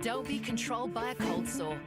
Don't be controlled by a cold sore.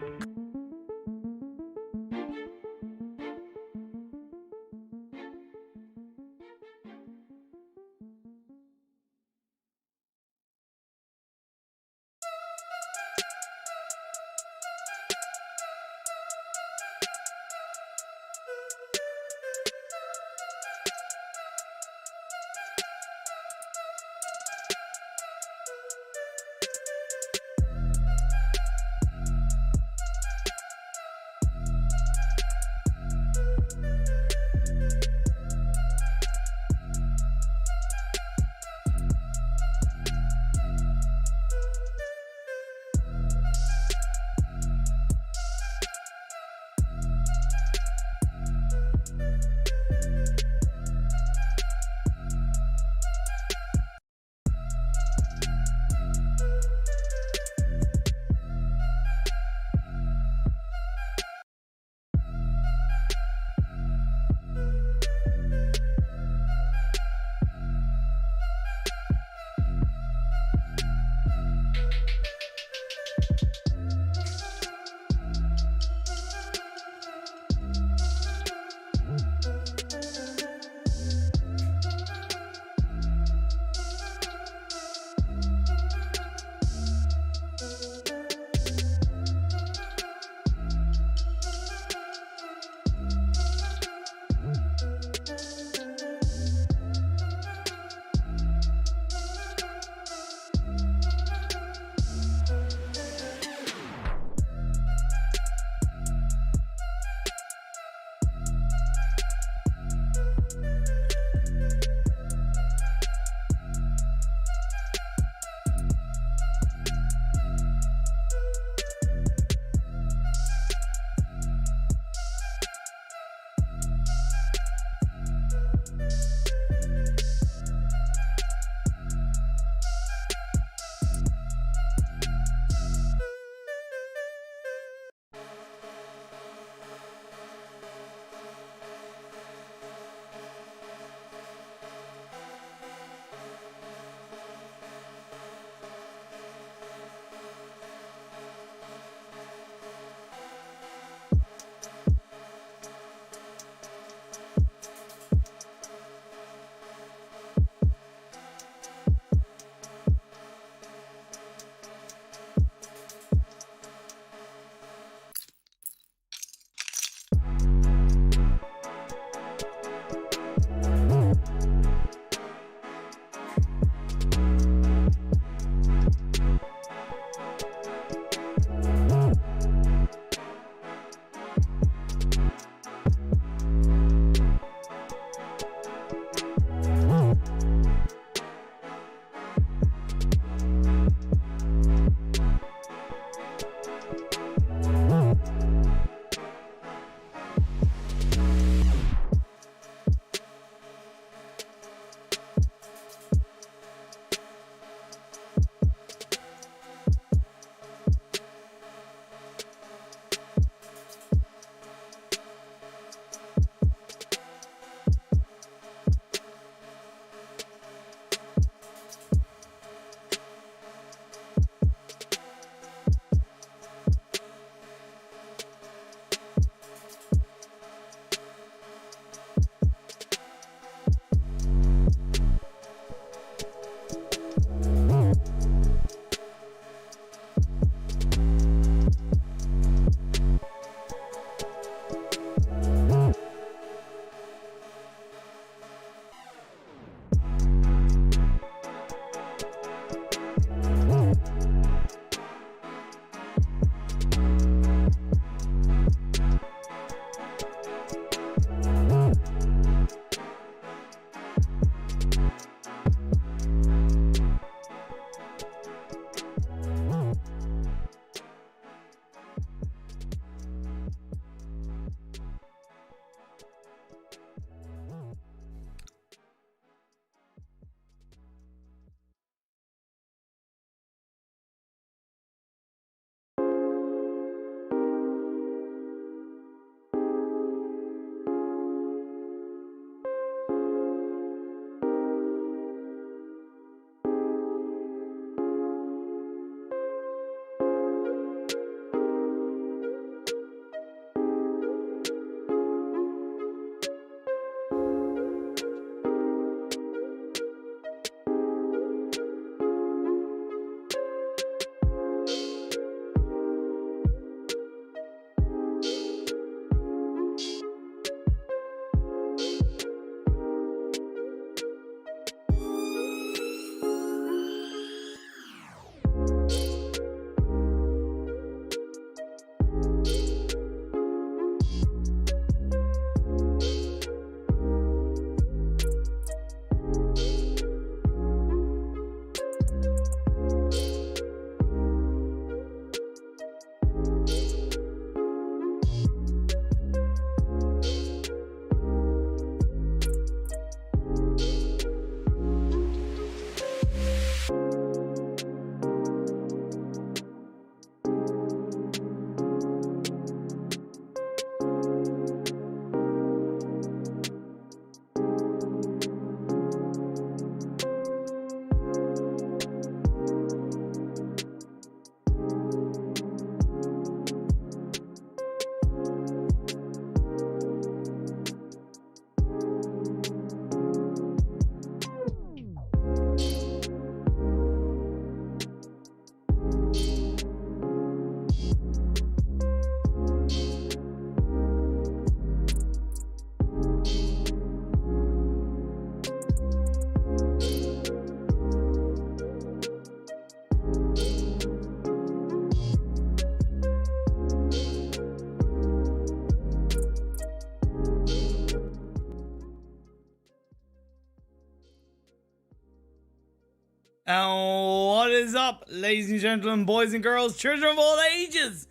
What is up, ladies and gentlemen, boys and girls, children of all ages,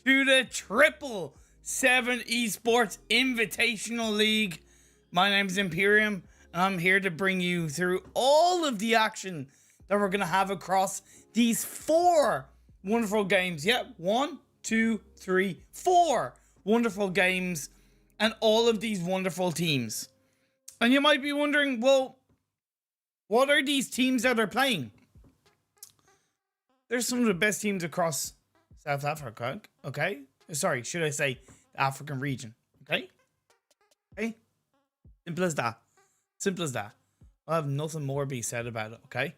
to the 777 Esports Invitational League. My name is Imperium, and I'm here to bring you through all of the action that we're going to have across these 4 wonderful games. Yep, 1, 2, 3, 4 wonderful games, and all of these wonderful teams. And you might be wondering, well, what are these teams that are playing? There's some of the best teams across South Africa, okay? Sorry, should I say the African region, okay? Okay? Simple as that. Simple as that. I'll have nothing more to be said about it, okay?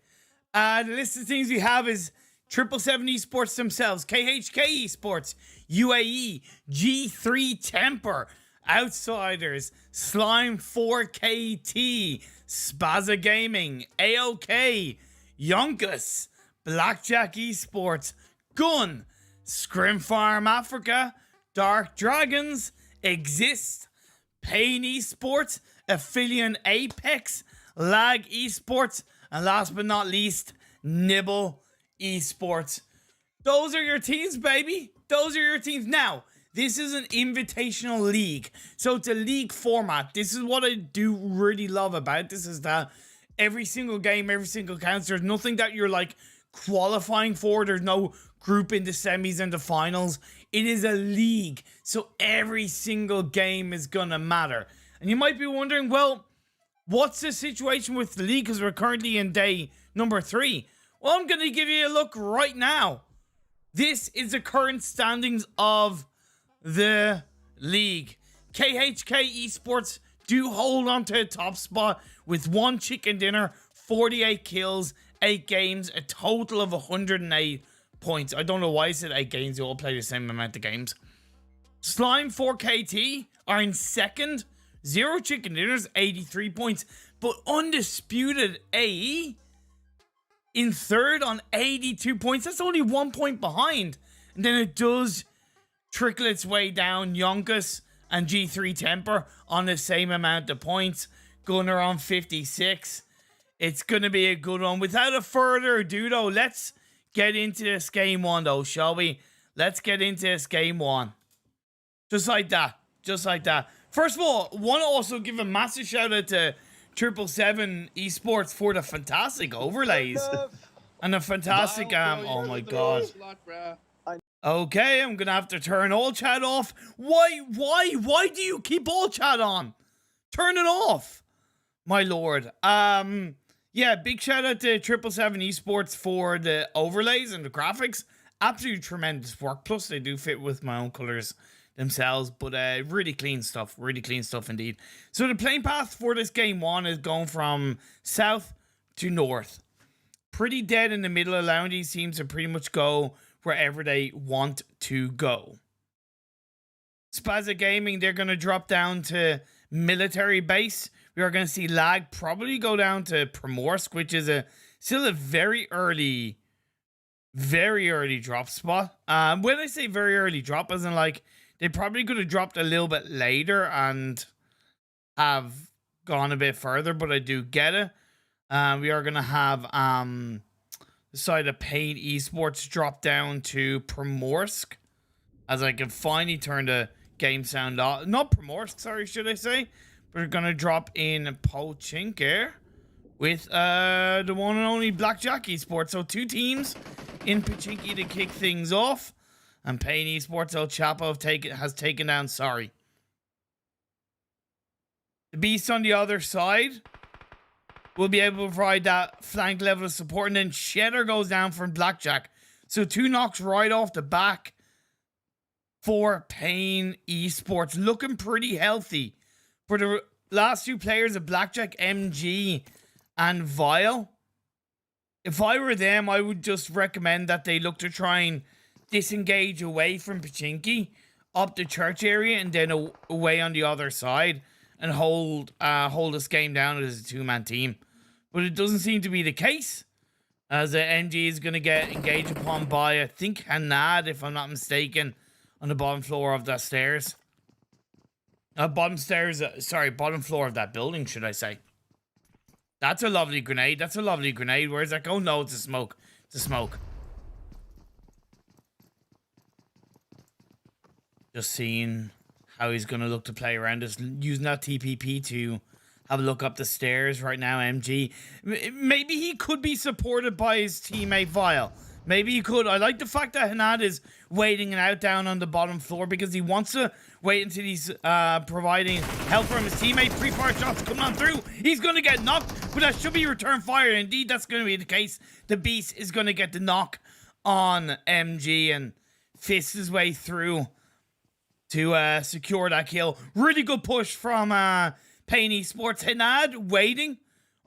The list of teams we have is 777 Esports themselves, KHK Esports, UAE, G3 Temper, Outsiders, Slime 4KT, Spaza Gaming, AOK, Yonkous, Blackjack Esports, Gun, ScrimFarm Africa, Dark Dragons, Exist, Pain Esports, Aphelion Apex, Lag Esports, and last but not least, Nibble Esports. Those are your teams, baby. Those are your teams. Now, this is an invitational league. So it's a league format. This is what I do really love about this, is that every single game, every single counts. There's nothing that you're like qualifying for. There's no group in the semis and the finals. It is a league. So every single game is gonna matter. And you might be wondering, well, what's the situation with the league? Because we're currently in day number 3. Well, I'm gonna give you a look right now. This is the current standings of the league. KHK Esports do hold on to a top spot with 1 chicken dinner, 48 kills, 8 games, a total of 108 points. I don't know why I said 8 games. They all play the same amount of games. Slime 4KT are in second, 0 chicken dinners, 83 points, but Undisputed AE in third on 82 points. That's only 1 point behind. And then it does trickle its way down. Yonkous and G3 Temper on the same amount of points. Gunner on 56. It's going to be a good one. Without a further ado, though, let's get into this game 1, though, shall we? Let's get into this game 1. Just like that. Just like that. First of all, want to also give a massive shout out to 777 Esports for the fantastic overlays. And the fantastic, oh my god. Okay, I'm gonna have to turn all chat off. Why do you keep all chat on? Turn it off, my lord. Yeah, big shout out to 777 Esports for the overlays and the graphics. Absolutely tremendous work. Plus, they do fit with my own colors themselves, but really clean stuff indeed. So the playing path for this game 1 is going from south to north. Pretty dead in the middle, allowing these teams to pretty much go wherever they want to go. Spaza Gaming, they're going to drop down to military base. We are going to see Lag probably go down to Primorsk, which is still a very early drop spot. When I say very early drop, as in like they probably could have dropped a little bit later and have gone a bit further, but I do get it. We are going to have the side of Paid Esports drop down to Primorsk, as I can finally turn the game sound off. Not Primorsk, sorry, should I say. We're going to drop in Pochinki with the one and only Blackjack Esports. So 2 teams in Pochinki to kick things off. And Pain Esports, El Chapo has taken down Sorry. The Beast on the other side will be able to provide that flank level of support. And then Shedder goes down from Blackjack. So 2 knocks right off the back for Pain Esports. Looking pretty healthy for the last 2 players of Blackjack, MG and Vile. If I were them, I would just recommend that they look to try and disengage away from Pochinki up the church area and then away on the other side and hold this game down as a 2-man team. But it doesn't seem to be the case, as MG is going to get engaged upon by, I think, Hanad, if I'm not mistaken, on the bottom floor of the stairs. Bottom floor of that building, should I say. That's a lovely grenade. That's a lovely grenade. Where's that go? No, it's a smoke. It's a smoke. Just seeing how he's going to look to play around us. Using that TPP to have a look up the stairs right now, MG. Maybe he could be supported by his teammate Vile. Maybe he could. I like the fact that Hanad is waiting and out down on the bottom floor because he wants to wait until he's providing help from his teammate. Pre-fire shots coming on through. He's going to get knocked, but that should be return fire. Indeed, that's going to be the case. The Beast is going to get the knock on MG and fist his way through to secure that kill. Really good push from Pain Esports. Hanad waiting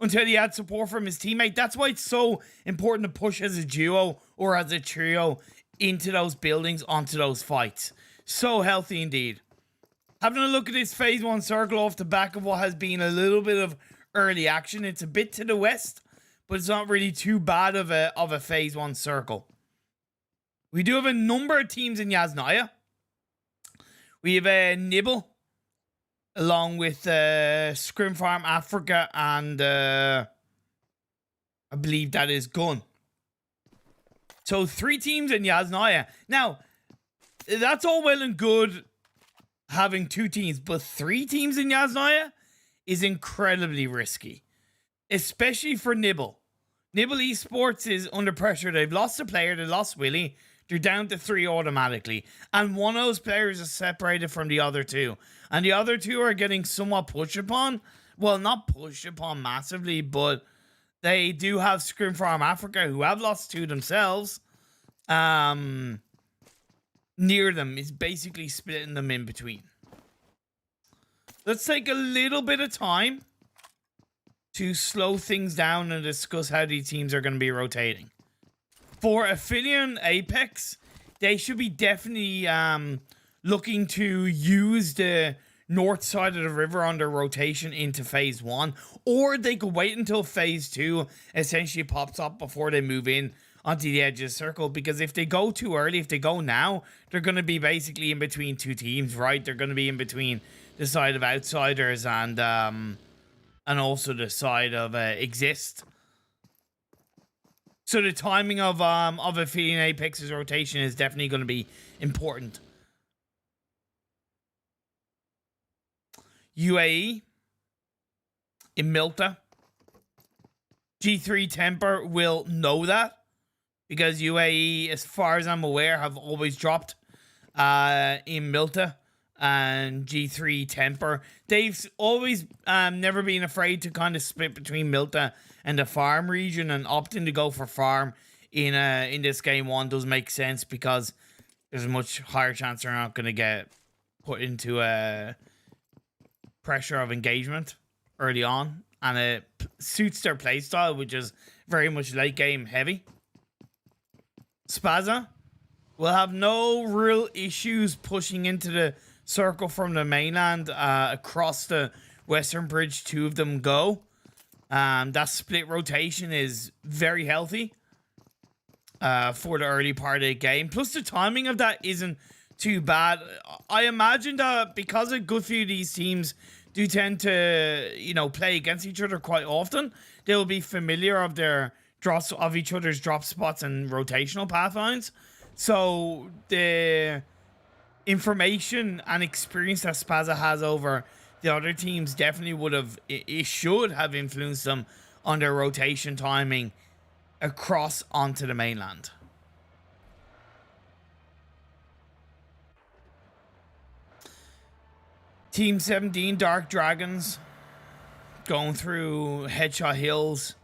until he had support from his teammate. That's why it's so important to push as a duo or as a trio into those buildings, onto those fights. So healthy indeed. Having a look at this phase 1 circle off the back of what has been a little bit of early action. It's a bit to the west, but it's not really too bad of a phase 1 circle. We do have a number of teams in Yasnaya. We have a Nibble, along with ScrimFarm Africa, and I believe that is Gun. So 3 teams in Yasnaya. Now, that's all well and good having 2 teams, but 3 teams in Yasnaya is incredibly risky, especially for Nibble. Nibble Esports is under pressure. They've lost a player. They lost Willie. They're down to 3 automatically. And one of those players is separated from the other 2. And the other 2 are getting somewhat pushed upon. Well, not pushed upon massively, but they do have ScrimFarm Africa, who have lost 2 themselves. Near them is basically splitting them in between. Let's take a little bit of time to slow things down and discuss how these teams are going to be rotating. For Aphelion Apex, they should be definitely looking to use the north side of the river on their rotation into phase 1, or they could wait until phase 2 essentially pops up before they move in onto the edge of the circle, because if they go too early, if they go now, they're going to be basically in between 2 teams, right? They're going to be in between the side of Outsiders and also the side of Exist. So the timing of Aphelion Apex's rotation is definitely going to be important. UAE in Milta. G3 Temper will know that, because UAE, as far as I'm aware, have always dropped in Milta and G3 Temper. They've always never been afraid to kind of split between Milta and the farm region, and opting to go for farm in this game 1 does make sense, because there's a much higher chance they're not going to get put into a pressure of engagement early on, and it suits their playstyle, which is very much late game heavy. Spaza will have no real issues pushing into the circle from the mainland across the western bridge. 2 of them go. That split rotation is very healthy for the early part of the game. Plus, the timing of that isn't too bad. I imagine that because a good few of these teams do tend to, play against each other quite often, they will be familiar of their drops, of each other's drop spots and rotational pathlines. So the information and experience that Spaza has over the other teams definitely it should have influenced them on their rotation timing across onto the mainland. Team 17 Dark Dragons going through Headshot Hills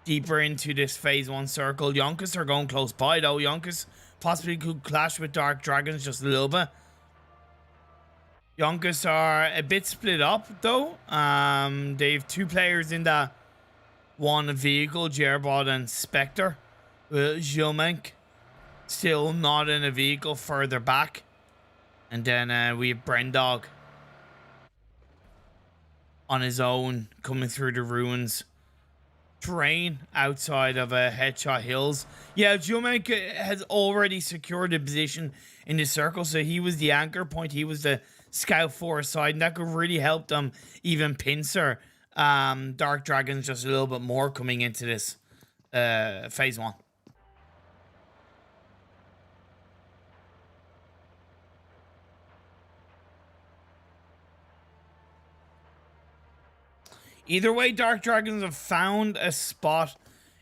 deeper into this phase 1 circle. Yonkous are going close by though. Yonkous possibly could clash with Dark Dragons just a little bit. Yonkous are a bit split up though. They have 2 players in that one vehicle, Jerbot and Spectre. Zilmenk still not in a vehicle further back. And then we have Brendog on his own coming through the ruins terrain outside of Headshot Hills. Yeah, Zilmenk has already secured a position in the circle, so he was the anchor point. He was the scout for a side, and that could really help them even pincer Dark Dragons just a little bit more coming into this phase 1. Either way, Dark Dragons have found a spot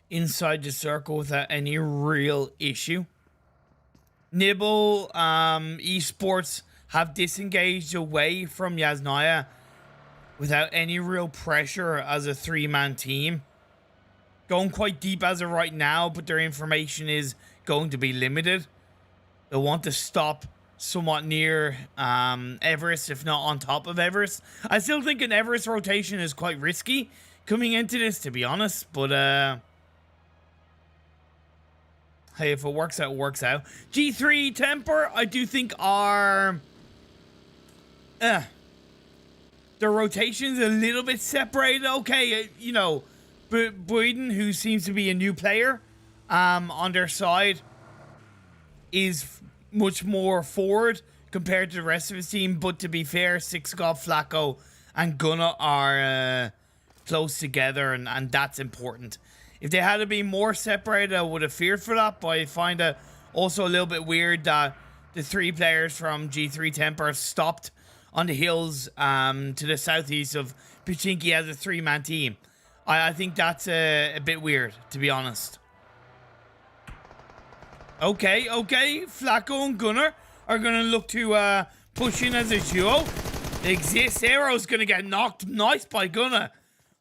inside the circle without any real issue. Nibble Esports have disengaged away from Yasnaya without any real pressure as a 3-man team. Going quite deep as of right now, but their information is going to be limited. They'll want to stop somewhat near Everest, if not on top of Everest. I still think an Everest rotation is quite risky coming into this, to be honest, but hey, if it works out, it works out. G3 Temper, I do think are their rotation's a little bit separated. Okay, you know, Boyden, who seems to be a new player on their side, is much more forward compared to the rest of his team. But to be fair, Six God, Flacco, and Gunnar are close together, and that's important. If they had to be more separated, I would have feared for that. But I find it also a little bit weird that the 3 players from G3 Temper stopped on the hills to the southeast of Pachinki as a 3-man team. I think that's a bit weird, to be honest. Okay. Flacco and Gunnar are going to look to push in as a duo. The Exist Arrow's going to get knocked nice by Gunnar.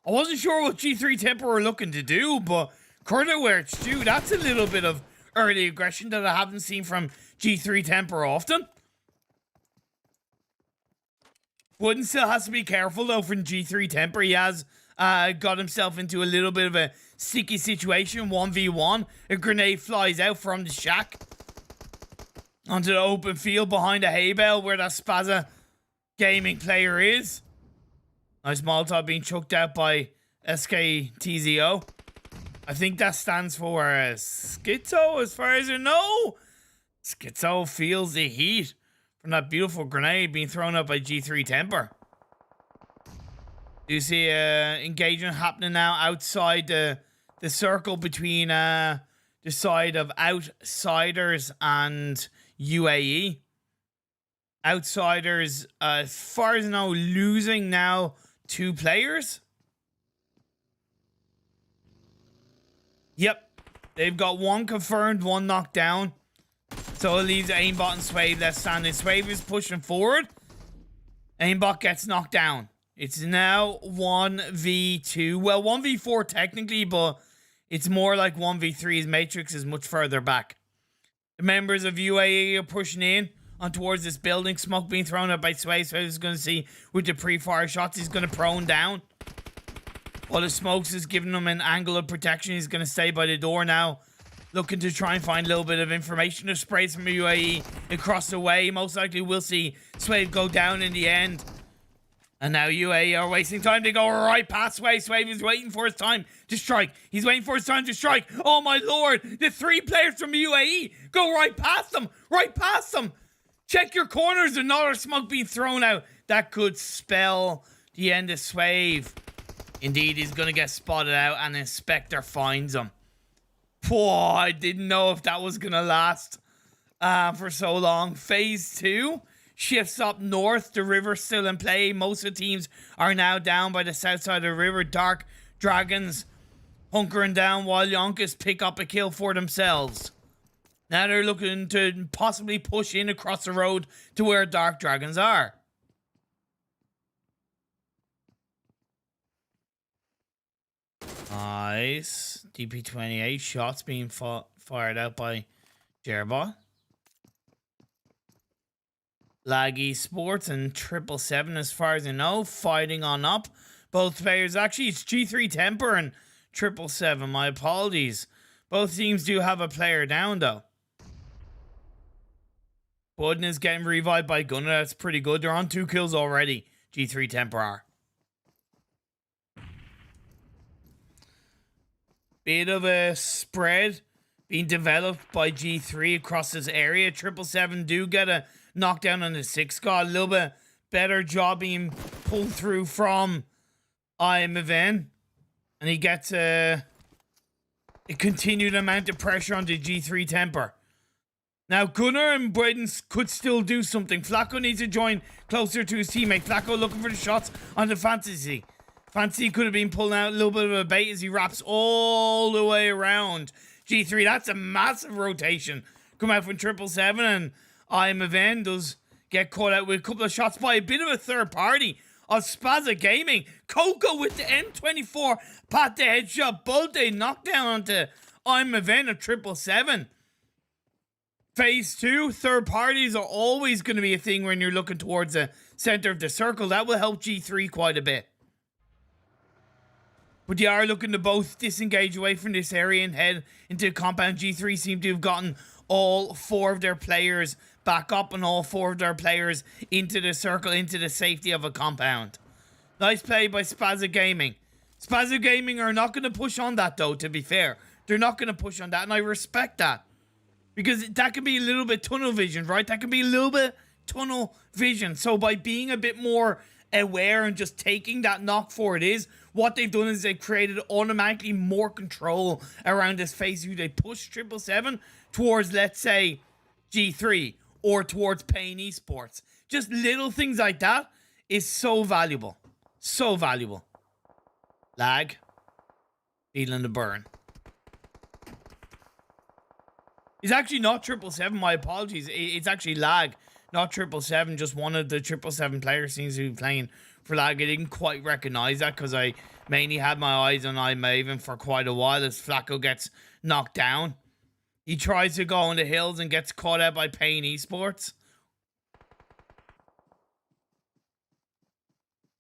I wasn't sure what G3 Temper were looking to do, but credit where it's due. That's a little bit of early aggression that I haven't seen from G3 Temper often. Wooden still has to be careful, though, from G3 Temper. He has got himself into a little bit of a sticky situation. 1v1. A grenade flies out from the shack onto the open field behind a hay bale where that Spaza gaming player is. Nice Molotov being chucked out by SKTZO. I think that stands for Schizo, as far as I know. Schizo feels the heat from that beautiful grenade being thrown out by G3 Temper. Do you see engagement happening now outside the circle between the side of Outsiders and UAE? Outsiders, as far as I know, losing now 2 players. Yep, they've got 1 confirmed, 1 knocked down. So it leaves Aimbot and Swave left standing. Swave is pushing forward. Aimbot gets knocked down. It's now 1v2. Well, 1v4 technically, but it's more like 1v3. His Matrix is much further back. The members of UAE are pushing in on towards this building. Smoke being thrown out by Swave. Swave is going to see with the pre-fire shots. He's going to prone down. While the Smokes is giving him an angle of protection. He's going to stay by the door now, looking to try and find a little bit of information. The sprays from UAE across the way. Most likely we'll see Swave go down in the end. And now UAE are wasting time. They go right past Swave. Swave is waiting for his time to strike. He's waiting for his time to strike. Oh my lord. The 3 players from UAE go right past them. Right past them. Check your corners. Another smoke being thrown out. That could spell the end of Swave. Indeed, he's going to get spotted out and Inspector finds him. Whoa, I didn't know if that was going to last for so long. Phase 2 shifts up north. The river's still in play. Most of the teams are now down by the south side of the river. Dark Dragons hunkering down while Yonkous pick up a kill for themselves. Now they're looking to possibly push in across the road to where Dark Dragons are. Nice. DP28 shots being fired out by Jerbot. Laggy Sports and 777, as far as I know, fighting on up. Both players, actually, it's G3 Temper and 777. My apologies. Both teams do have a player down, though. Budden is getting revived by Gunnar. That's pretty good. They're on 2 kills already. G3 Temper are. Bit of a spread being developed by G3 across this area. 777 do get a knockdown on the 6 God. A little bit better job being pulled through from I'm Event, and he gets a continued amount of pressure on the G3 temper. Now, Gunnar and Braden could still do something. Flacco needs to join closer to his teammate. Flacco looking for the shots on the Fantasy. Fantasy could have been pulling out a little bit of a bait as he wraps all the way around G3. That's a massive rotation. Come out from 777, and I'm Event does get caught out with a couple of shots by a bit of a third party of Spaza Gaming. Coco with the M24. Pat the headshot. Bolte knockdown onto I'm Event of 777. Phase 2, third parties are always going to be a thing when you're looking towards the center of the circle. That will help G3 quite a bit. But you are looking to both disengage away from this area and head into the compound. G3 seem to have gotten all 4 of their players back up and all 4 of their players into the circle, into the safety of a compound. Nice play by Spaza Gaming. Spaza Gaming are not going to push on that, though, to be fair. They're not going to push on that, and I respect that. Because that can be a little bit tunnel vision, right? That can be a little bit tunnel vision. So by being a bit more aware and just taking that knock for it is, what they've done is they've created automatically more control around this phase 2. They push 777 towards, let's say, G3 or towards Payne Esports. Just little things like that is so valuable. So valuable. Lag. Feeling the burn. It's actually not 777, my apologies. It's actually lag, not 777. Just one of the 777 players seems to be playing for lag. I didn't quite recognize that because I mainly had my eyes on iMaven for quite a while as Flacco gets knocked down. He tries to go on the hills and gets caught out by Payne Esports.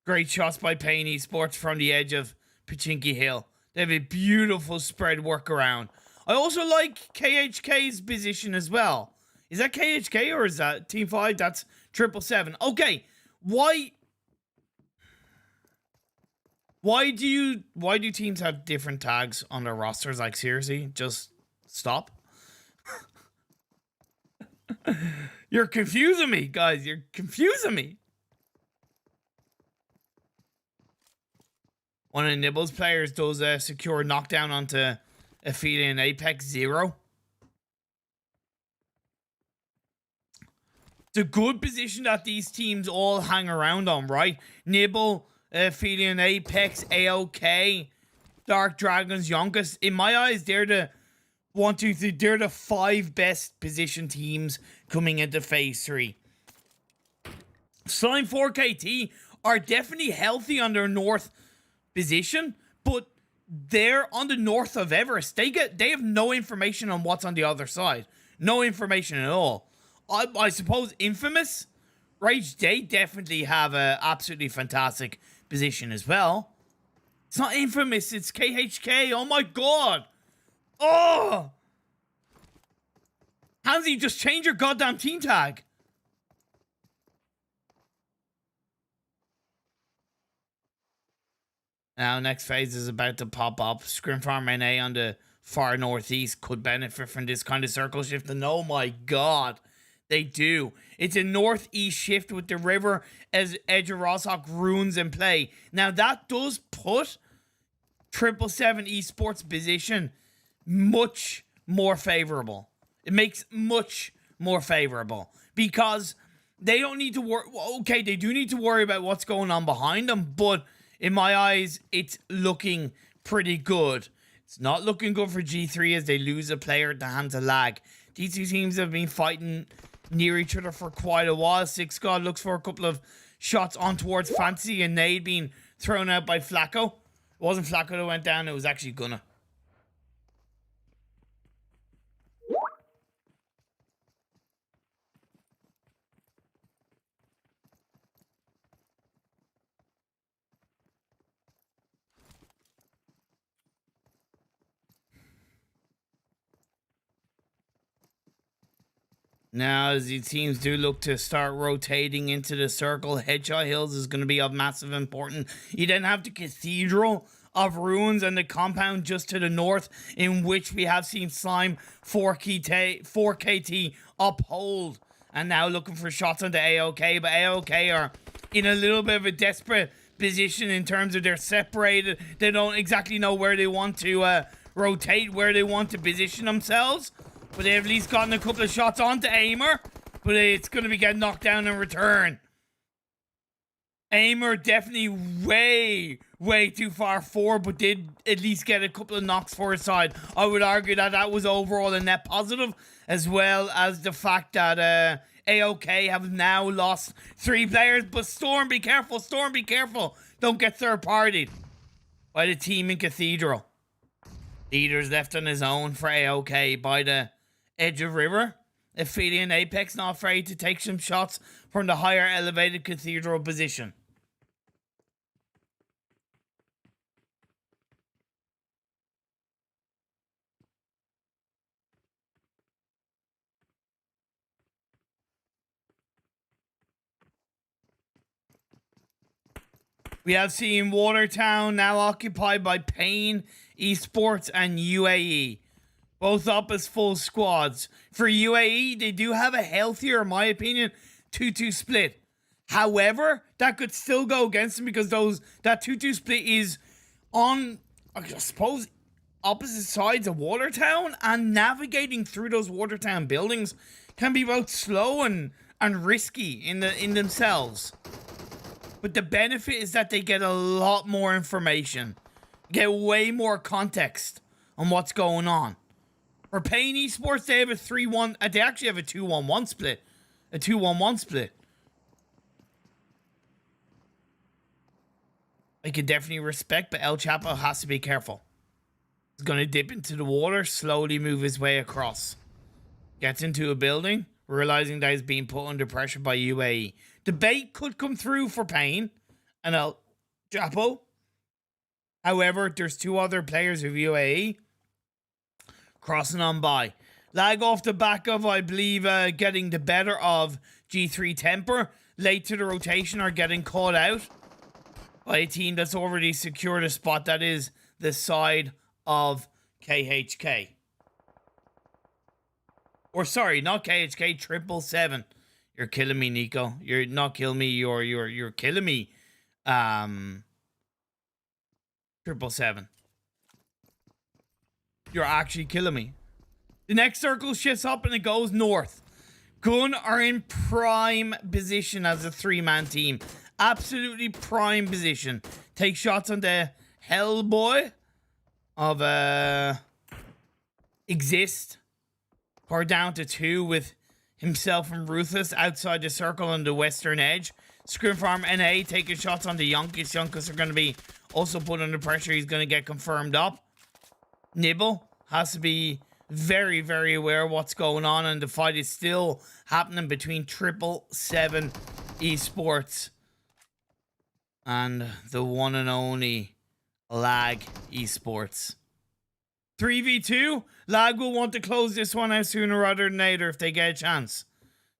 Great shots by Payne Esports from the edge of Pachinki Hill. They have a beautiful spread workaround. I also like KHK's position as well. Is that KHK or is that Team 5? That's 777. Okay, why do teams have different tags on their rosters? Like, seriously, just stop. You're confusing me, guys. You're confusing me. One of Nibble's players does a secure knockdown onto Aphelion Apex 0. It's a good position that these teams all hang around on, right? Nibble, Aphelion Apex, AOK, Dark Dragons, Yonkous. In my eyes, they're the 1, 2, 3. They're the 5 best position teams coming into phase 3. Slime 4KT are definitely healthy on their north position, but they're on the north of Everest. They have no information on what's on the other side. No information at all. I suppose Infamous, right? They definitely have a absolutely fantastic position as well. It's not Infamous, it's KHK. Oh my god. Oh! Hansi, just change your goddamn team tag. Now, next phase is about to pop up. ScrimFarm NA on the far northeast could benefit from this kind of circle shift. And oh my god, they do. It's a northeast shift with the river as Edge of Rosshawk runes in play. Now, that does put 777 Esports position much more favorable. It makes much more favorable because they don't need to worry. Okay, they do need to worry about what's going on behind them, but in my eyes, it's looking pretty good. It's not looking good for G3 as they lose a player at the hands of lag. These two teams have been fighting near each other for quite a while. Six God looks for a couple of shots on towards Fantasy, and they'd been thrown out by Flacco. It wasn't Flacco that went down, it was actually Gunnar. Now, as the teams do look to start rotating into the circle, Headshot Hills is going to be of massive importance. You then have the Cathedral of Ruins and the compound just to the north, in which we have seen Slime 4KT uphold. And now looking for shots on the AOK, but AOK are in a little bit of a desperate position in terms of they're separated. They don't exactly know where they want to rotate, where they want to position themselves. But they've at least gotten a couple of shots onto Aimer. But it's going to be getting knocked down in return. Aimer definitely way too far forward, but did at least get a couple of knocks for his side. I would argue that that was overall a net positive, as well as the fact that AOK have now lost 3 players. But Storm, be careful. Storm, be careful. Don't get third-partied by the team in Cathedral. Leader's left on his own for AOK by the edge of river. Aphelion Apex not afraid to take some shots from the higher elevated Cathedral position. We have seen Watertown now occupied by Pain Esports and UAE. Both up as full squads. For UAE, they do have a healthier, in my opinion, 2-2 split. However, that could still go against them because that 2-2 split is on, I suppose, opposite sides of Watertown, and navigating through those Watertown buildings can be both slow and risky in themselves. But the benefit is that they get a lot more information, get way more context on what's going on. For Pain Esports, they have a 3-1. They actually have a 2-1-1 split. A 2-1-1 split. I could definitely respect, but El Chapo has to be careful. He's going to dip into the water, slowly move his way across. Gets into a building, realizing that he's being put under pressure by UAE. The bait could come through for Pain and El Chapo. However, there's 2 other players of UAE crossing on by. Lag off the back of, I believe, getting the better of G3 Temper. Late to the rotation or getting caught out by a team that's already secured a spot. That is the side of KHK. Or sorry, not KHK, 777. You're killing me, Nico. You're not killing me, you're killing me. 777. You're actually killing me. The next circle shifts up and it goes north. Gun are in prime position as a 3-man team. Absolutely prime position. Take shots on the Hellboy of Exist. Or down to 2 with himself and Ruthless outside the circle on the western edge. ScrimFarm NA taking shots on the Yonkous. Yonkous are going to be also put under pressure. He's going to get confirmed up. Nibble has to be very, very aware of what's going on, and the fight is still happening between 777 Esports and the one and only Lag Esports. 3v2. Lag will want to close this one out sooner rather than later if they get a chance.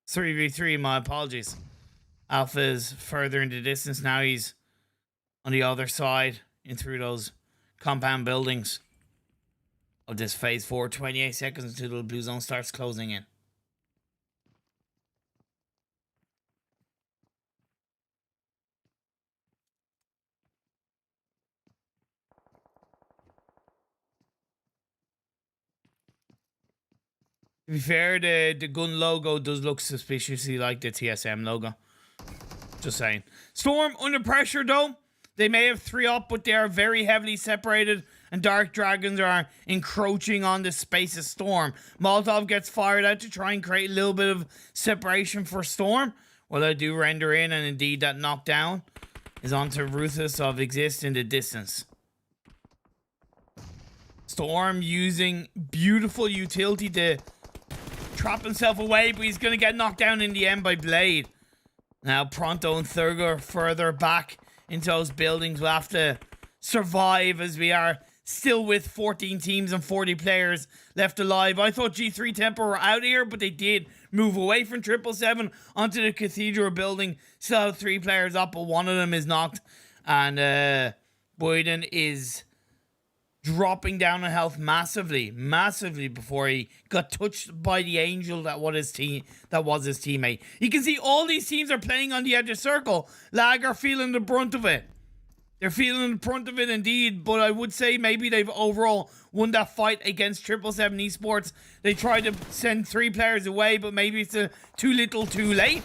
3v3, my apologies. Alpha is further into distance now. He's on the other side in through those compound buildings of this phase 4. 28 seconds until the blue zone starts closing in. To be fair, the gun logo does look suspiciously like the TSM logo. Just saying. Storm under pressure though. They may have 3 up, but they are very heavily separated, and Dark Dragons are encroaching on the space of Storm. Molotov gets fired out to try and create a little bit of separation for Storm. Well, they do render in, and indeed that knockdown is onto Ruthless of Exist in the distance. Storm using beautiful utility to trap himself away, but he's going to get knocked down in the end by Blade. Now Pronto and Thurger further back into those buildings will have to survive, as we are still with 14 teams and 40 players left alive. I thought G3 Temper were out here, but they did move away from 777 onto the Cathedral building. Still have 3 players up, but one of them is knocked, and Boyden is dropping down in health massively before he got touched by the Angel that was his teammate. You can see all these teams are playing on the edge of circle. Lag are feeling the brunt of it. They're feeling the brunt of it indeed, but I would say maybe they've overall won that fight against 777 Esports. They tried to send 3 players away, but maybe it's too little too late.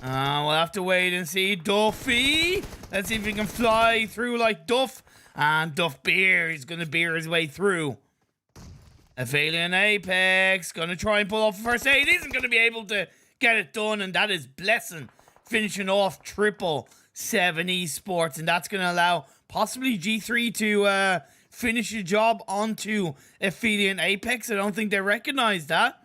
We'll have to wait and see. Duffy, let's see if he can fly through like Duff. And Duff Beer, he's going to beer his way through. Aphelion Apex, going to try and pull off a first aid. Isn't going to be able to get it done, and that is Blessing finishing off 777 Esports, and that's going to allow possibly G3 to finish the job onto Aphelion Apex. I don't think they recognize that.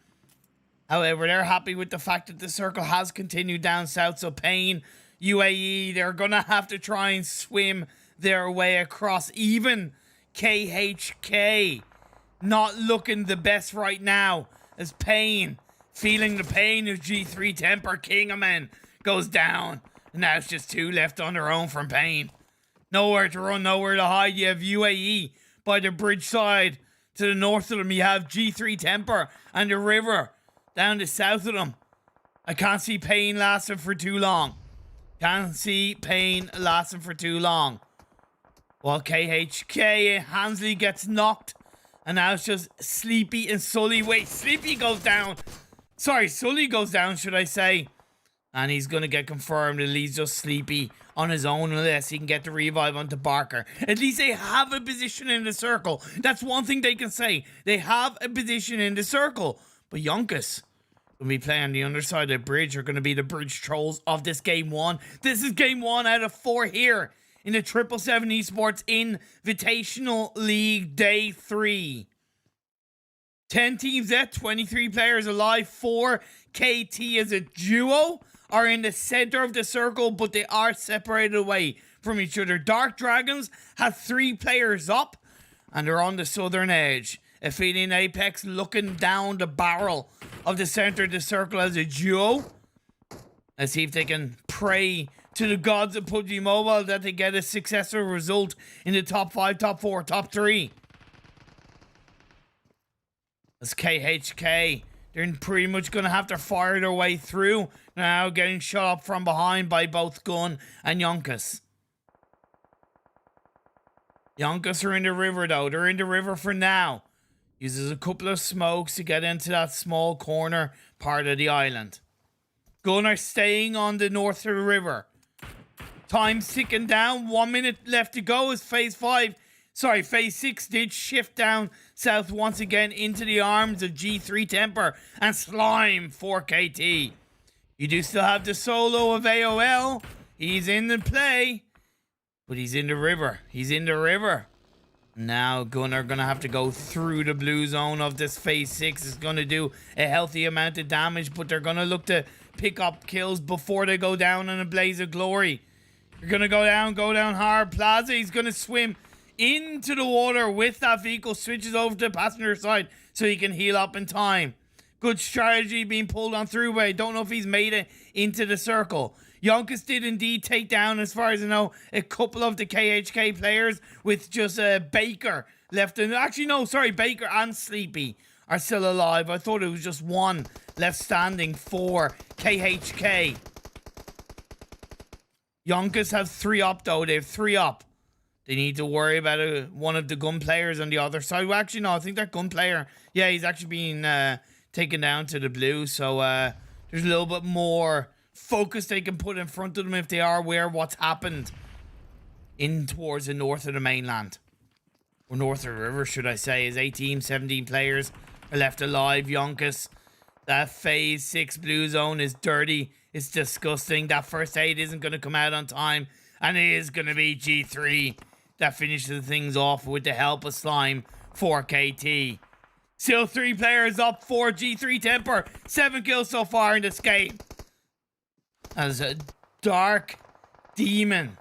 However, they're happy with the fact that the circle has continued down south, so Payne, UAE, they're going to have to try and swim their way across. Even KHK not looking the best right now, as Payne, feeling the pain of G3 Temper, King of Men, goes down. And now it's just 2 left on their own from Payne. Nowhere to run, nowhere to hide. You have UAE by the bridge side. To the north of them, you have G3 Temper and the river down the south of them. I can't see Payne lasting for too long. Can't see Payne lasting for too long. While KHK, Hansley gets knocked. And now it's just Sleepy and Sully. Wait, Sleepy goes down. Sorry, Sully goes down, should I say. And he's going to get confirmed. It leaves just Sleepy on his own unless he can get the revive onto Barker. At least they have a position in the circle. That's one thing they can say. They have a position in the circle. But Yonkous will be playing on the underside of the bridge. Are going to be the bridge trolls of this game 1. This is game 1 out of 4 here in the 777 Esports Invitational League Day 3. 10 teams at 23 players alive. 4 KT as a duo are in the center of the circle, but they are separated away from each other. Dark Dragons have 3 players up, and they're on the southern edge. Aphelion Apex looking down the barrel of the center of the circle as a duo. Let's see if they can pray to the gods of PUBG Mobile that they get a successful result in the top 5, top 4, top 3. That's KHK. They're pretty much going to have to fire their way through. Now getting shot up from behind by both Gun and Yonkous. Yonkous are in the river though. They're in the river for now. Uses a couple of smokes to get into that small corner part of the island. Gun are staying on the north of the river. Time's ticking down. 1 minute left to go as phase 6 did shift down south once again into the arms of G3 Temper and Slime for KT. You do still have the solo of AOL. He's in the play, but he's in the river. He's in the river. Now Gun are going to have to go through the blue zone of this phase 6. It's going to do a healthy amount of damage, but they're going to look to pick up kills before they go down in a blaze of glory. You're going to go down hard. Plaza, he's going to swim into the water with that vehicle, switches over to the passenger side so he can heal up in time. Good strategy being pulled on through, but I don't know if he's made it into the circle. Yonkous did indeed take down, as far as I know, a couple of the KHK players with just Baker left. Actually, no, sorry, Baker and Sleepy are still alive. I thought it was just one left standing for KHK. Yonkous have 3 up though. They have 3 up. They need to worry about one of the gun players on the other side. Well, actually, no, I think that gun player, yeah, he's actually being taken down to the blue. So there's a little bit more focus they can put in front of them if they are aware of what's happened in towards the north of the mainland. Or north of the river, should I say. Is 18, 17 players are left alive. Yonkous, that phase 6 blue zone is dirty. It's disgusting. That first aid isn't going to come out on time. And it is going to be G3 that finishes things off with the help of Slime for KT. Still 3 players up for G3 Temper. 7 kills so far in this game. As a Dark Demon.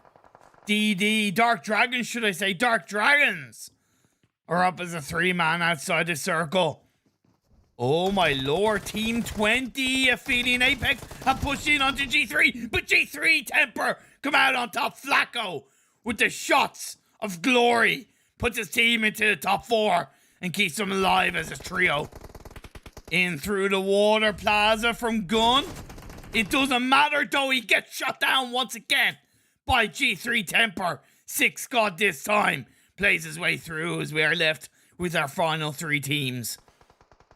DD. Dark Dragons, should I say. Dark Dragons are up as a 3-man outside the circle. Oh my lord, Team 20, Aphelion Apex have pushed in onto G3, but G3 Temper come out on top. Flacco with the shots of glory puts his team into the top 4 and keeps them alive as a trio. In through the water, Plaza from Gun. It doesn't matter though, he gets shot down once again by G3 Temper. Six Scott this time plays his way through as we are left with our final 3 teams.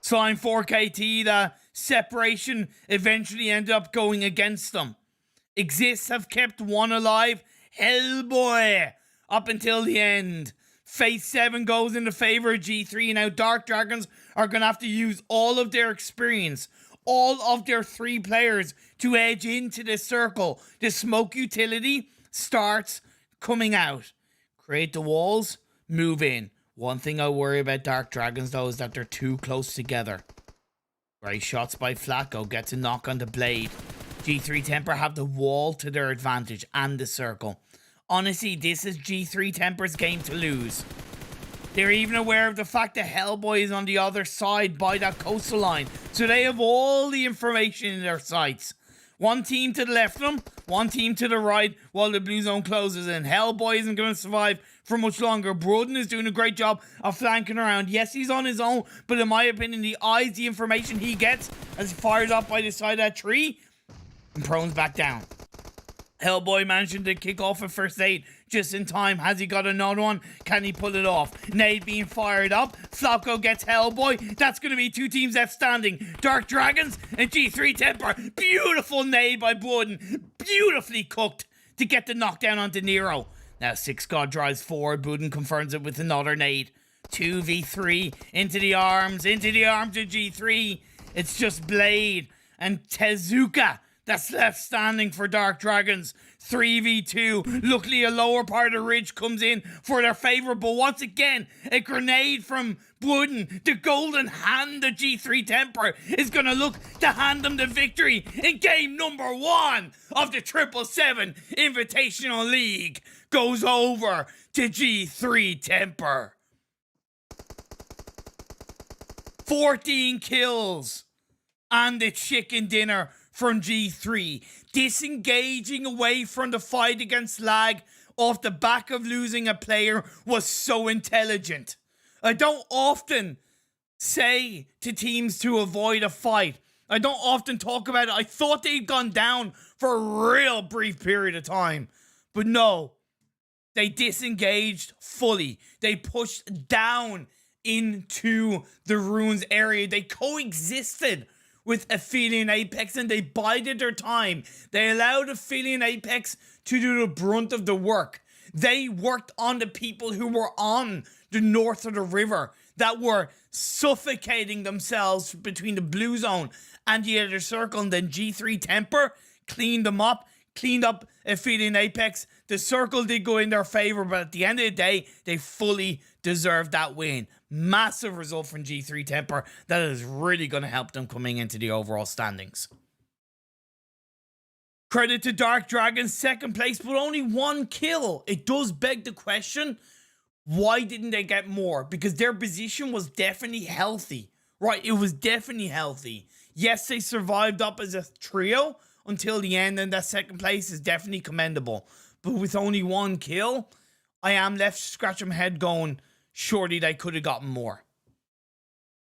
Slime 4KT, the separation eventually ended up going against them. Exists have kept one alive, Hellboy, up until the end. Phase 7 goes in the favor of G3. Now Dark Dragons are going to have to use all of their experience, all of their 3 players to edge into the circle. The smoke utility starts coming out. Create the walls, move in. One thing I worry about Dark Dragons though is that they're too close together. Great shots by Flacco, gets a knock on the blade. G3 Temper have the wall to their advantage and the circle. Honestly, this is G3 Temper's game to lose. They're even aware of the fact that Hellboy is on the other side by that coastal line, so they have all the information in their sights. One team to the left of them, one team to the right while the blue zone closes in. Hellboy isn't going to survive for much longer. Broden is doing a great job of flanking around. Yes, he's on his own, but in my opinion, the eyes, the information he gets as he fires up by the side of that tree, and Prone's back down. Hellboy managing to kick off a first aid just in time. Has he got another one? Can he pull it off? Nade being fired up. Flacco gets Hellboy. That's going to be 2 teams left standing. Dark Dragons and G3 Temper. Beautiful nade by Buden. Beautifully cooked to get the knockdown onto Nero. Now 6 God drives forward. Buden confirms it with another nade. 2v3 into the arms of G3. It's just Blade and Tezuka that's left standing for Dark Dragons. 3v2. Luckily, a lower part of the ridge comes in for their favor, but once again, a grenade from Wooden. The golden hand of G3 Temper is going to look to hand them the victory in game number 1 of the 777 Invitational League. Goes over to G3 Temper. 14 kills and the chicken dinner from G3, disengaging away from the fight against lag off the back of losing a player was so intelligent. I don't often say to teams to avoid a fight. I don't often talk about it. I thought they'd gone down for a real brief period of time. But no, they disengaged fully. They pushed down into the ruins area. They coexisted with Aphelion Apex and they bided their time. They allowed Aphelion Apex to do the brunt of the work. They worked on the people who were on the north of the river that were suffocating themselves between the blue zone and the other circle. And then G3 Temper cleaned them up, cleaned up Aphelion Apex. The circle did go in their favor, but at the end of the day, they fully deserved that win. Massive result from G3 Temper that is really going to help them coming into the overall standings. Credit to Dark Dragons, 2nd place, but only 1 kill. It does beg the question, why didn't they get more? Because their position was definitely healthy. Right, it was definitely healthy. Yes, they survived up as a trio until the end, and that 2nd place is definitely commendable. But with only 1 kill, I am left scratching my head going, surely they could have gotten more.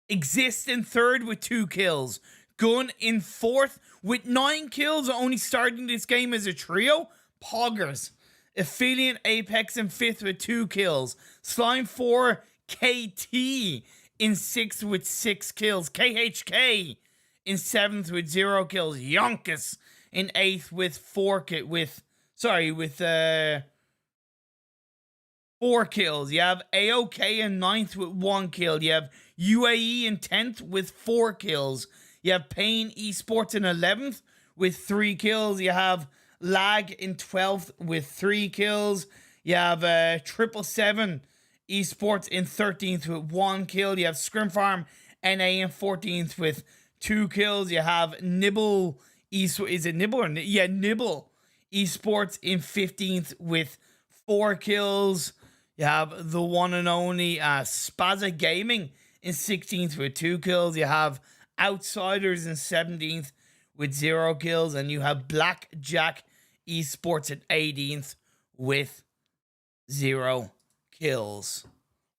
Exist in 3rd with 2 kills. Gun in 4th with 9 kills, only starting this game as a trio. Poggers. Aphelion Apex in 5th with 2 kills. Slime 4 KT in 6th with 6 kills. KHK in 7th with 0 kills. Yonkous in 8th with 4 kills. You have AOK in 9th with 1 kill. You have UAE in 10th with 4 kills. You have Pain Esports in 11th with 3 kills. You have Lag in 12th with 3 kills. You have 777 Esports in 13th with 1 kill. You have ScrimFarm NA in 14th with 2 kills. You have Nibble Esports. Is it Nibble or yeah, Nibble Esports in 15th with 4 kills. You have the one and only Spaza Gaming in 16th with 2 kills. You have Outsiders in 17th with 0 kills. And you have Blackjack Esports at 18th with 0 kills.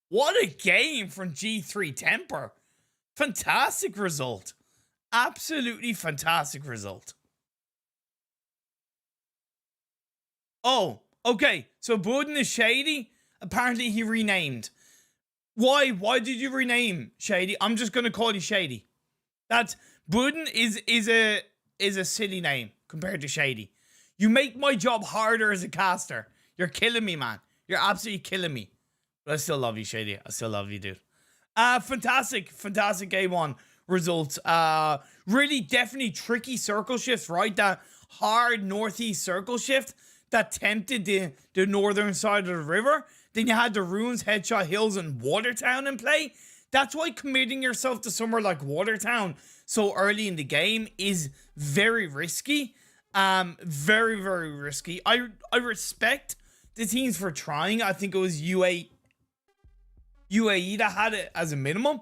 What a game from G3 Temper. Fantastic result. Absolutely fantastic result. Oh, Okay, so Budden is Shady. Apparently he renamed. Why? Why did you rename Shady? I'm just gonna call you Shady. That's Budden is a silly name compared to Shady. You make my job harder as a caster. You're killing me, man. You're absolutely killing me. But I still love you, Shady. I still love you, dude. Fantastic game one results. Really definitely tricky circle shifts, right? That hard northeast circle shift that tempted the northern side of the river. Then you had the Ruins, Headshot Hills, and Watertown in play. That's why committing yourself to somewhere like Watertown so early in the game is very risky. Very, very risky. I respect the teams for trying. I think it was UAE that had it as a minimum.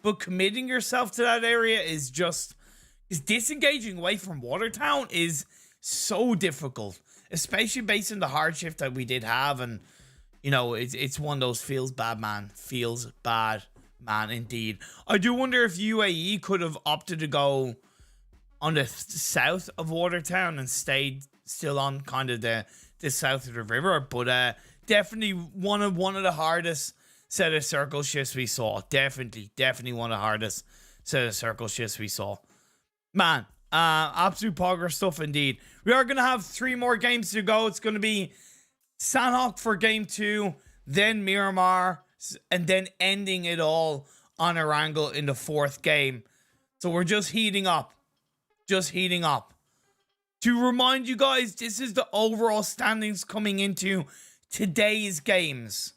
But committing yourself to that area is disengaging away from Watertown is so difficult. Especially based on the hard shift that we did have. And, you know, it's one of those feels bad, man. Feels bad, man, indeed. I do wonder if UAE could have opted to go on the south of Watertown and stayed still on kind of the south of the river. But definitely one of the hardest set of circle shifts we saw. Definitely one of the hardest set of circle shifts we saw. Man, absolute progress stuff indeed. We are going to have 3 more games to go. It's going to be Sanhok for game 2, then Miramar, and then ending it all on Erangel in the 4th game. So we're just heating up. Just heating up. To remind you guys, this is the overall standings coming into today's games.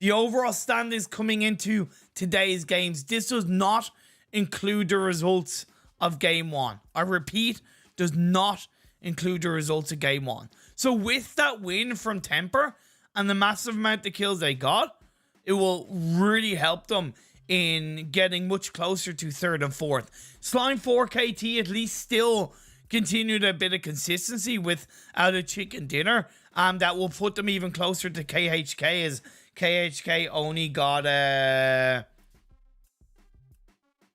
The overall standings coming into today's games. This does not include the results of game 1. I repeat, does not include the results of game 1. So with that win from Temper and the massive amount of kills they got, it will really help them in getting much closer to 3rd and 4th. Slime 4KT at least still continued a bit of consistency without a chicken dinner. That will put them even closer to KHK, as KHK only got where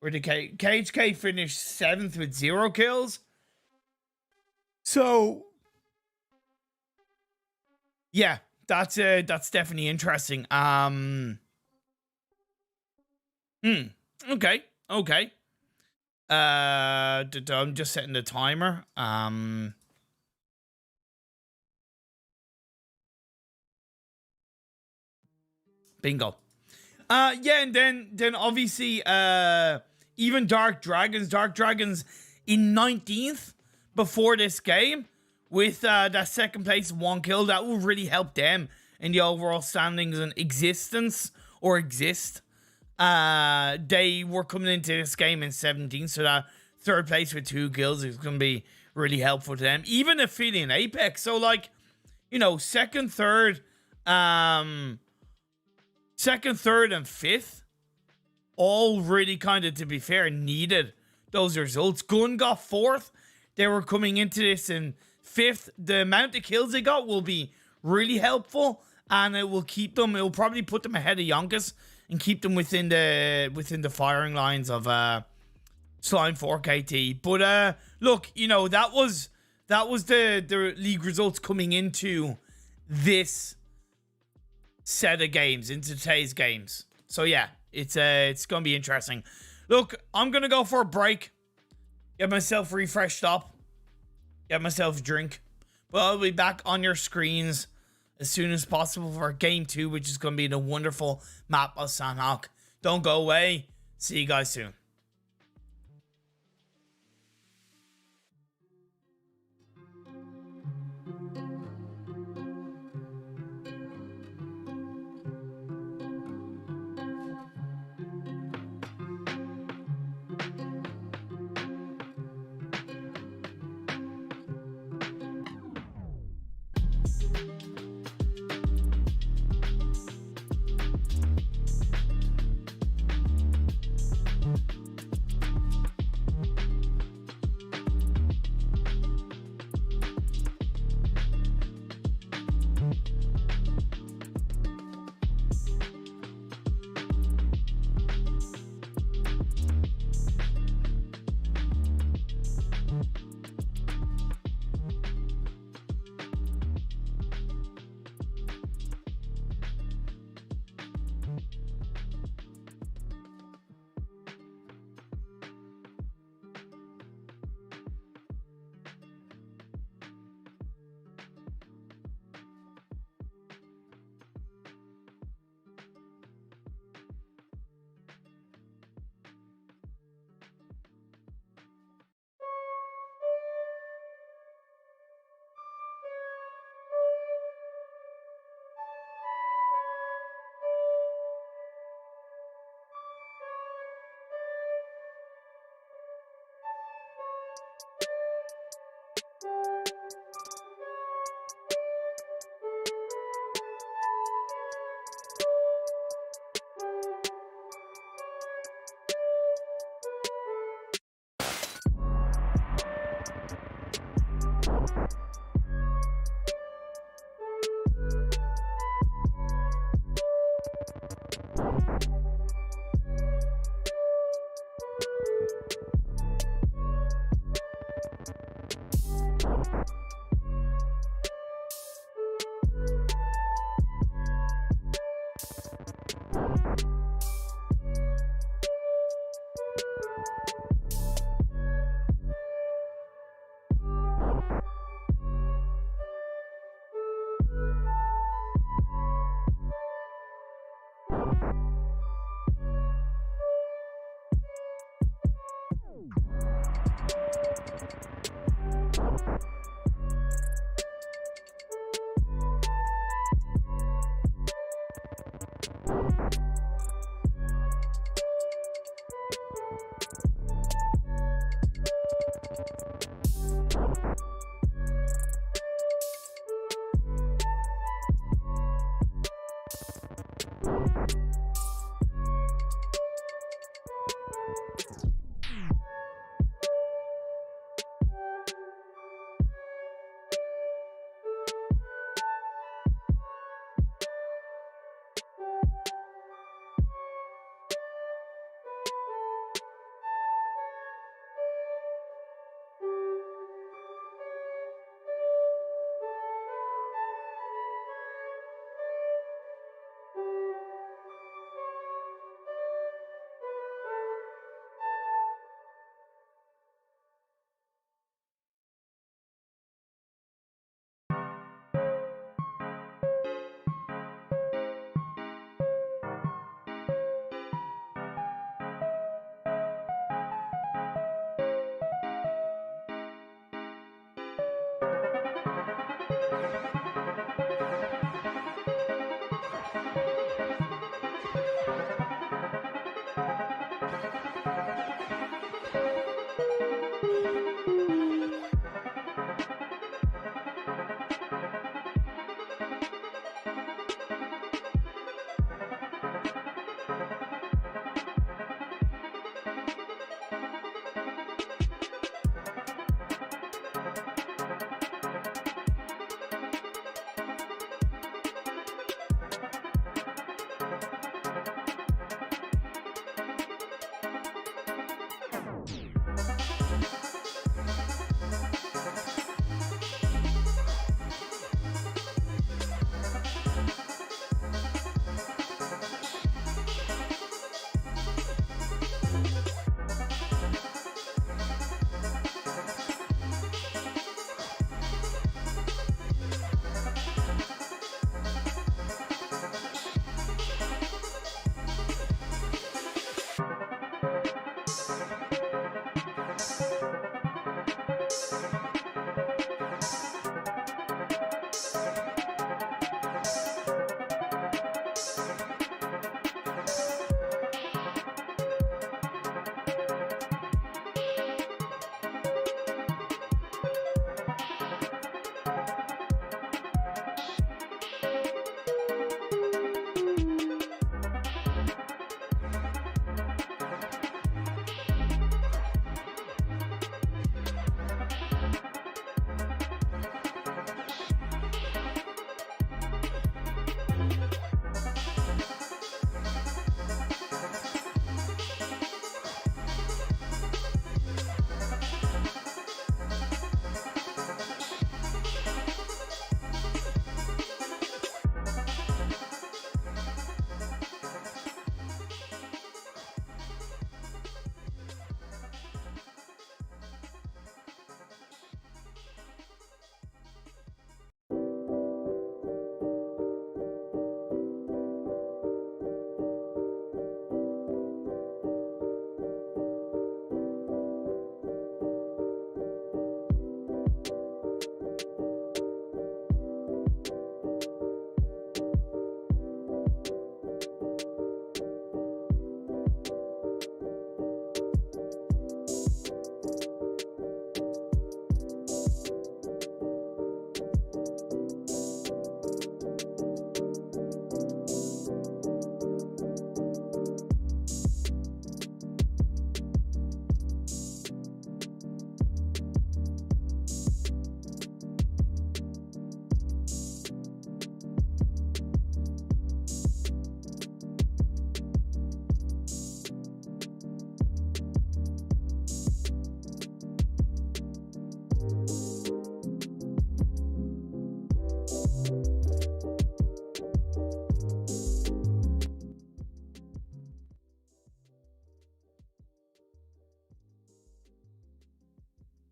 did KHK finish 7th with 0 kills. So yeah, that's definitely interesting. Okay. I'm just setting the timer. Bingo. Yeah, and then obviously even Dark Dragons in 19th before this game with that 2nd place 1 kill. That will really help them in the overall standings and existence or exist. They were coming into this game in 17th, so that 3rd place with 2 kills is going to be really helpful to them. Even Aphelion Apex, so like, you know, 2nd, 3rd, 2nd, 3rd, and 5th, all really kind of, to be fair, needed those results. Gun got 4th. They were coming into this in 5th. The amount of kills they got will be really helpful, and it will keep them. It will probably put them ahead of Yonkous and keep them within the firing lines of Slime 4KT. But look, you know, that was the league results coming into this set of games, into today's games. So yeah, it's gonna be interesting. Look, I'm gonna go for a break, get myself refreshed up, get myself a drink. But I'll be back on your screens as soon as possible for game 2, which is gonna be the wonderful map of Sanhok. Don't go away. See you guys soon.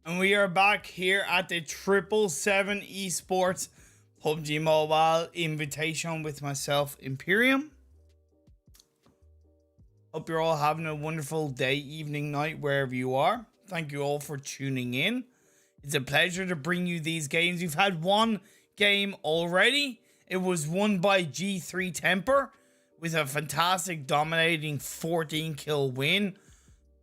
And we are back here at the 777 Esports PUBG Mobile Invitation with myself, Imperium. Hope you're all having a wonderful day, evening, night, wherever you are. Thank you all for tuning in. It's a pleasure to bring you these games. We've had one game already. It was won by G3 Temper with a fantastic dominating 14 kill win.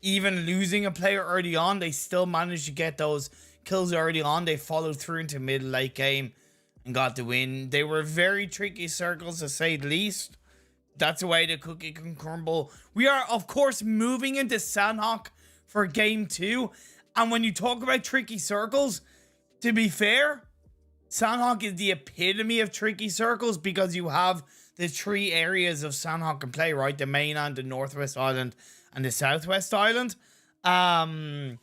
Even losing a player early on, they still managed to get those kills early on. They followed through into middle late game and got the win. They were very tricky circles, to say the least. That's the way the cookie can crumble. We are, of course, moving into Sanhok for game 2. And when you talk about tricky circles, to be fair, Sanhok is the epitome of tricky circles because you have the 3 areas of Sanhok can play, right? The mainland, the Northwest Island, and the Southwest Island. Yeah,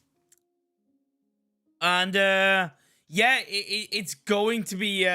it's going to be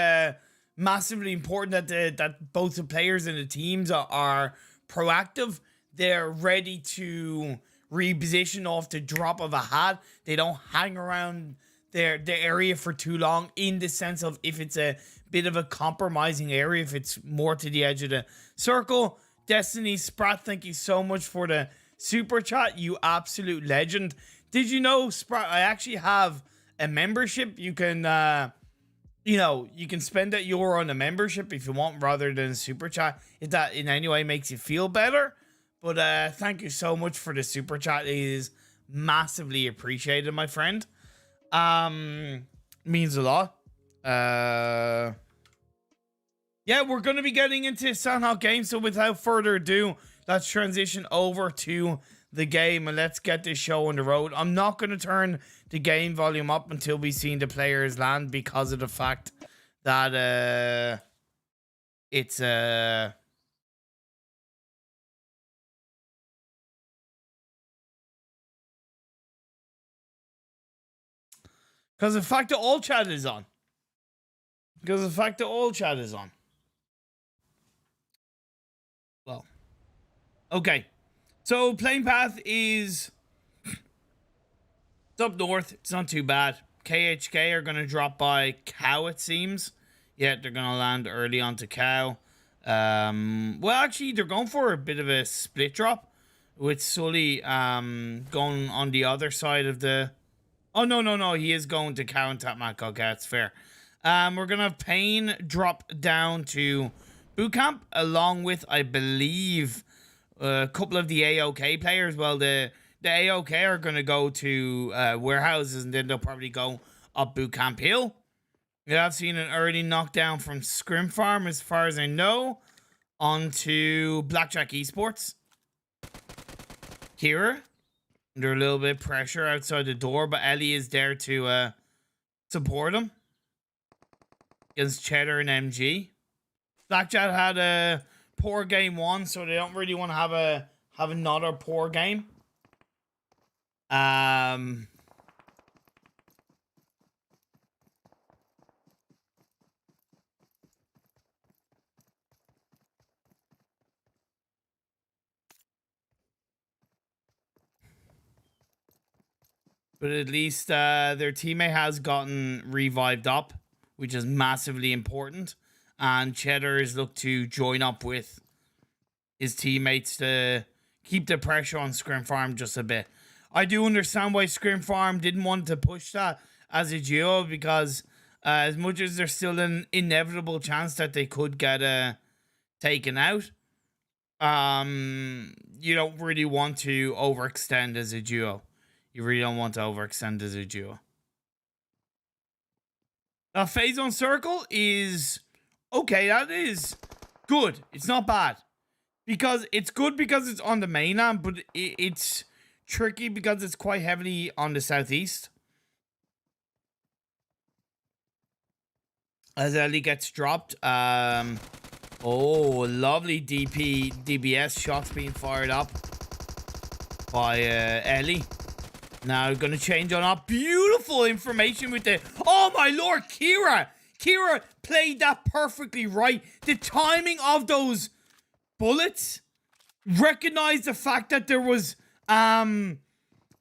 massively important that both the players and the teams are proactive. They're ready to reposition off the drop of a hat. They don't hang around the area for too long, in the sense of if it's a bit of a compromising area, if it's more to the edge of the circle. Destiny Sprat, thank you so much for the super chat, you absolute legend. Did you know, Sprat, I actually have a membership? You can you can spend that euro on a membership if you want, rather than a super chat, if that in any way makes you feel better. But thank you so much for the super chat. It is massively appreciated, my friend. Means a lot. Yeah, we're going to be getting into Sanhok game, so without further ado, let's transition over to the game and let's get this show on the road. I'm not going to turn the game volume up until we've seen the players land, because of the fact that it's because the fact that all chat is on. Well, okay. So playing path is it's up north. It's not too bad. KHK are going to drop by Cow, it seems. Yeah, they're going to land early onto Cow. Well, actually, they're going for a bit of a split drop with Sully going on the other side of the... Oh, no. He is going to Cow and Tapmac. Okay, that's fair. We're going to have Pain drop down to Boot Camp, along with, I believe, a couple of the AOK players. Well, the AOK are going to go to warehouses, and then they'll probably go up Boot Camp Hill. Yeah, I've seen an early knockdown from ScrimFarm, as far as I know, onto Blackjack Esports. Kira, under a little bit of pressure outside the door, but Ellie is there to support him against Cheddar and MG. Blackjack had a poor game 1, so they don't really want to have another poor game. But at least their teammate has gotten revived up, which is massively important. And Cheddar is looked to join up with his teammates to keep the pressure on ScrimFarm just a bit. I do understand why ScrimFarm didn't want to push that as a duo, because as much as there's still an inevitable chance that they could get taken out, you don't really want to overextend as a duo. You really don't want to overextend as a duo. Phase on circle is okay. That is good. It's not bad, because it's good because it's on the mainland, but it's tricky because it's quite heavily on the southeast. As Ellie gets dropped. Oh, lovely DBS shots being fired up by Ellie. Now going to change on up. Beautiful information with the... Oh my lord, Kira! Kira played that perfectly right. The timing of those bullets. Recognize the fact that there was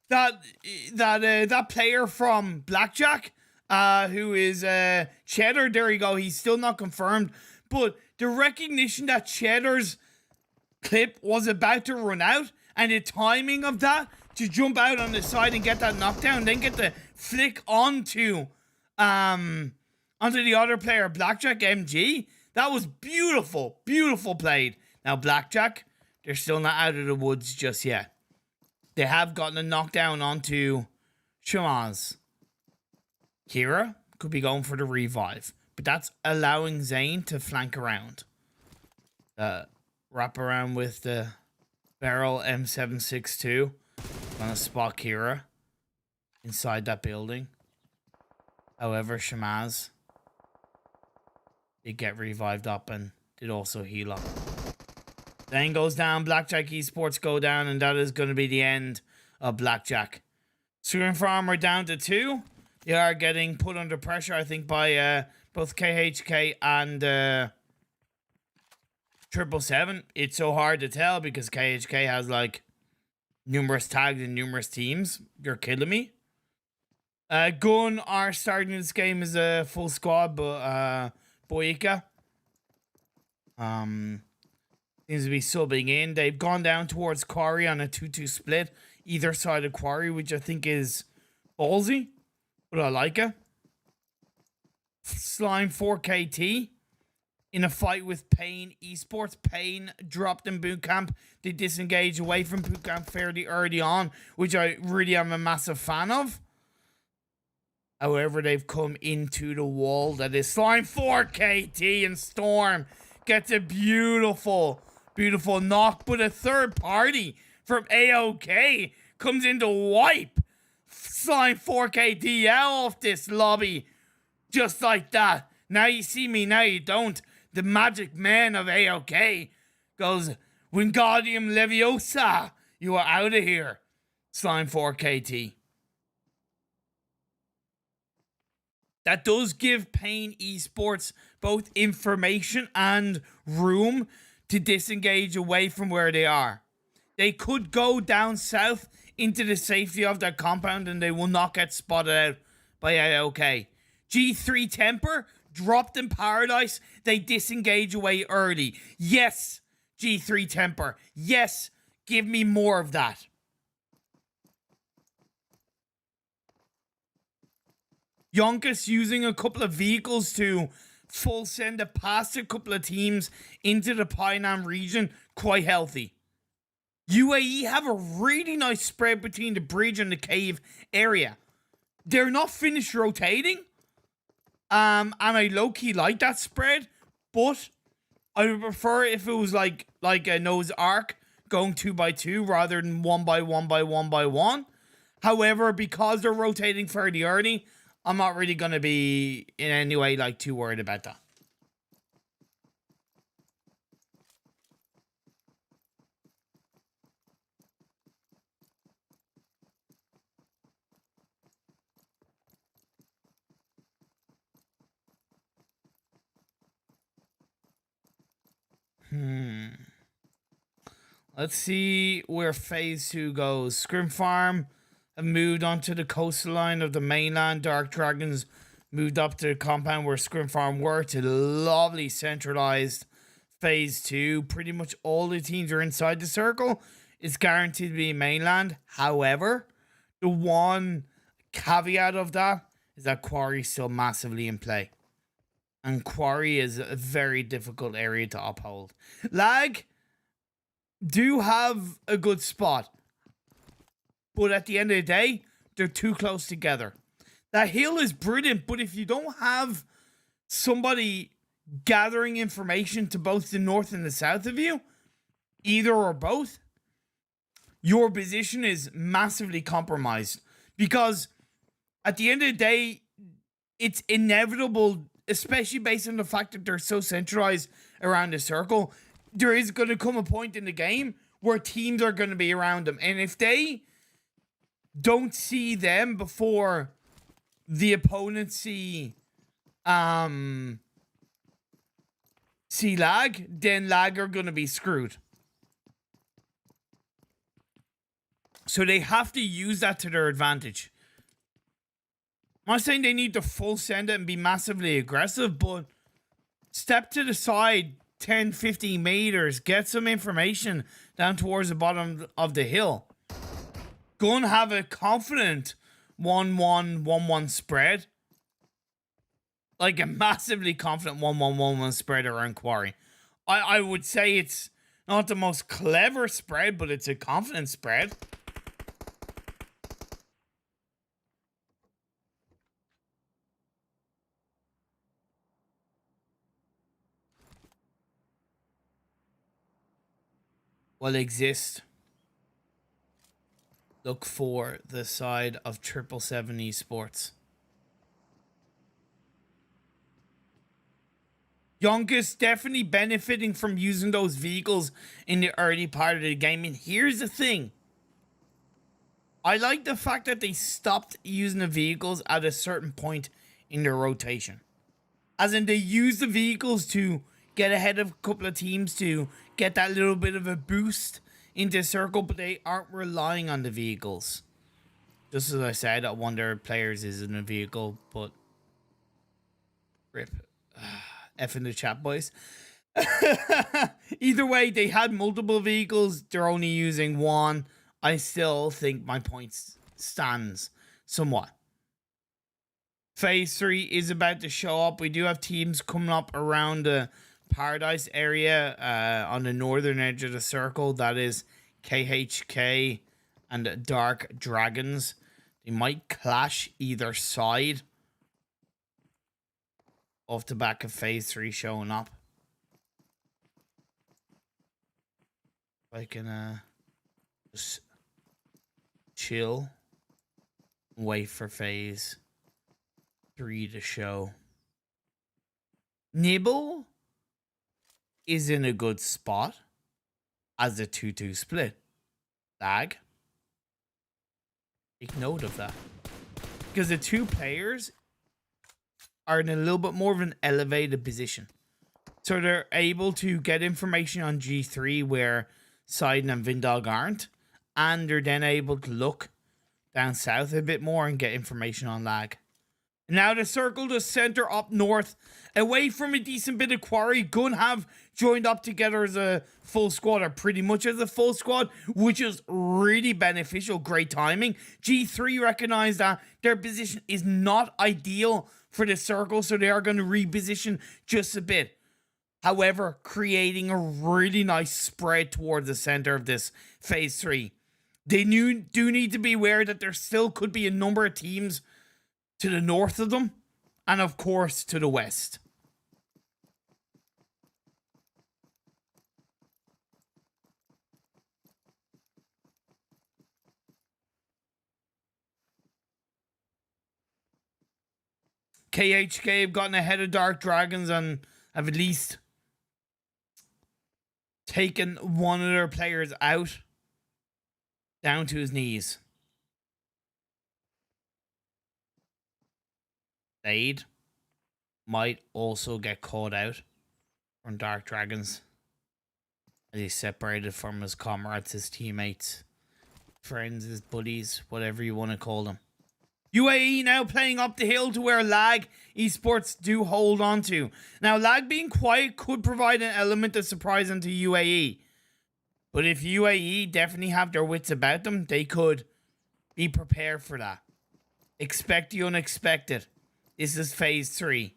that player from Blackjack, who is Cheddar. There you go. He's still not confirmed, but the recognition that Cheddar's clip was about to run out, and the timing of that to jump out on the side and get that knockdown, then get the flick onto the other player, Blackjack MG. That was beautiful, beautiful played. Now Blackjack, they're still not out of the woods just yet. They have gotten a knockdown onto Shamaz. Kira could be going for the revive, but that's allowing Zane to flank around. Wrap around with the barrel M762. Gonna spot Kira inside that building. However, Shamaz did get revived up and did also heal up. Zane goes down, Blackjack Esports go down, and that is going to be the end of Blackjack. ScrimFarm are down to 2. They are getting put under pressure, I think, by both KHK and 777. It's so hard to tell because KHK has like numerous tags and numerous teams. You're killing me. Gun are starting this game as a full squad, but Boyka seems to be subbing in. They've gone down towards Quarry on a 2-2 split, either side of Quarry, which I think is ballsy, but I like it. Slime 4KT in a fight with Pain Esports. Pain dropped in boot camp. They disengaged away from boot camp fairly early on, which I really am a massive fan of. However, they've come into the wall that is Slime 4KT, and Storm gets a beautiful, beautiful knock, but a third party from AOK comes in to wipe Slime 4KT out of this lobby. Just like that. Now you see me, now you don't. The magic man of AOK goes, Wingardium Leviosa, you are out of here. Slime 4KT. That does give Pain Esports both information and room to disengage away from where they are. They could go down south into the safety of their compound and they will not get spotted out by AOK. G3 Temper dropped in Paradise. They disengage away early. Yes, G3 Temper. Yes, give me more of that. Yonkous using a couple of vehicles to full send it past a couple of teams into the Painan region. Quite healthy. UAE have a really nice spread between the bridge and the cave area. They're not finished rotating. And I low-key like that spread, but I would prefer if it was like a Noah's Ark going 2x2 rather than 1x1x1x1. However, because they're rotating fairly early, I'm not really going to be in any way like too worried about that. Let's see where phase 2 goes. ScrimFarm have moved onto the coastline of the mainland. Dark Dragons moved up to the compound where ScrimFarm were to lovely centralized phase 2. Pretty much all the teams are inside the circle. It's guaranteed to be mainland. However, the one caveat of that is that Quarry is still massively in play. And Quarry is a very difficult area to uphold. Lag do have a good spot. But at the end of the day, they're too close together. That hill is brilliant, but if you don't have somebody gathering information to both the north and the south of you, either or both, your position is massively compromised. Because at the end of the day, it's inevitable, especially based on the fact that they're so centralized around the circle, there is going to come a point in the game where teams are going to be around them. And if they don't see them before the opponent see Lag, then Lag are going to be screwed. So they have to use that to their advantage. I'm not saying they need to full send it and be massively aggressive, but step to the side 10, 15 meters, get some information down towards the bottom of the hill. Go and have a confident 1-1, 1-1 spread. Like a massively confident 1-1, 1-1 spread around Quarry. I would say it's not the most clever spread, but it's a confident spread. Will exist. Look for the side of 777 Esports. Yonkous definitely benefiting from using those vehicles in the early part of the game. And here's the thing. I like the fact that they stopped using the vehicles at a certain point in their rotation. As in, they use the vehicles to get ahead of a couple of teams to get that little bit of a boost into circle, but they aren't relying on the vehicles. Just as I said, one of their players is in a vehicle, but rip. F in the chat, boys. Either way, they had multiple vehicles. They're only using one. I still think my point stands somewhat. Phase 3 is about to show up. We do have teams coming up around the Paradise area on the northern edge of the circle. That is KHK and Dark Dragons. They might clash either side off the back of Phase 3 showing up. I can just chill and wait for Phase 3 to show. Nibble is in a good spot as a 2-2 split. Lag. Take note of that. Because the two players are in a little bit more of an elevated position. So they're able to get information on G3 where Sidon and Vindog aren't. And they're then able to look down south a bit more and get information on lag. Now the circle to center up north, away from a decent bit of Quarry. Gun have joined up together as a full squad, or pretty much as a full squad, which is really beneficial. Great timing. G3 recognize that their position is not ideal for the circle, so they are going to reposition just a bit. However, creating a really nice spread towards the center of this Phase 3. They do need to be aware that there still could be a number of teams to the north of them, and of course to the west. KHK have gotten ahead of Dark Dragons and have at least taken one of their players out down to his knees. Fade might also get caught out from Dark Dragons as he's separated from his comrades, his teammates, friends, his buddies, whatever you want to call them. UAE now playing up the hill to where Lag Esports do hold on to. Now, Lag being quiet could provide an element of surprise into UAE. But if UAE definitely have their wits about them, they could be prepared for that. Expect the unexpected. This is Phase 3.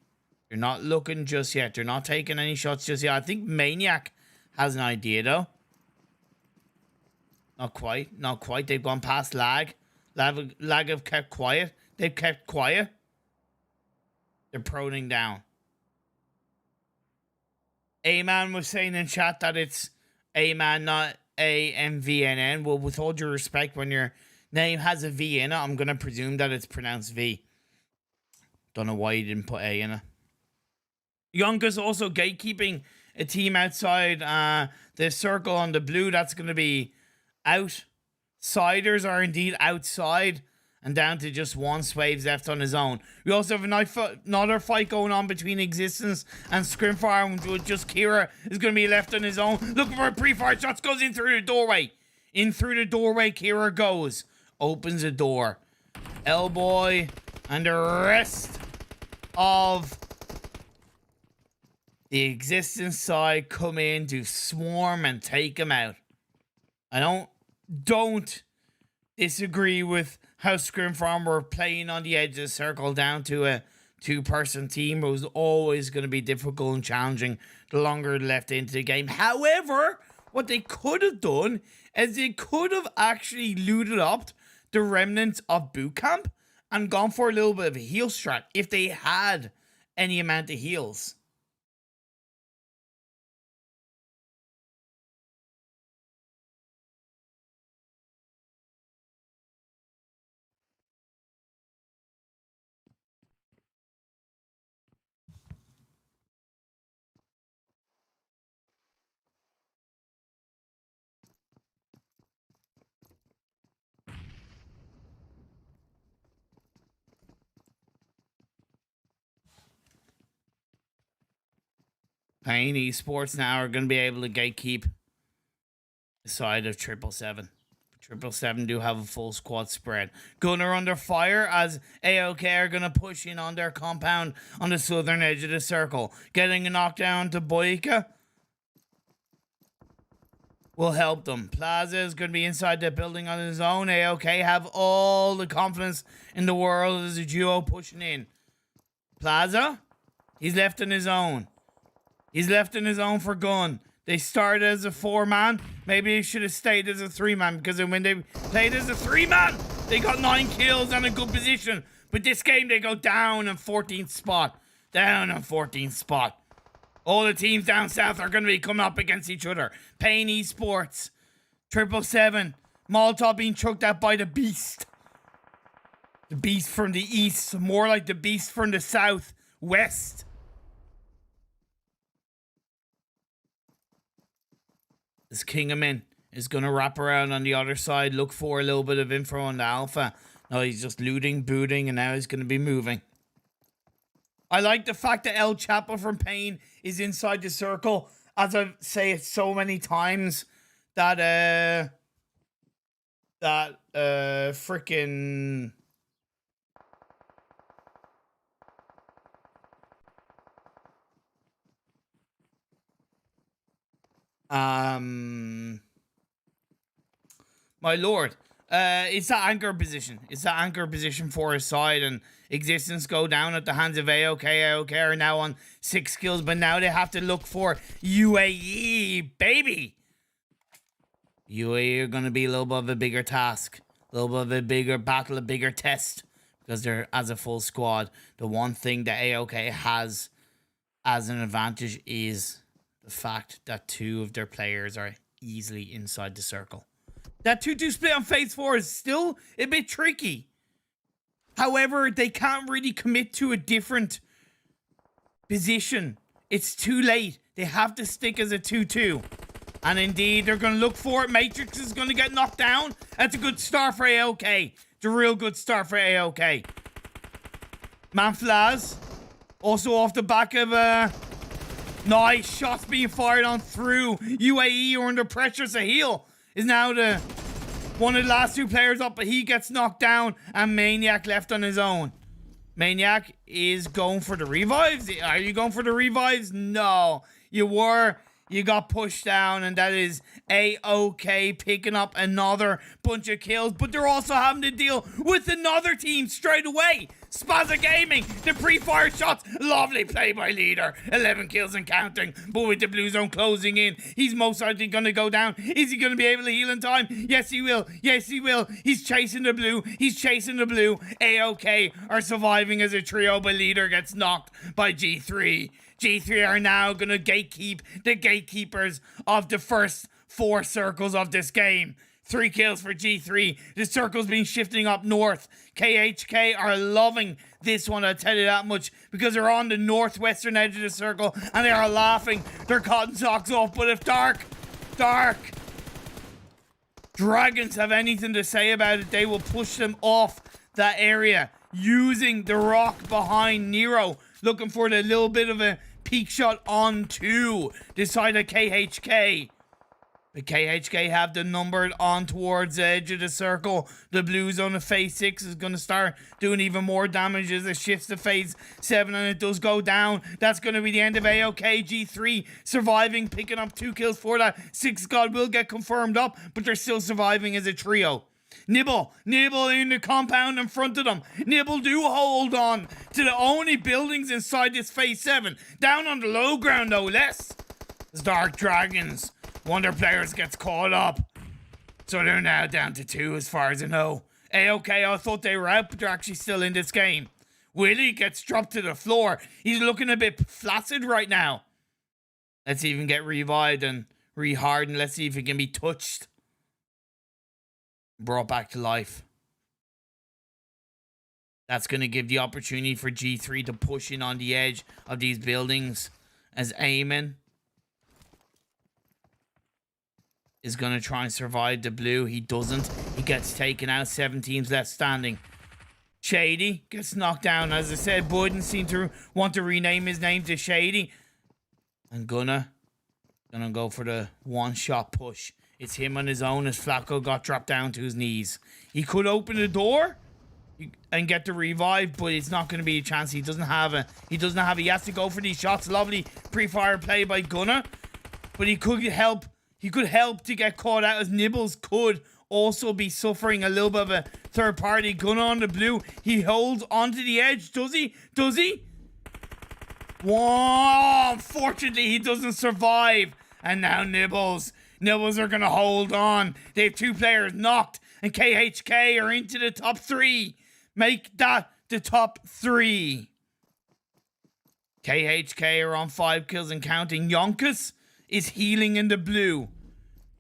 They're not looking just yet. They're not taking any shots just yet. I think Maniac has an idea, though. Not quite. Not quite. They've gone past Lag. Lag have kept quiet. They've kept quiet. They're proning down. A-Man was saying in chat that it's A-Man, not A-M-V-N-N. Well, with all due respect, when your name has a V in it, I'm going to presume that it's pronounced V. Don't know why you didn't put A in it. Yonkous also gatekeeping a team outside the circle on the blue. That's going to be out. Siders are indeed outside and down to just one. Swaves left on his own. We also have another fight going on between Existence and ScrimFarm with just Kira is going to be left on his own. Looking for a pre-fire. Shots goes in through the doorway. In through the doorway, Kira goes. Opens the door. L-Boy and the rest of the existence side come in to swarm and take him out. I don't disagree with how ScrimFarm were playing on the edge of the circle down to a two-person team. It was always going to be difficult and challenging the longer left into the game. However, what they could have done is they could have actually looted up the remnants of boot camp and gone for a little bit of a heal strat if they had any amount of heals. Payne Esports now are going to be able to gatekeep the side of 777. 777 do have a full squad spread. Gunner under fire as AOK are going to push in on their compound on the southern edge of the circle. Getting a knockdown to Boyka will help them. Plaza is going to be inside the building on his own. AOK have all the confidence in the world as a duo pushing in. Plaza, he's left on his own. He's left on his own for gun. They started as a 4-man. Maybe they should have stayed as a 3-man because when they played as a 3-man, they got 9 kills and a good position. But this game, they go down in 14th spot. Down in 14th spot. All the teams down south are going to be coming up against each other. Payne Esports, 777, Molotov being choked out by the Beast. The Beast from the east, more like the Beast from the south, west. This Kingaman is going to wrap around on the other side, look for a little bit of info on the Alpha. No, he's just looting, booting, and now he's going to be moving. I like the fact that El Chapo from Payne is inside the circle. As I say it so many times, that freaking my lord, it's that anchor position. It's that anchor position for his side, and existence go down at the hands of AOK. AOK are now on 6 kills, but now they have to look for UAE, baby. UAE are going to be a little bit of a bigger task, a little bit of a bigger battle, a bigger test, because they're as a full squad. The one thing that AOK has as an advantage is the fact that 2 of their players are easily inside the circle. That 2-2 split on phase 4 is still a bit tricky. However, they can't really commit to a different position. It's too late. They have to stick as a 2-2. And indeed, they're going to look for it. Matrix is going to get knocked down. That's a good start for AOK. It's a real good start for AOK. Manflaz, also off the back of nice shots being fired on through. UAE are under pressure. Sahil is now one of the last 2 players up, but he gets knocked down, and Maniac left on his own. Maniac is going for the revives. Are you going for the revives? No, you were. You got pushed down, and that is AOK picking up another bunch of kills, but they're also having to deal with another team straight away. Spaza Gaming, the pre-fire shots, lovely play by leader, 11 kills and counting, but with the blue zone closing in, he's most likely going to go down. Is he going to be able to heal in time? Yes, he will. Yes, he will. He's chasing the blue. He's chasing the blue. AOK are surviving as a trio, but leader gets knocked by G3. G3 are now going to gatekeep the gatekeepers of the first 4 circles of this game. 3 kills for G3. The circle's been shifting up north. KHK are loving this one, I'll tell you that much, because they're on the northwestern edge of the circle and they are laughing their cotton socks off. But if Dark Dragons have anything to say about it, they will push them off that area using the rock behind Nero, looking for the little bit of a peak shot onto the side of KHK. But KHK have the numbered on towards the edge of the circle. The blues on the phase 6 is going to start doing even more damage as it shifts to phase 7 and it does go down. That's going to be the end of AOK. G3 surviving, picking up 2 kills for that. 6 God will get confirmed up, but they're still surviving as a trio. Nibble in the compound in front of them. Nibble do hold on to the only buildings inside this phase 7. Down on the low ground, no less. As Dark Dragons, one of their players gets caught up. So they're now down to 2 as far as I know. AOK, I thought they were out, but they're actually still in this game. Willie gets dropped to the floor. He's looking a bit flaccid right now. Let's even get revived and rehardened. Let's see if he can be touched. Brought back to life. That's going to give the opportunity for G3 to push in on the edge of these buildings as Eamon is going to try and survive the blue. He doesn't. He gets taken out. 7 teams left standing. Shady gets knocked down. As I said, Buden seemed to want to rename his name to Shady. And gonna go for the one-shot push. It's him on his own as Flacco got dropped down to his knees. He could open the door and get the revive, but it's not going to be a chance. He doesn't have it. He has to go for these shots. Lovely pre-fire play by Gunner. But he could help. He could help to get caught out as Nibbles could also be suffering a little bit of a third-party gun on the blue. He holds onto the edge. Does he? Whoa! Unfortunately, he doesn't survive. And now Nibbles are going to hold on. They have 2 players knocked. And KHK are into the top 3. Make that the top 3. KHK are on 5 kills and counting. Yonkous is healing in the blue.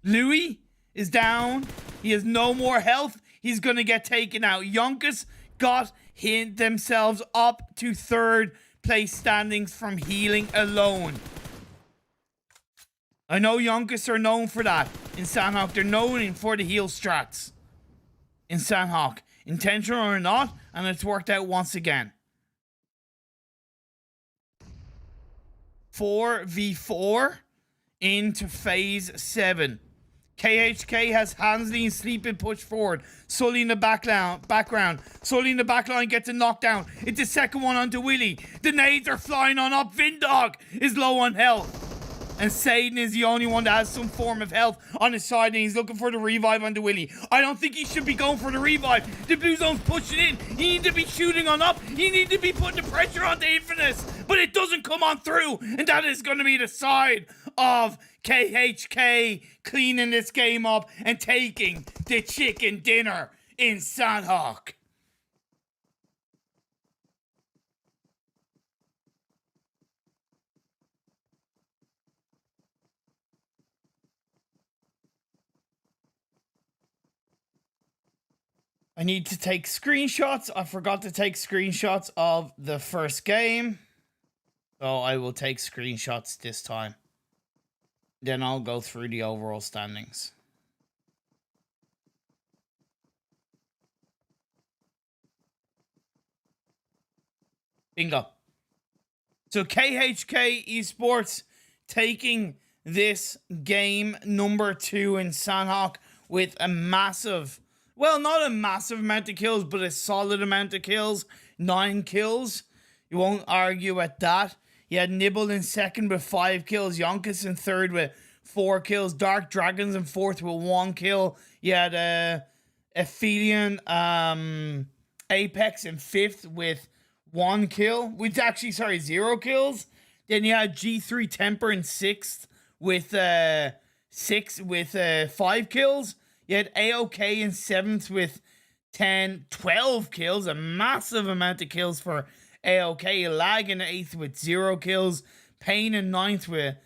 Louis is down. He has no more health. He's going to get taken out. Yonkous got themselves up to 3rd place standings from healing alone. I know Yonkous are known for that in Sanhok. They're known for the heal strats in Sanhok. Intentional or not, and it's worked out once again. 4v4 into phase 7. KHK has Hansley and Sleeping push forward. Sully in the background. Sully in the backline gets a knockdown. It's the second one onto Willie. The nades are flying on up. Vindog is low on health. And Saden is the only one that has some form of health on his side, and he's looking for the revive onto Willie. I don't think he should be going for the revive. The Blue Zone's pushing in. You need to be shooting on up. You need to be putting the pressure onto Infamous. But it doesn't come on through. And that is going to be the side of KHK cleaning this game up and taking the chicken dinner in Sanhok. I need to take screenshots. I forgot to take screenshots of the first game. So I will take screenshots this time. Then I'll go through the overall standings. Bingo. So KHK Esports taking this game number 2 in Sanhok with a massive... Well, not a massive amount of kills, but a solid amount of kills. 9 kills. You won't argue at that. You had Nibble in second with 5 kills. Yonkous in third with 4 kills. Dark Dragons in fourth with 1 kill. You had Aphelion, Apex in fifth with 1 kill. Which actually, 0 kills. Then you had G3 Temper in sixth with 5 kills. You had AOK in 7th with 12 kills. A massive amount of kills for AOK. Lag in 8th with 0 kills. Pain in 9th with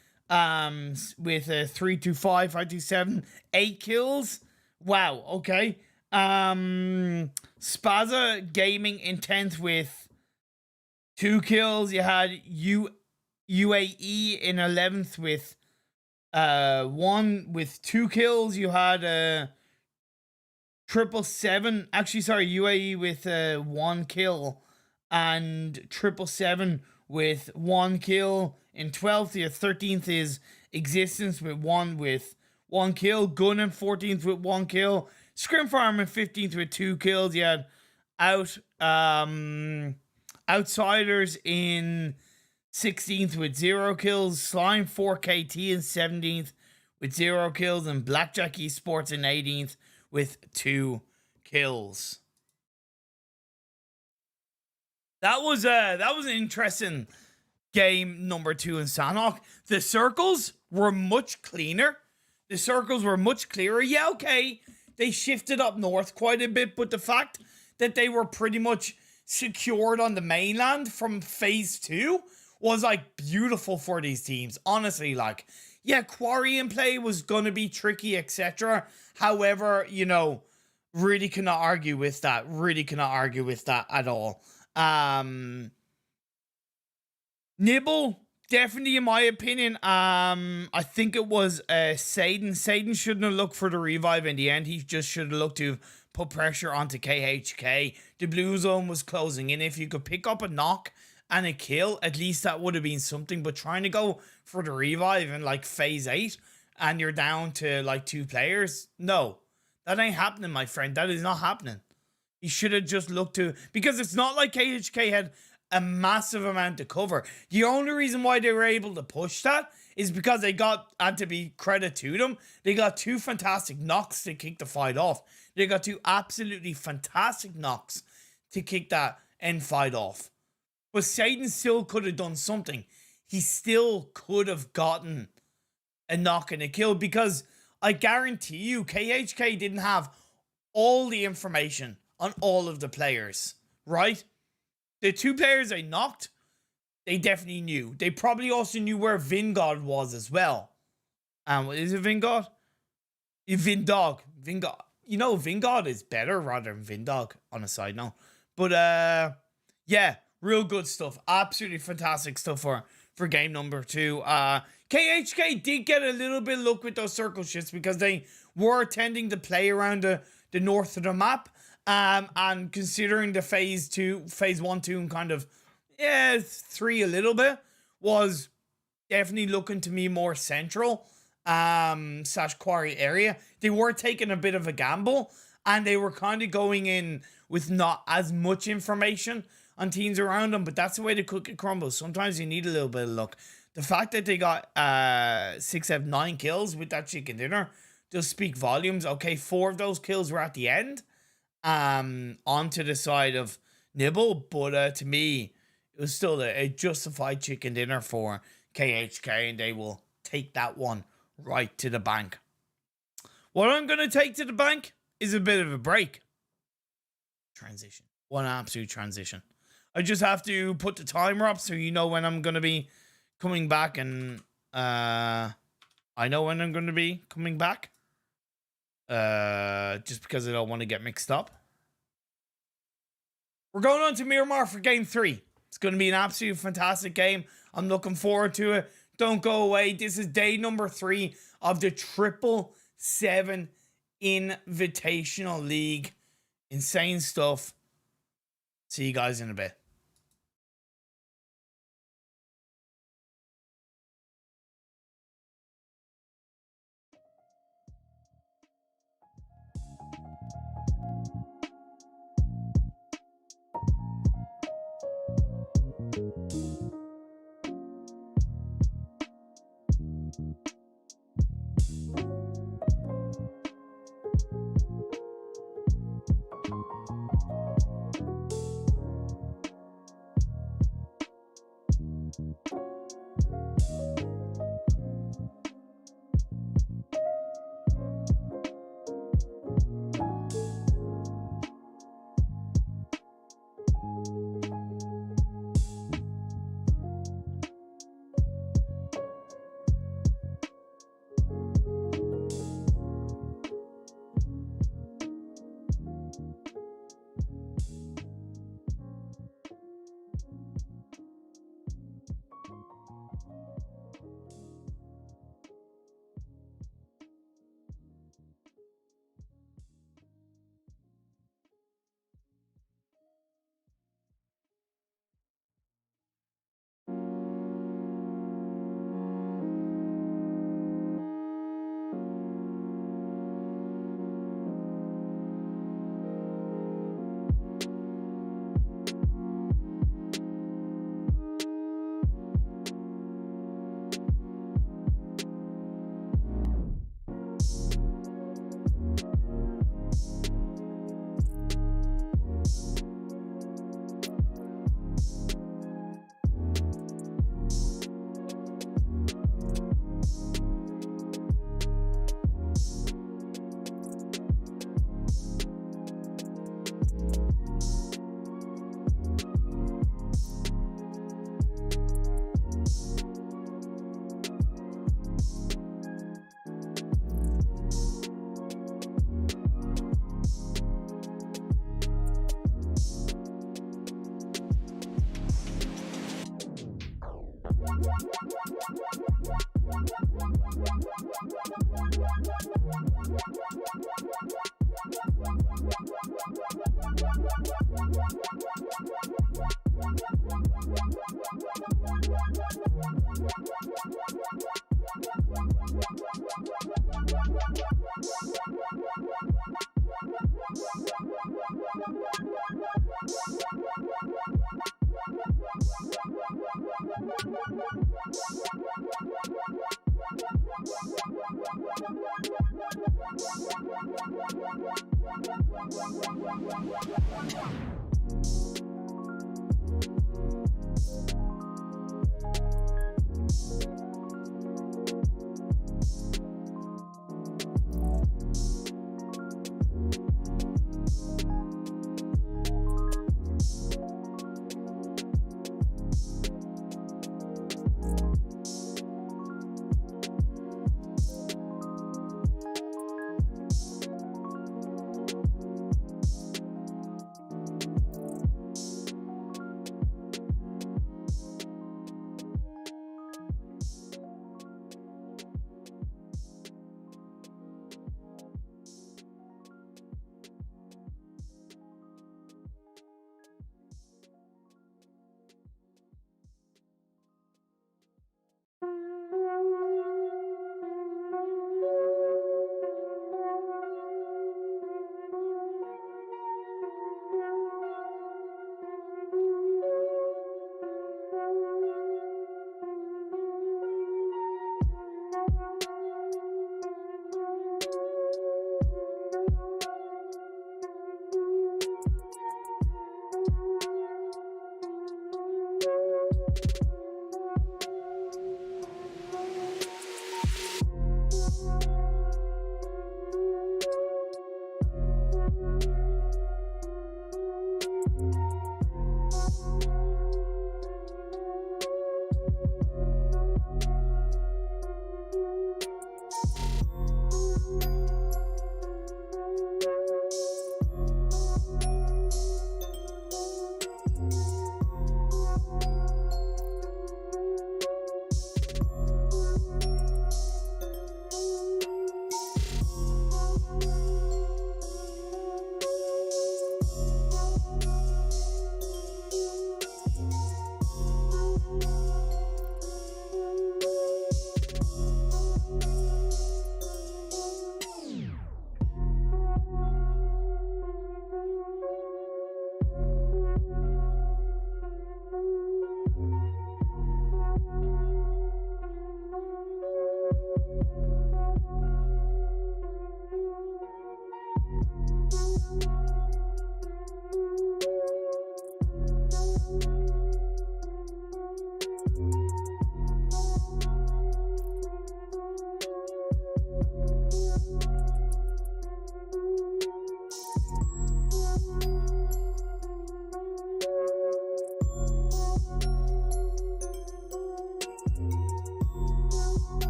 325, 527, 8 kills. Wow, okay. Spaza Gaming in 10th with 2 kills. You had UAE in 11th with 1 with 2 kills. You had 777, UAE with 1 kill, and 777 with 1 kill in 12th. Your 13th is Existence with 1 1 kill. Gun in 14th with 1 kill. ScrimFarm in 15th with 2 kills. You had Outsiders in 16th with 0 kills. Slime 4KT in 17th with 0 kills. And Blackjack Esports in 18th with 2 kills. That was an interesting game number 2 in Sanhok. The circles were much cleaner. The circles were much clearer. Yeah, okay. They shifted up north quite a bit, but the fact that they were pretty much secured on the mainland from phase 2 was like beautiful for these teams. Honestly, like, yeah, quarry in play was going to be tricky, etc. However, you know, really cannot argue with that. Really cannot argue with that at all. Nibble, definitely in my opinion, I think it was Satan. Satan shouldn't have looked for the revive in the end. He just should have looked to put pressure onto KHK. The blue zone was closing in. If you could pick up a knock and a kill, at least that would have been something. But trying to go for the revive in like phase 8 and you're down to like 2 players, no, that ain't happening, my friend. That is not happening. He should have just looked to, because it's not like KHK had a massive amount to cover. The only reason why they were able to push that is because they got, and to be credit to them, they got 2 fantastic knocks to kick the fight off. They got 2 absolutely fantastic knocks to kick that end fight off. But Satan still could have done something. He still could have gotten a knock and a kill, because I guarantee you KHK didn't have all the information on all of the players, right? The 2 players they knocked, they definitely knew. They probably also knew where Vingod was as well. Is it Vingod? Vindog. Vingod. You know, Vingod is better rather than Vindog, on a side note. But, yeah, real good stuff. Absolutely fantastic stuff for game number 2. KHK did get a little bit of luck with those circle shifts because they were tending to play around the north of the map. And considering the phase 1, 2, and kind of, 3 a little bit, was definitely looking to me more central, / quarry area. They were taking a bit of a gamble, and they were kind of going in with not as much information on teams around them, but that's the way the cookie crumbles. Sometimes you need a little bit of luck. The fact that they got 6 out of 9 kills with that chicken dinner does speak volumes. Okay, 4 of those kills were at the end, onto the side of Nibble, but to me, it was still a justified chicken dinner for KHK, and they will take that one right to the bank. What I'm going to take to the bank is a bit of a break. Transition. One absolute transition. I just have to put the timer up so you know when I'm going to be coming back, and I know when I'm going to be coming back. Just because I don't want to get mixed up. We're going on to Miramar for game 3. It's going to be an absolute fantastic game. I'm looking forward to it. Don't go away. This is day number 3 of the 777 Invitational League. Insane stuff. See you guys in a bit.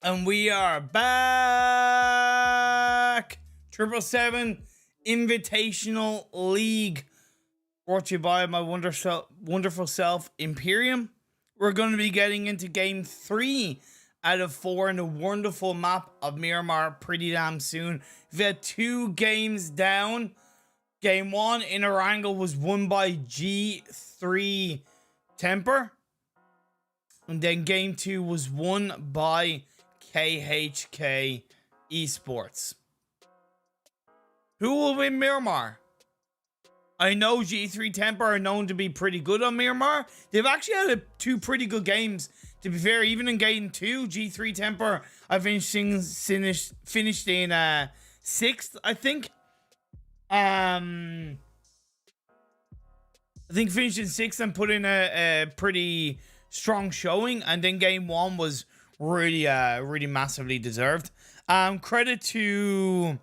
And we are back. 777 Invitational League. Brought to you by my wonderful self, Imperium. We're going to be getting into game 3 out of 4 in the wonderful map of Miramar pretty damn soon. We've had 2 games down. Game 1 in Erangel was won by G3 Temper. And then game 2 was won by KHK Esports. Who will win Miramar? I know G3 Temper are known to be pretty good on Miramar. They've actually had 2 pretty good games. To be fair, even in game 2, G3 Temper, I finished in 6th, I think. I think finished in 6th and put in a pretty strong showing. And then game 1 was really massively deserved. Credit to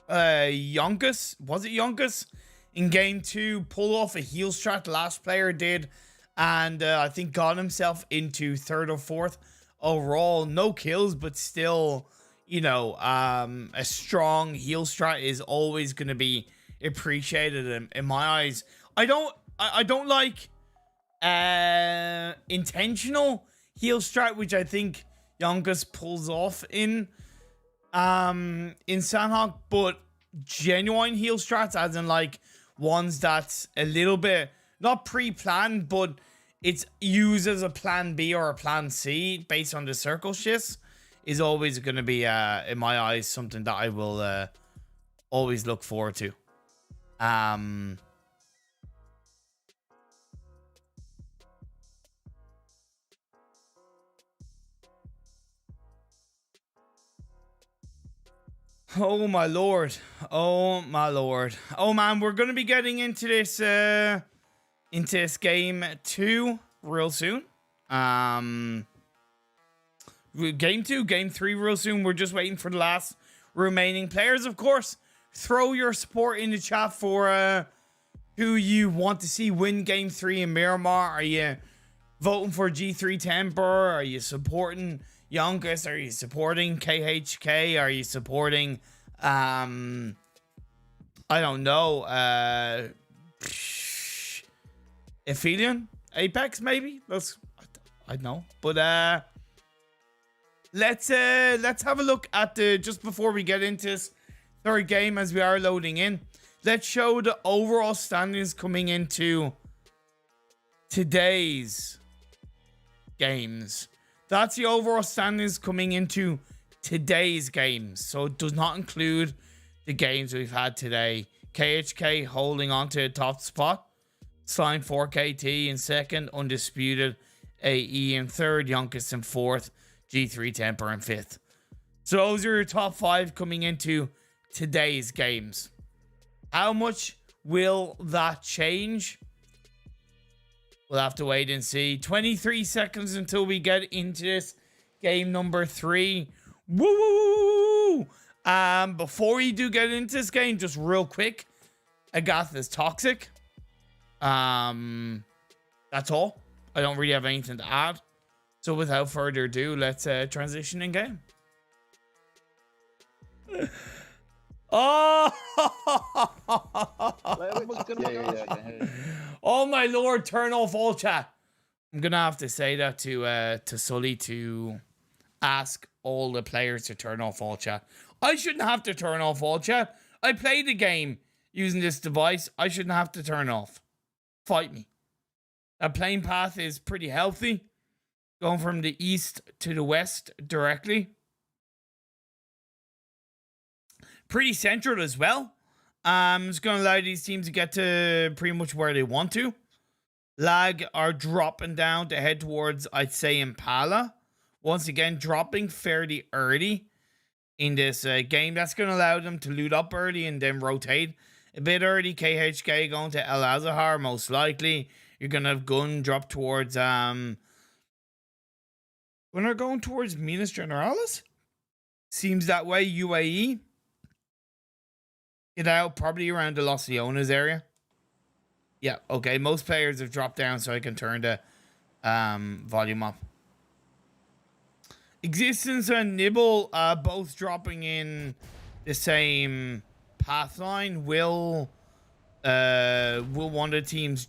Yonkous. Was it Yonkous? In game 2, pull off a heal strat the last player did, and I think got himself into 3rd or 4th overall. No kills, but still, you know, a strong heal strat is always going to be appreciated in my eyes. I don't like intentional heal strat, which I think Yonkous pulls off in Sanhok, but genuine heal strats, as in like ones that's a little bit not pre-planned, but it's used as a plan B or a plan C based on the circle shifts, is always going to be in my eyes something that I will always look forward to. Oh my lord. Oh my lord. Oh man, we're gonna be getting into this game 2 real soon. Game 2, game 3 real soon. We're just waiting for the last remaining players, of course. Throw your support in the chat for who you want to see win game 3 in Miramar. Are you voting for G3 Temper? Are you supporting Yonkous? Are you supporting KHK? Are you supporting I don't know, Aphelion? Apex maybe? I don't know. But let's have a look at the, just before we get into this 3rd game as we are loading in. Let's show the overall standings coming into today's games. That's the overall standings coming into today's games. So it does not include the games we've had today. KHK holding on to the top spot. Slime 4KT in 2nd. Undisputed AE in 3rd. Yonkous in 4th. G3 Temper in 5th. So those are your top 5 coming into today's games. How much will that change? We'll have to wait and see. 23 seconds until we get into this game number 3. Woo! Before we do get into this game, just real quick, Agatha is toxic. That's all. I don't really have anything to add. So without further ado, let's transition in game. Oh! Oh my lord, turn off all chat. I'm gonna have to say that to Sully to ask all the players to turn off all chat. I shouldn't have to turn off all chat. I played the game using this device. I shouldn't have to turn off. Fight me. That playing path is pretty healthy. Going from the east to the west directly. Pretty central as well. It's going to allow these teams to get to pretty much where they want to. Lag are dropping down to head towards, I'd say, Impala. Once again, dropping fairly early in this game. That's going to allow them to loot up early and then rotate a bit early. KHK going to El Azahar, most likely. You're going to have gun drop towards... when they're going towards Minas Generalis? Seems that way, UAE. Get out probably around the Los Leones area. Yeah, okay. Most players have dropped down so I can turn the volume up. Existence and Nibble both dropping in the same path line. Will one of the teams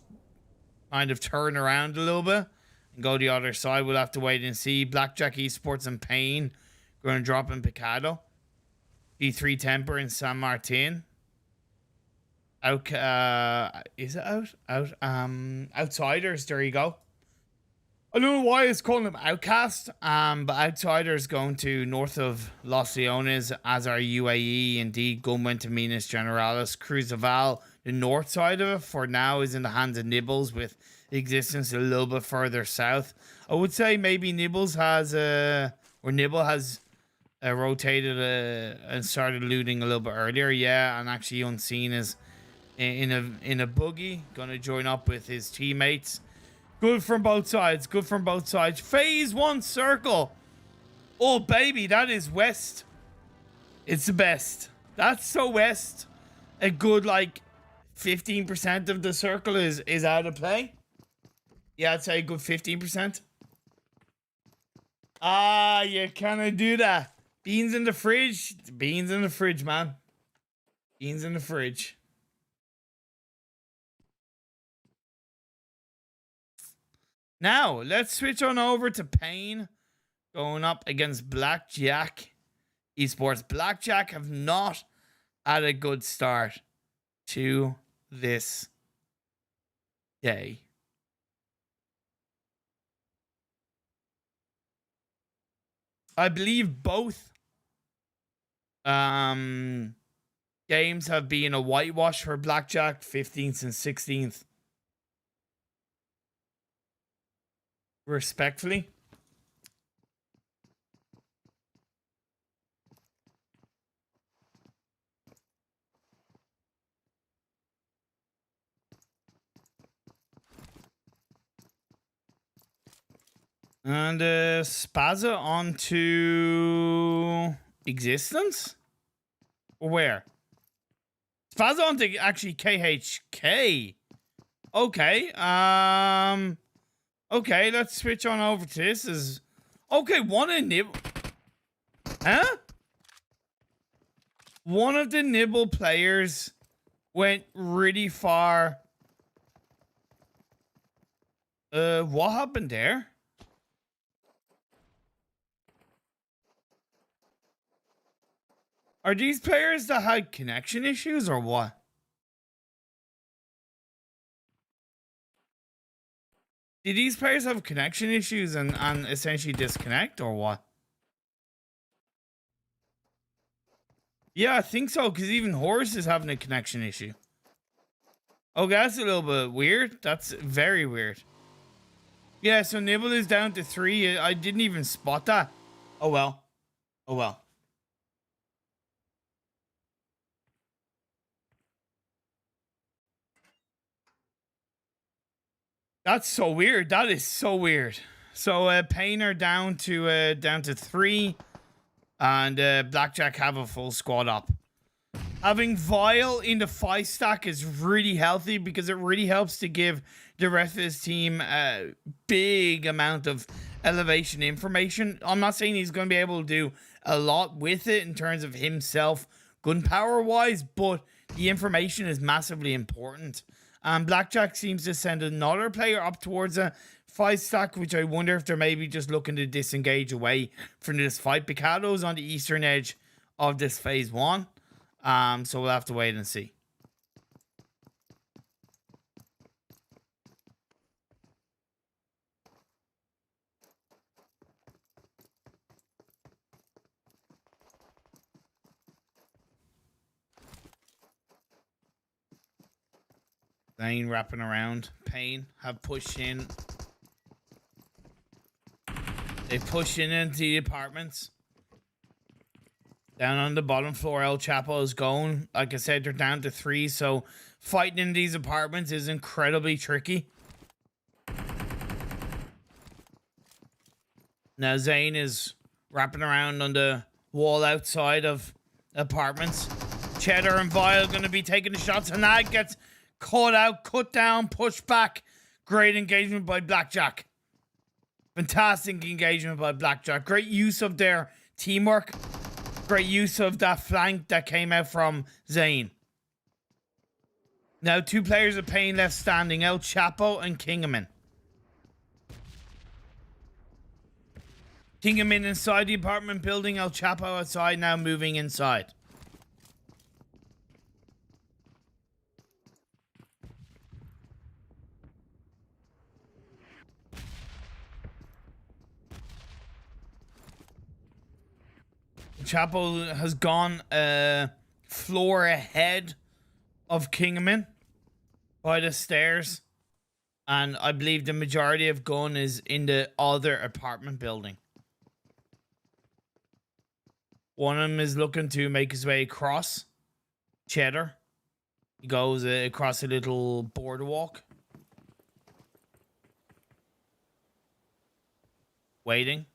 kind of turn around a little bit and go the other side? We'll have to wait and see. Blackjack Esports and Pain going to drop in Picado. G3 Temper in San Martin. Is it out? Outsiders, there you go. I don't know why it's calling them Outcast, but Outsiders going to north of Los Leones, as our UAE, indeed, Gunwent to Minas Generalis. Cruzaval, the north side of it, for now, is in the hands of Nibbles, with Existence a little bit further south. I would say maybe Nibbles has, or Nibble has rotated and started looting a little bit earlier, yeah, and actually Unseen is in a buggy, gonna join up with his teammates. Good from both sides. Good from both sides. Phase 1 circle. Oh, baby, that is west. It's the best. That's so west. A good, like, 15% of the circle is out of play. Yeah, I'd say a good 15%. Ah, you cannot do that. Beans in the fridge. Beans in the fridge, man. Beans in the fridge. Now, let's switch on over to Pain, going up against Blackjack Esports. Blackjack have not had a good start to this day. I believe both games have been a whitewash for Blackjack, 15th and 16th. Respectfully. And Spaza onto Existence? Or where? Spaza onto actually KHK. Okay. Okay, let's switch on over to this. Okay, one of Nibble. Huh? One of the Nibble players went really far. What happened there? Are these players that had connection issues or what? Did these players have connection issues and essentially disconnect or what? Yeah, I think so, because even Horus is having a connection issue. Okay, that's a little bit weird. That's very weird. Yeah, so Nibble is down to 3. I didn't even spot that. Oh well. Oh well. That's so weird. That is so weird. So Pain are down to 3, and Blackjack have a full squad up. Having Vile in the 5 stack is really healthy because it really helps to give the rest of his team a big amount of elevation information. I'm not saying he's going to be able to do a lot with it in terms of himself gunpowder wise, but the information is massively important. Blackjack seems to send another player up towards a 5 stack, which I wonder if they're maybe just looking to disengage away from this fight. Picado's on the eastern edge of this phase 1. So we'll have to wait and see. Lane wrapping around. Pain have pushed in. They pushed in into the apartments. Down on the bottom floor, El Chapo is going. Like I said, they're down to 3, so fighting in these apartments is incredibly tricky. Now Zane is wrapping around on the wall outside of apartments. Cheddar and Vile going to be taking the shots, and that gets caught out, cut down, pushed back. Great engagement by Blackjack. Fantastic engagement by Blackjack. Great use of their teamwork. Great use of that flank that came out from Zane. Now 2 players of Pain left standing. El Chapo and Kingaman. Kingaman inside the apartment building. El Chapo outside, now moving inside. Chapo has gone a floor ahead of Kingaman by the stairs. And I believe the majority of gun is in the other apartment building. One of them is looking to make his way across. Cheddar. He goes across a little boardwalk. Waiting.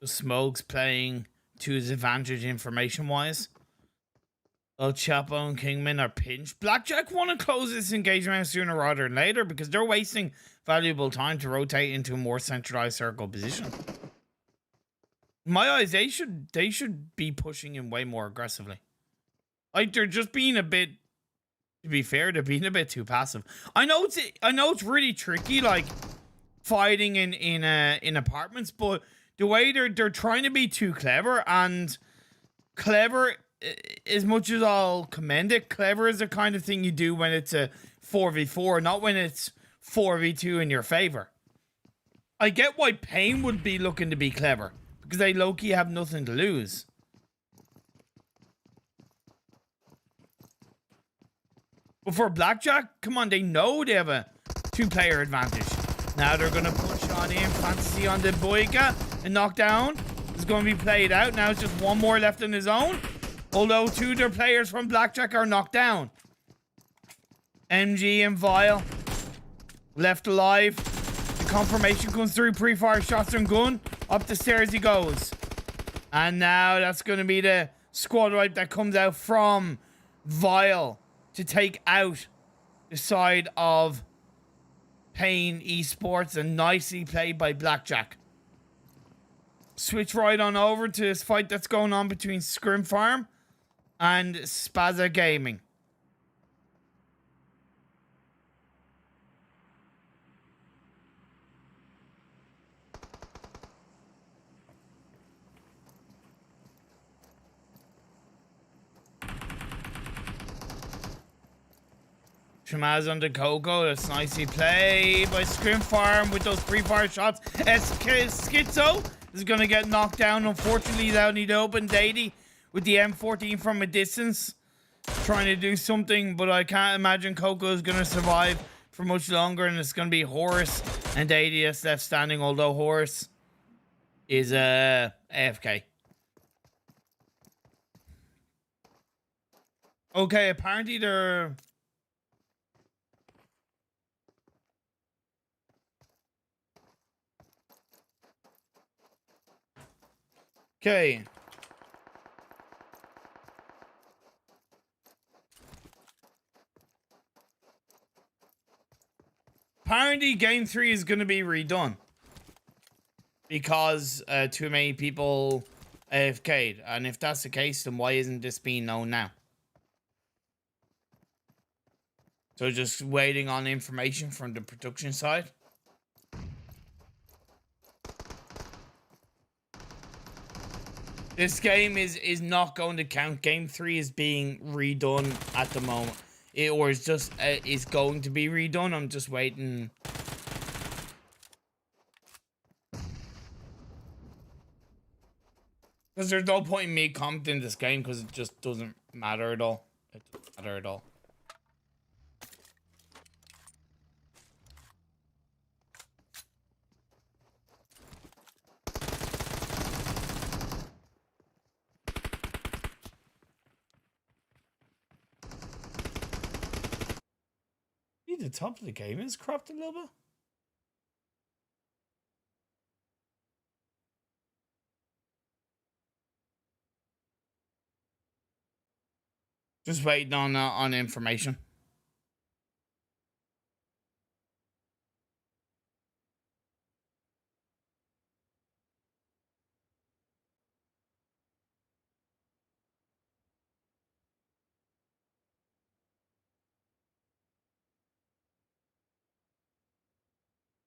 The smoke's playing to his advantage information-wise. El Chapo and Kingman are pinched. Blackjack want to close this engagement sooner rather than later because they're wasting valuable time to rotate into a more centralized circle position. In my eyes, they should be pushing him way more aggressively. Like, they're just being a bit, to be fair, they're being a bit too passive. I know it's really tricky, like fighting in apartments, but the way they're trying to be too clever, and clever, as much as I'll commend it, clever is the kind of thing you do when it's a 4v4, not when it's 4v2 in your favor. I get why Pain would be looking to be clever, because they low-key have nothing to lose. But for Blackjack, come on, they know they have a 2-player advantage. Now they're going to push on in. Fantasy on the Boyka. And knockdown is going to be played out. Now it's just one more left in his own. Although 2 of their players from Blackjack are knocked down. MG and Vile left alive. The confirmation comes through. Pre-fire shots and gun. Up the stairs he goes. And now that's going to be the squad wipe that comes out from Vile to take out the side of Pain Esports, and nicely played by Blackjack. Switch right on over to this fight that's going on between ScrimFarm and Spaza Gaming. Shamaz on the Coco. That's nicely played by ScrimFarm with those pre-fire shots. Schizo is going to get knocked down. Unfortunately, they'll need to open Dady with the M14 from a distance. Trying to do something, but I can't imagine Coco is going to survive for much longer. And it's going to be Horus and Dady that's left standing, although Horus is AFK. Okay, apparently they're... Okay. Apparently game 3 is going to be redone. Because too many people AFK'd. And if that's the case, then why isn't this being known now? So just waiting on information from the production side. This game is not going to count. Game 3 is being redone at the moment. Or is just is going to be redone. I'm just waiting. Because there's no point in me commenting this game because it just doesn't matter at all. It doesn't matter at all. The top of the game is cropped a little bit. Just waiting on information.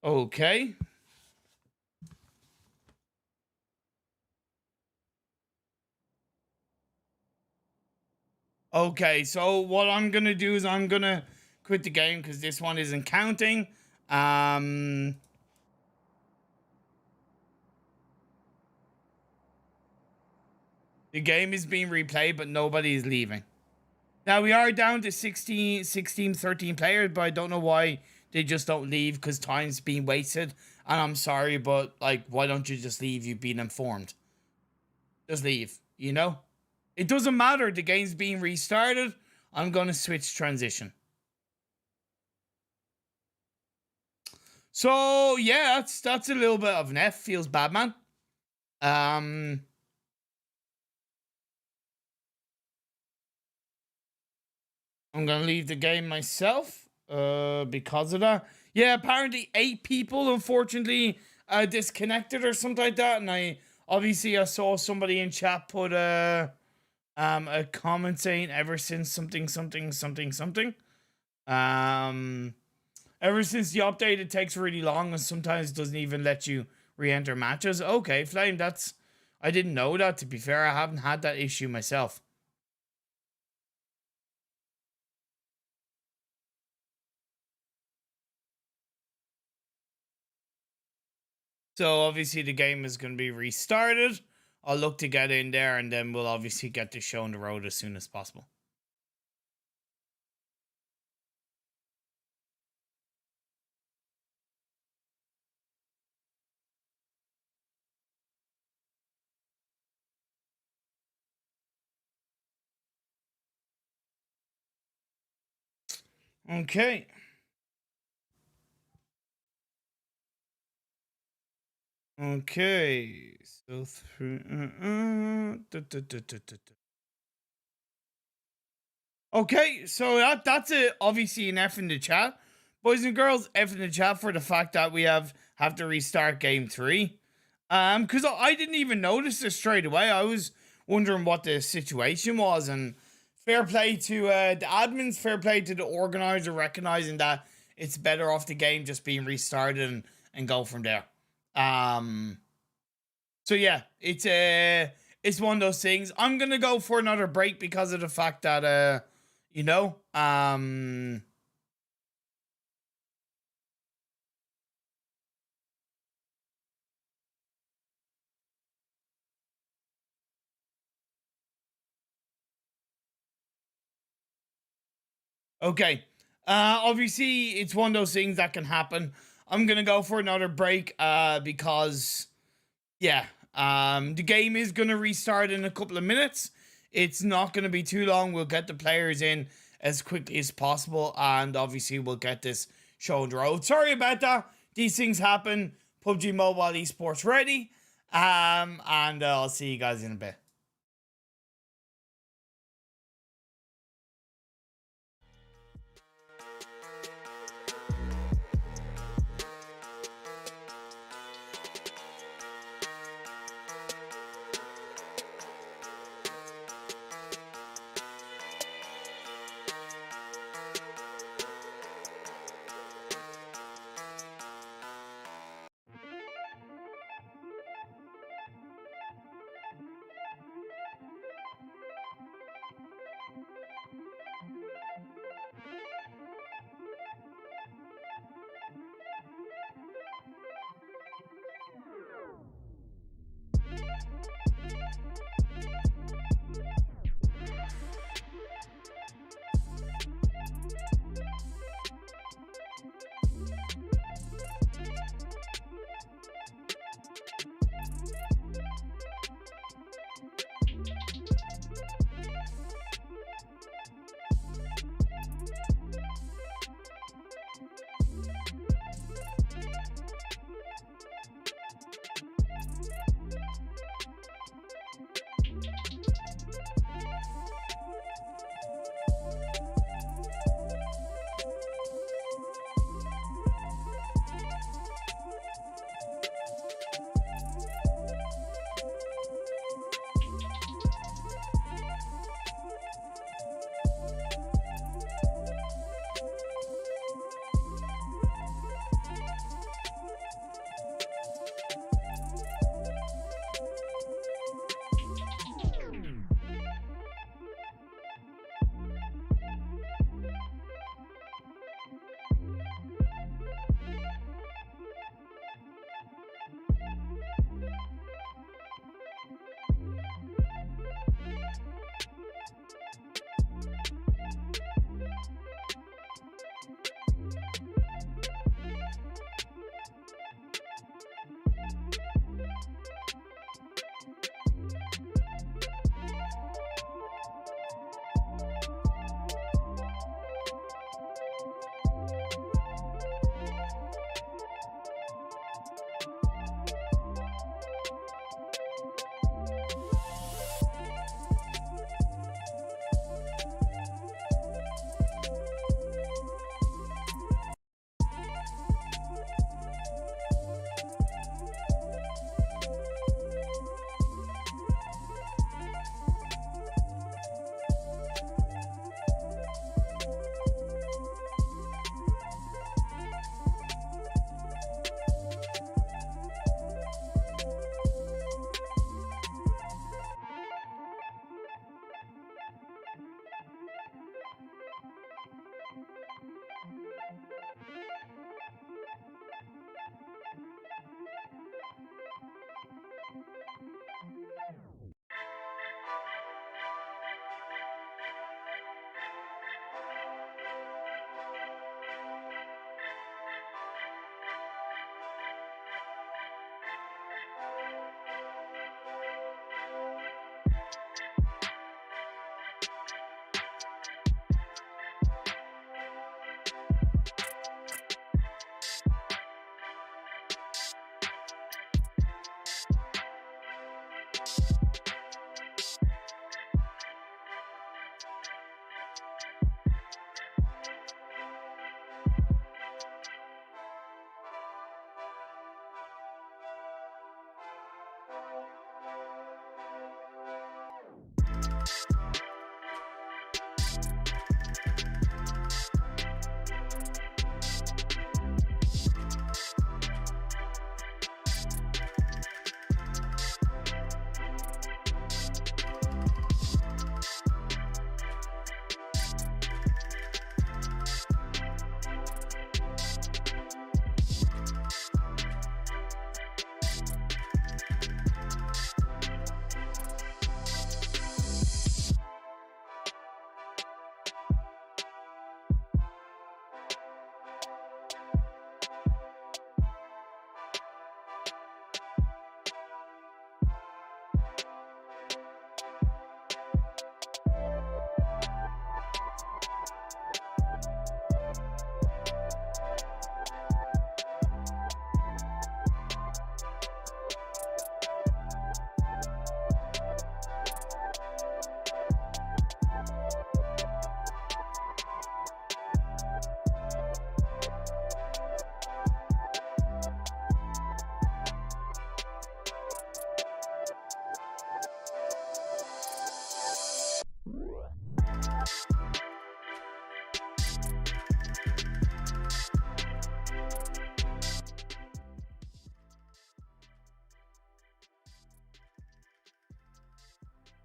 Okay. Okay, so what I'm gonna do is I'm gonna quit the game because this one isn't counting. The game is being replayed, but nobody is leaving. Now we are down to 13 players, but I don't know why they just don't leave because time's being wasted. And I'm sorry, but like, why don't you just leave? You've been informed. Just leave, you know? It doesn't matter. The game's being restarted. I'm gonna switch transition. So yeah, that's a little bit of an F. Feels bad, man. I'm gonna leave the game myself. Because of that. Yeah, apparently 8 people unfortunately disconnected or something like that, and I saw somebody in chat put a comment saying ever since something something something something. Ever since the update, it takes really long and sometimes doesn't even let you re-enter matches. Okay, Flame, that's I didn't know that. To be fair, I haven't had that issue myself. So obviously the game is going to be restarted. I'll look to get in there and then we'll obviously get this show on the road as soon as possible. Okay. Okay. So through. Okay, so that's it. Obviously an F in the chat, boys and girls. F in the chat for the fact that we have to restart game 3. Because I didn't even notice this straight away. I was wondering what the situation was, and fair play to the admins, fair play to the organizer recognizing that it's better off the game just being restarted and go from there. So yeah, it's one of those things. I'm gonna go for another break because of the fact that you know, okay. Obviously it's one of those things that can happen. I'm gonna go for another break because yeah, the game is gonna restart in a couple of minutes. It's not gonna be too long. We'll get the players in as quickly as possible, and obviously we'll get this show on the road. Sorry about that. These things happen. PUBG Mobile Esports ready. And I'll see you guys in a bit.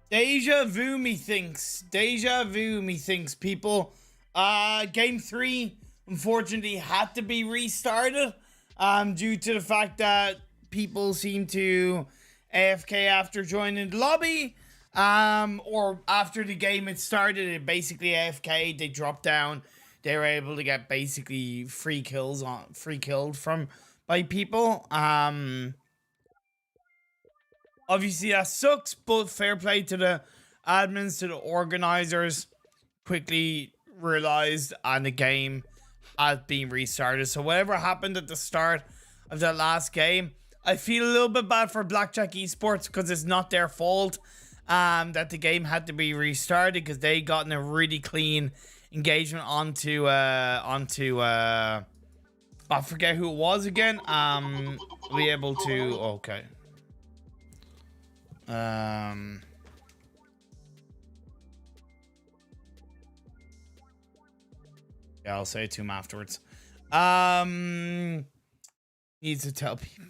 Deja vu, methinks. Deja vu, methinks, people. Game 3, unfortunately, had to be restarted. Due to the fact that people seem to AFK after joining the lobby. Or after the game had started, it basically AFK, they dropped down. They were able to get basically free killed by people. Obviously, that sucks, but fair play to the admins, to the organizers. Quickly realized and the game had been restarted. So whatever happened at the start of that last game, I feel a little bit bad for Blackjack Esports because it's not their fault that the game had to be restarted, because they gotten a really clean engagement onto I forget who it was again. Be able to okay. Yeah, I'll say it to him afterwards. Needs to tell people.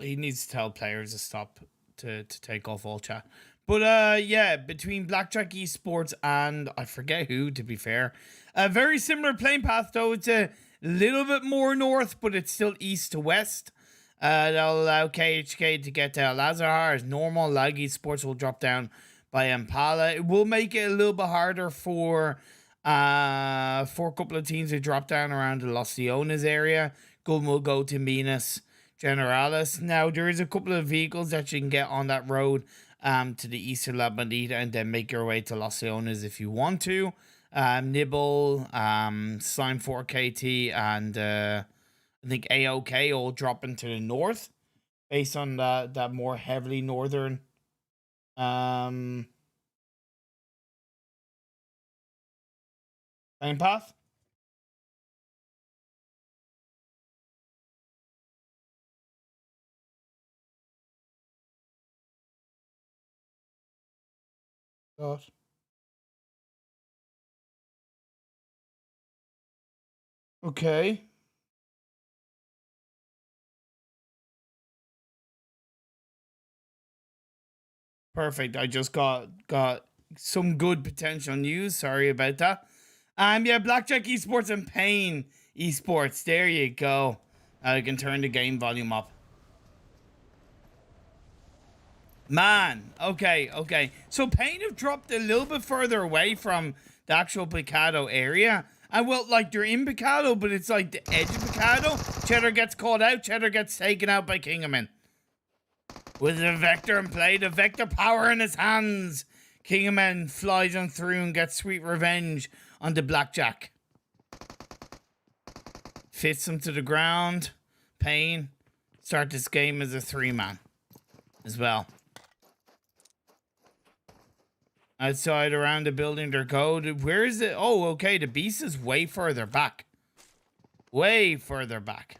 He needs to tell players to stop to take off all chat. But yeah, between Blackjack Esports and I forget who, to be fair, a very similar playing path though. It's a little bit more north, but it's still east to west. That'll allow KHK to get to Lazar as normal. Lag Esports will drop down by Impala. It will make it a little bit harder for a couple of teams to drop down around the Los Leones area. Golden will go to Minas Generalis. Now, there is a couple of vehicles that you can get on that road to the eastern La Bandita and then make your way to Los Leones if you want to. Nibble, Slime 4KT, and I think AOK all dropping to the north based on that more heavily northern playing path. God. Okay. Perfect. I just got some good potential news. Sorry about that. Yeah, Blackjack Esports and Pain Esports. There you go. I can turn the game volume up. Man, okay. So Pain have dropped a little bit further away from the actual Picado area. And well, like, they're in Picado, but it's like the edge of Picado. Cheddar gets caught out. Cheddar gets taken out by Kingaman. With the Vector in play, the Vector power in his hands. Kingaman flies on through and gets sweet revenge on the Blackjack. Fits him to the ground. Pain start this game as a 3-man as well. Outside around the building, they're code. Where is it? Oh, okay. The beast is way further back. Way further back.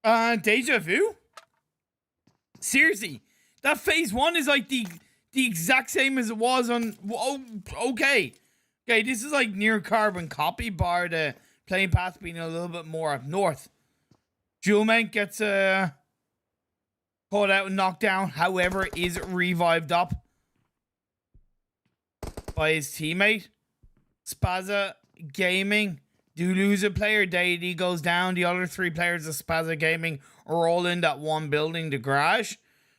Deja vu? Seriously, that phase 1 is like the exact same as it was on. Oh, okay. Okay, this is like near carbon copy, bar the playing path being a little bit more up north. Julement gets caught out and knocked down, however, is revived up by his teammate. Spaza Gaming do lose a player. Deity goes down. The other 3 players of Spaza Gaming are all in that one building, the garage,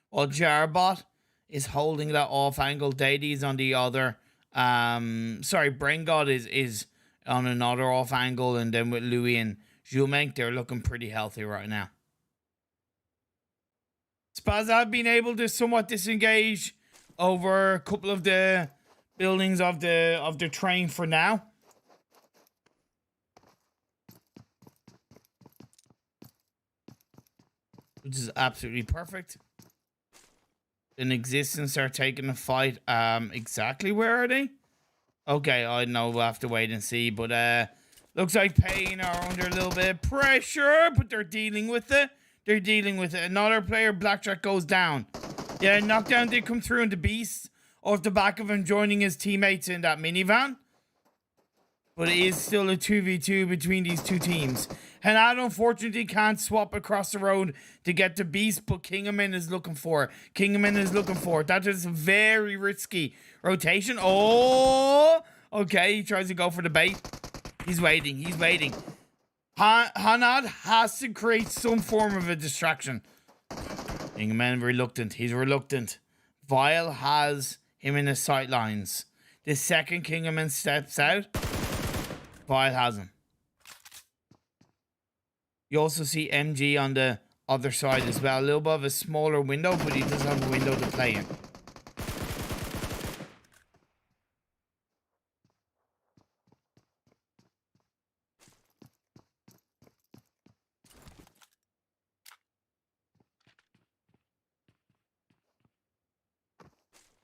while Jarbot is holding that off angle. Deity is on the other. Sorry, Brengod is on another off angle, and then with Louis and Julmenk, they're looking pretty healthy right now. Spaza have been able to somewhat disengage over a couple of the buildings of the train for now. Which is absolutely perfect. In existence are taking a fight. Exactly where are they? Okay, I know we'll have to wait and see. But looks like Pain are under a little bit of pressure, but they're dealing with it. They're dealing with it. Another player, Blackjack, goes down. Yeah, knockdown did come through, and the Beast off the back of him joining his teammates in that minivan. But it is still a 2v2 between these two teams. Hanad unfortunately can't swap across the road to get to Beast, but Kingaman is looking for it. Kingaman is looking for it. That is a very risky rotation. Oh, okay, he tries to go for the bait. He's waiting, he's waiting. Hanad has to create some form of a distraction. Kingaman reluctant, he's reluctant. Vile has him in the sight lines. The second Kingaman steps out, Vile has him. You also see MG on the other side as well. A little bit of a smaller window, but he does have a window to play in.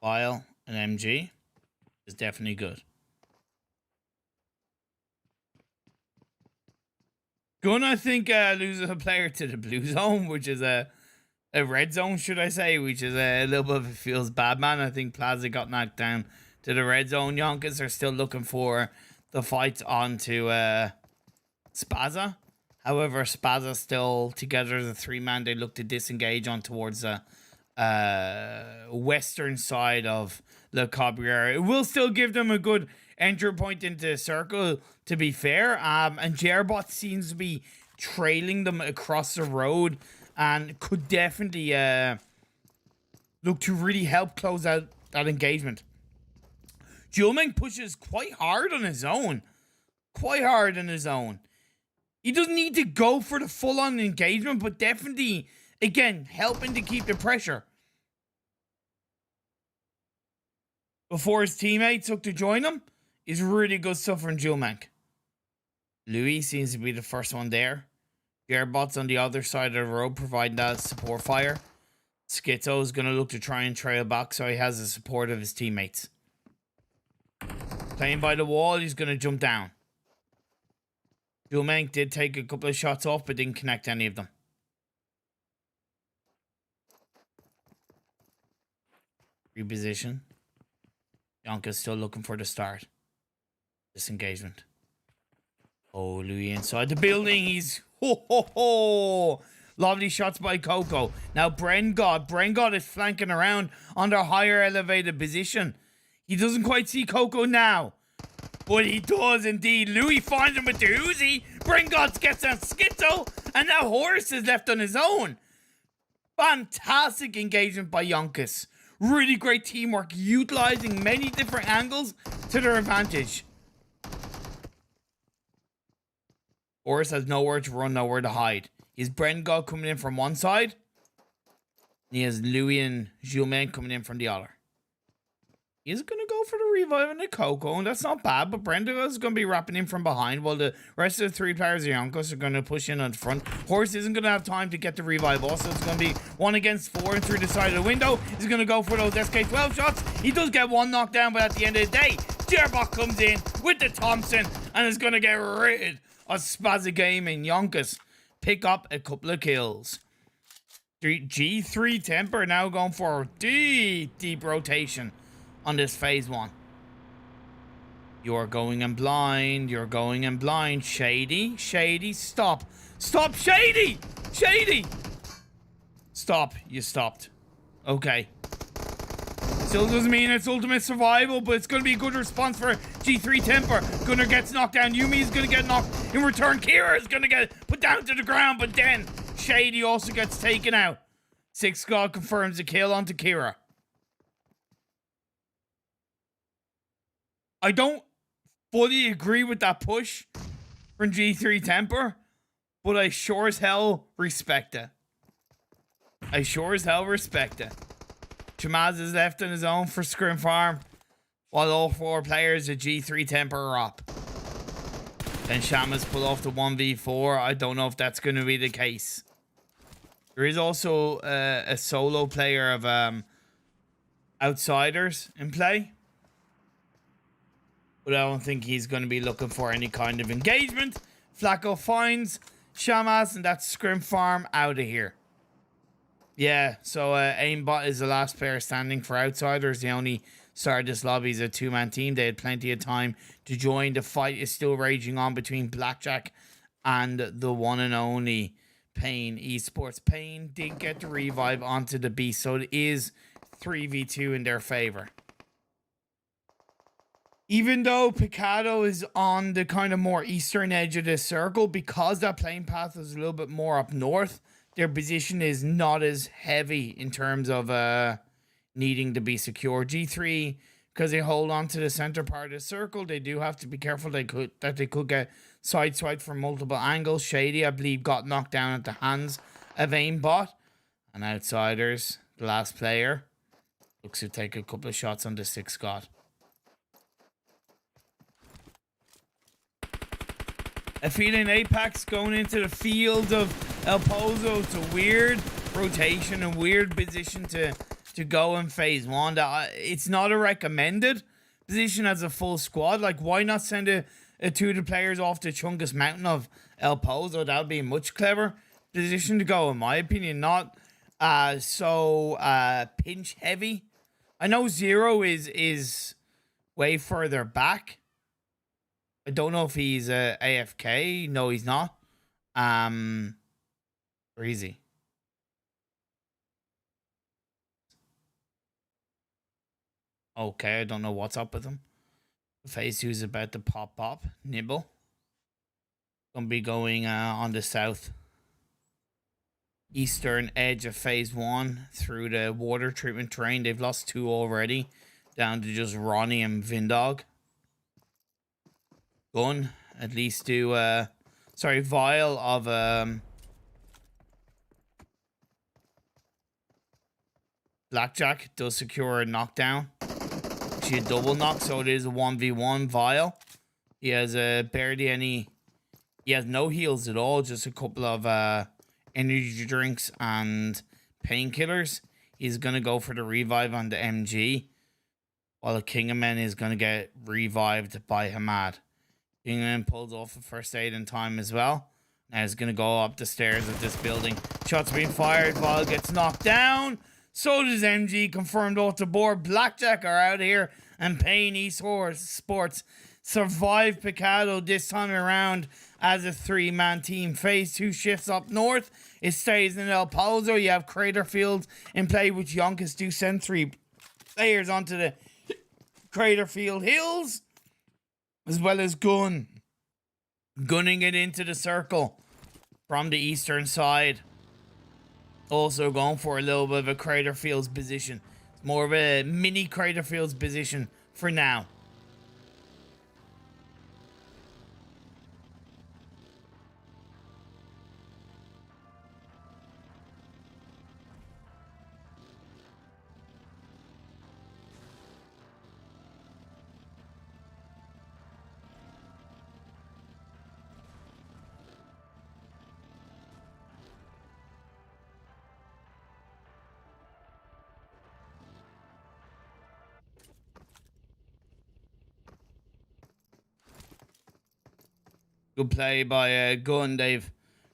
Vile and MG is definitely good. Gun, I think, loses a player to the blue zone, which is a red zone, should I say, which is a little bit of a feels bad, man. I think Plaza got knocked down to the red zone. Yonkous are still looking for the fights onto Spaza. However, Spaza still together as a 3-man. They look to disengage on towards the western side of Le Cabriere. It will still give them a good entry point into the circle, to be fair. And Jarbot seems to be trailing them across the road and could definitely look to really help close out that engagement. Julmeng pushes quite hard on his own. Quite hard on his own. He doesn't need to go for the full-on engagement, but definitely, again, helping to keep the pressure. Before his teammates look to join him, is really good stuff from Julmeng. Louis seems to be the first one there. Gearbot's on the other side of the road, providing that support fire. Schizo is going to look to try and trail back, so he has the support of his teammates. Playing by the wall, he's going to jump down. Julmeng did take a couple of shots off, but didn't connect any of them. Reposition. Yonkous still looking for the start. Disengagement. Oh, Louis inside the building. He's... Ho, ho, ho. Lovely shots by Coco. Now, Brengod is flanking around on their higher elevated position. He doesn't quite see Coco now. But he does indeed. Louis finds him with the Uzi. Brengod gets on Schizo. And now Horus is left on his own. Fantastic engagement by Yonkous. Really great teamwork, utilizing many different angles to their advantage. Horus has nowhere to run, nowhere to hide. He's Brengod coming in from one side. And he has Louis and Julmeng coming in from the other. He's going to go for the revive on the Coco, and that's not bad, but Brenda is going to be wrapping in from behind while the rest of the 3 players of Yonkous are going to push in on the front. Horse isn't going to have time to get the revive. Also, it's going to be 1 against 4 and through the side of the window. He's going to go for those SK12 shots. He does get 1 knockdown, but at the end of the day, Jerbok comes in with the Thompson and is going to get rid of Spaza Gaming. Yonkous pick up a couple of kills. G3 Temper now going for deep rotation on this phase 1. You're going in blind. You're going in blind. Shady. Shady. Stop. Stop. Shady. Shady. Stop. You stopped. Okay. Still doesn't mean it's ultimate survival, but it's going to be a good response for G3 Temper. Gunnar gets knocked down. Yumi is going to get knocked in return. Kira is going to get put down to the ground, but then Shady also gets taken out. 6 God confirms the kill onto Kira. I don't fully agree with that push from G3 Temper, but I sure as hell respect it. I sure as hell respect it. Chamaz is left on his own for ScrimFarm, while all 4 players of G3 Temper are up. Then Shamas pull off the 1v4. I don't know if that's going to be the case. There is also a solo player of Outsiders in play, but I don't think he's going to be looking for any kind of engagement. Flacco finds Shamas, and that's ScrimFarm out of here. Yeah, so Aimbot is the last player standing for Outsiders. They only started this lobby as a 2-man team. They had plenty of time to join. The fight is still raging on between Blackjack and the one and only Pain Esports. Pain did get the revive onto the beast, so it is 3v2 in their favor. Even though Picado is on the kind of more eastern edge of this circle, because that playing path is a little bit more up north, their position is not as heavy in terms of needing to be secure. G3, because they hold on to the center part of the circle, they do have to be careful that they could get sideswiped from multiple angles. Shady, I believe, got knocked down at the hands of Aimbot. And Outsiders, the last player, looks to take a couple of shots on the 6 God. Aphelion Apex going into the field of El Pozo. It's a weird rotation and weird position to go in phase 1. It's not a recommended position as a full squad. Like, why not send a 2 of the players off the Chungus Mountain of El Pozo? That would be a much clever position to go, in my opinion. Not so pinch heavy. I know Zero is way further back. I don't know if he's AFK. No, he's not. Where is he? Okay, I don't know what's up with him. Phase 2 is about to pop. Nibble. Gonna be going on the south eastern edge of phase 1 through the water treatment terrain. They've lost 2 already, down to just Ronnie and Vindog. Gun, at least do vial of Blackjack does secure a knockdown. Actually a double knock, so it is a 1v1 vial. He has barely any, he has no heals at all, just a couple of energy drinks and painkillers. He's gonna go for the revive on the MG, while the King of Men is gonna get revived by Hamad. England pulls off a first aid in time as well. Now he's going to go up the stairs of this building. Shots being fired. Vol gets knocked down. So does MG. Confirmed off the board. Blackjack are out here. And Pain Esports survive Picado this time around as a 3-man team. Phase 2 shifts up north. It stays in El Pozo. You have Craterfield in play, which Yonkous do send 3 players onto the Craterfield Hills, as well as gunning it into the circle from the eastern side. Also going for a little bit of a Craterfield's position. It's more of a mini Craterfield's position for now. Good play by Gun. They've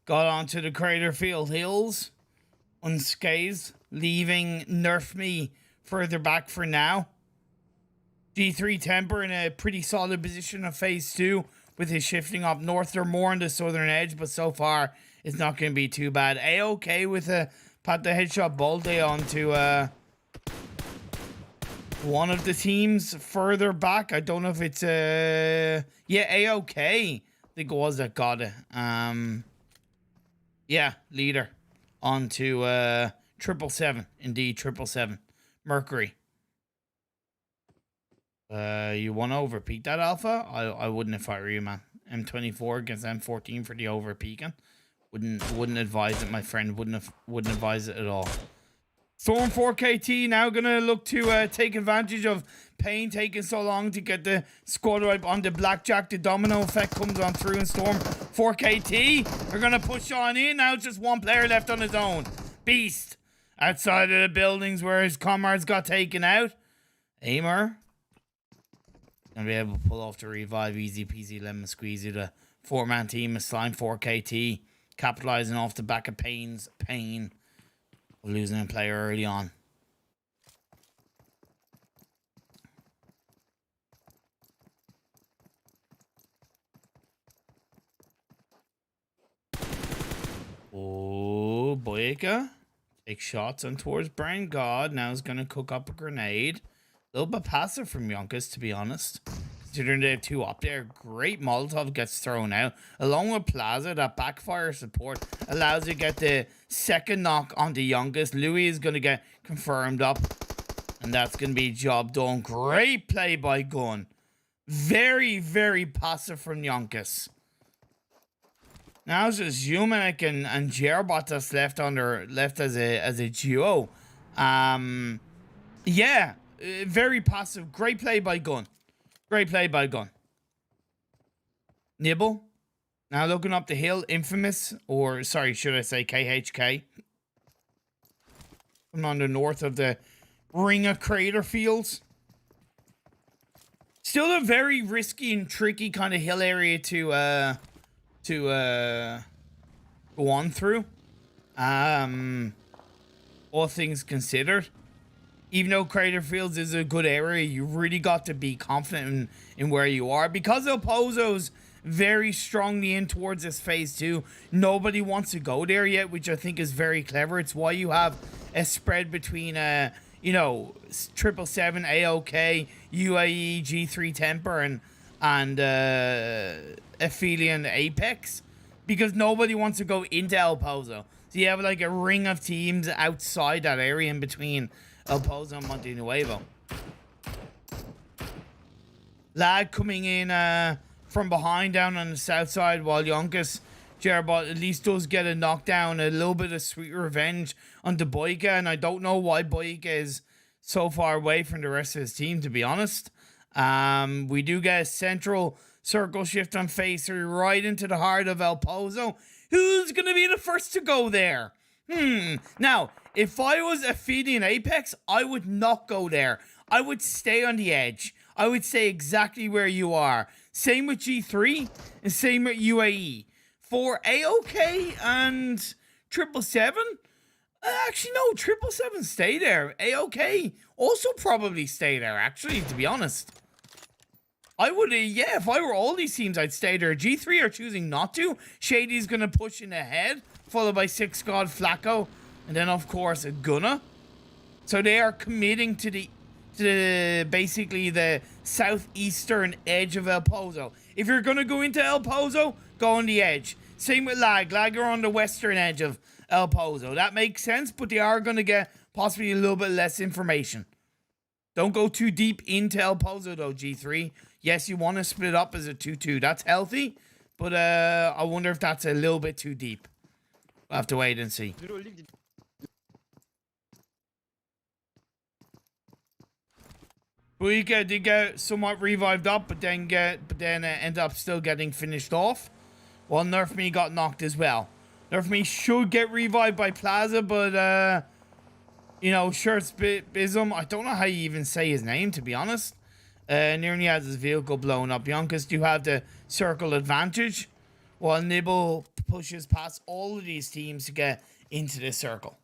got onto the Crater Field Hills unscathed, leaving Nerf Me further back for now. G3 Temper in a pretty solid position of phase 2 with his shifting up north. They're more on the southern edge, but so far it's not going to be too bad. A-OK with a pat the headshot bolt onto one of the teams further back. I don't know if it's yeah, A-OK. I think it was that got it. Yeah, leader onto 777. Indeed, 777. Mercury. You want to overpeak that alpha? I wouldn't if I were you, man. M24 against M14 for the overpeaking. Wouldn't advise it, my friend. Wouldn't advise it at all. Storm 4KT now gonna look to take advantage of Pain taking so long to get the squad wipe on the Blackjack. The domino effect comes on through, and Storm 4KT are gonna push on in. Now it's just one player left on his own. Beast outside of the buildings where his comrades got taken out. Aimer gonna be able to pull off the revive. Easy peasy lemon squeezy. The 4-man team is Slime 4KT capitalizing off the back of pain of losing a player early on. Oh, Boyka takes shots on towards Brian God. Now is going to cook up a grenade. A little bit passive from Yonkous, to be honest. Considering they have 2 up there. Great Molotov gets thrown out. Along with Plaza, that backfire support allows you to get the second knock onto Yonkous. Louis is going to get confirmed up. And that's going to be job done. Great play by Gun. Very, very passive from Yonkous. Now it's just Humanek and Gerbot that's left as a duo. Yeah, very passive. Great play by Gun. Great play by Gun. Nibble now looking up the hill. Infamous, or sorry, should I say KHK? Coming on the north of the ring of crater fields. Still a very risky and tricky kind of hill area to go on through. All things considered, even though Crater Fields is a good area, you really got to be confident in where you are, because El Pozo's very strongly in towards this phase 2. Nobody wants to go there yet, which I think is very clever. It's why you have a spread between you know, 777, AOK, UAE, G3 Temper, and Aphelion Apex, because nobody wants to go into El Pozo. So you have like a ring of teams outside that area in between El Pozo and Monte Nuevo. Lag coming in from behind down on the south side, while Yonkous Gerbot at least does get a knockdown, a little bit of sweet revenge onto Boyka, and I don't know why Boyka is so far away from the rest of his team, to be honest. We do get a central circle shift on phase 3 right into the heart of El Pozo. Who's going to be the first to go there? Now, if I was Aphelion Apex, I would not go there. I would stay on the edge. I would stay exactly where you are. Same with G3 and same with UAE. For AOK and 777, actually no, 777 stay there. AOK also probably stay there, actually, to be honest. I would, yeah, if I were all these teams, I'd stay there. G3 are choosing not to. Shady's going to push in ahead, followed by 6 God Flacco, and then, of course, a Gunna. So they are committing to the basically the southeastern edge of El Pozo. If you're going to go into El Pozo, go on the edge. Same with Lag. Lag are on the western edge of El Pozo. That makes sense, but they are going to get possibly a little bit less information. Don't go too deep into El Pozo, though, G3. Yes, you want to split up as a 2-2. That's healthy, but I wonder if that's a little bit too deep. We'll have to wait and see. Boyka did get somewhat revived up, but then end up still getting finished off. While Nerf Me got knocked as well. Nerf Me should get revived by Plaza, but you know, Shirts Bism, I don't know how you even say his name, to be honest. Nearly has his vehicle blown up. Yonkous do have the circle advantage. while Nibble pushes past all of these teams to get into this circle.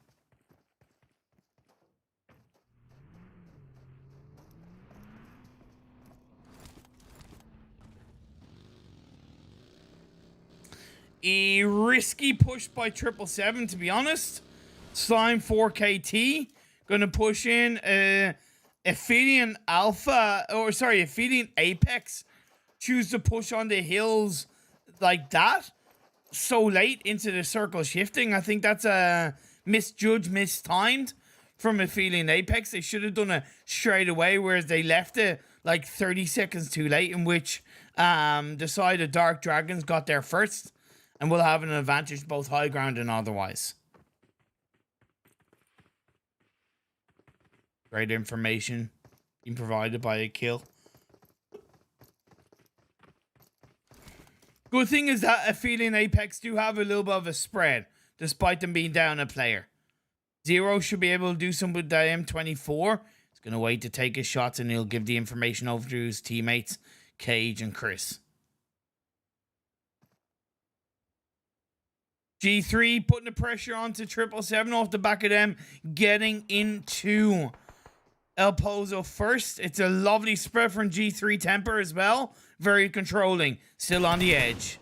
A risky push by 777, to be honest. Slime 4KT gonna push in Aphelion Alpha, or sorry, Aphelion Apex. Choose to push on the hills like that so late into the circle shifting. I think that's a mistimed from Aphelion Apex. They should have done it straight away, whereas they left it like 30 seconds too late, in which the side of Dark Dragons got there first and will have an advantage both high ground and otherwise. Great information being provided by a kill. Good thing is that Aphelion Apex do have a little bit of a spread, despite them being down a player. Zero should be able to do something with the M24. He's going to wait to take his shots, and he'll give the information over to his teammates, Cage and Chris. G3 putting the pressure onto 777 off the back of them, getting into El Pozo first. It's a lovely spread from G3 Temper as well. Very controlling. Still on the edge.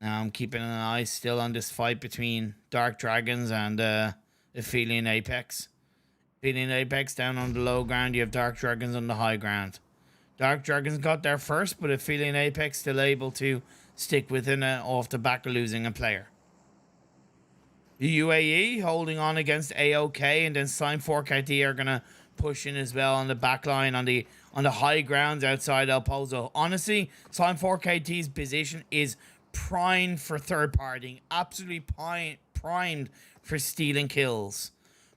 Now I'm keeping an eye still on this fight between Dark Dragons and Aphelion Apex. Aphelion Apex down on the low ground. You have Dark Dragons on the high ground. Dark Dragons got there first, but Aphelion Apex still able to stick within it off the back of losing a player. The UAE holding on against AOK, and then Slime 4KT are gonna push in as well on the back line on the high grounds outside El Pozo. Honestly, Slime 4KT's position is primed for third partying, absolutely primed for stealing kills.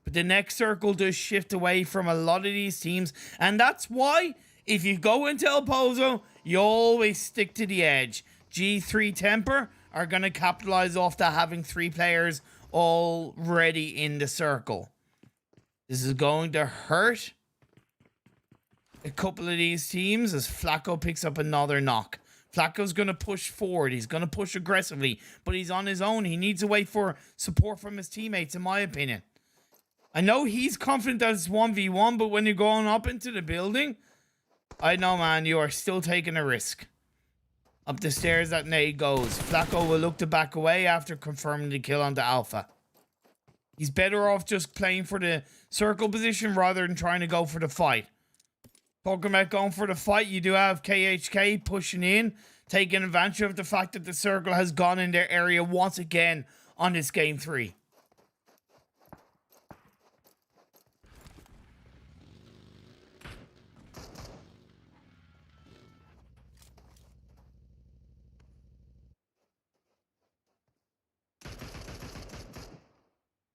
But the next circle does shift away from a lot of these teams, and that's why if you go into El Pozo, you always stick to the edge. G3 Temper are going to capitalize off that, having 3 players already in the circle. This is going to hurt a couple of these teams as Flacco picks up another knock. Flacco's going to push forward. He's going to push aggressively, but he's on his own. He needs to wait for support from his teammates, in my opinion. I know he's confident that it's 1v1, but when you're going up into the building, I know, man, you are still taking a risk. Up the stairs that nade goes. Flacco will look to back away after confirming the kill on the Alpha. He's better off just playing for the circle position rather than trying to go for the fight. Talking about going for the fight, you do have KHK pushing in, taking advantage of the fact that the circle has gone in their area once again on this game 3.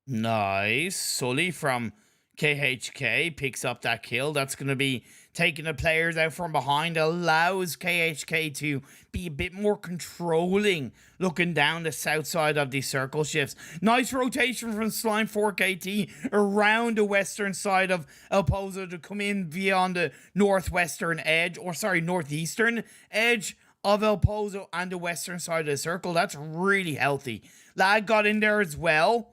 Nice. Sully from KHK picks up that kill. That's going to be taking the players out from behind. Allows KHK to be a bit more controlling, looking down the south side of the circle shifts. Nice rotation from Slime 4KT around the western side of El Pozo to come in via on the northwestern edge, or sorry, northeastern edge of El Pozo and the western side of the circle. That's really healthy. Lag got in there as well,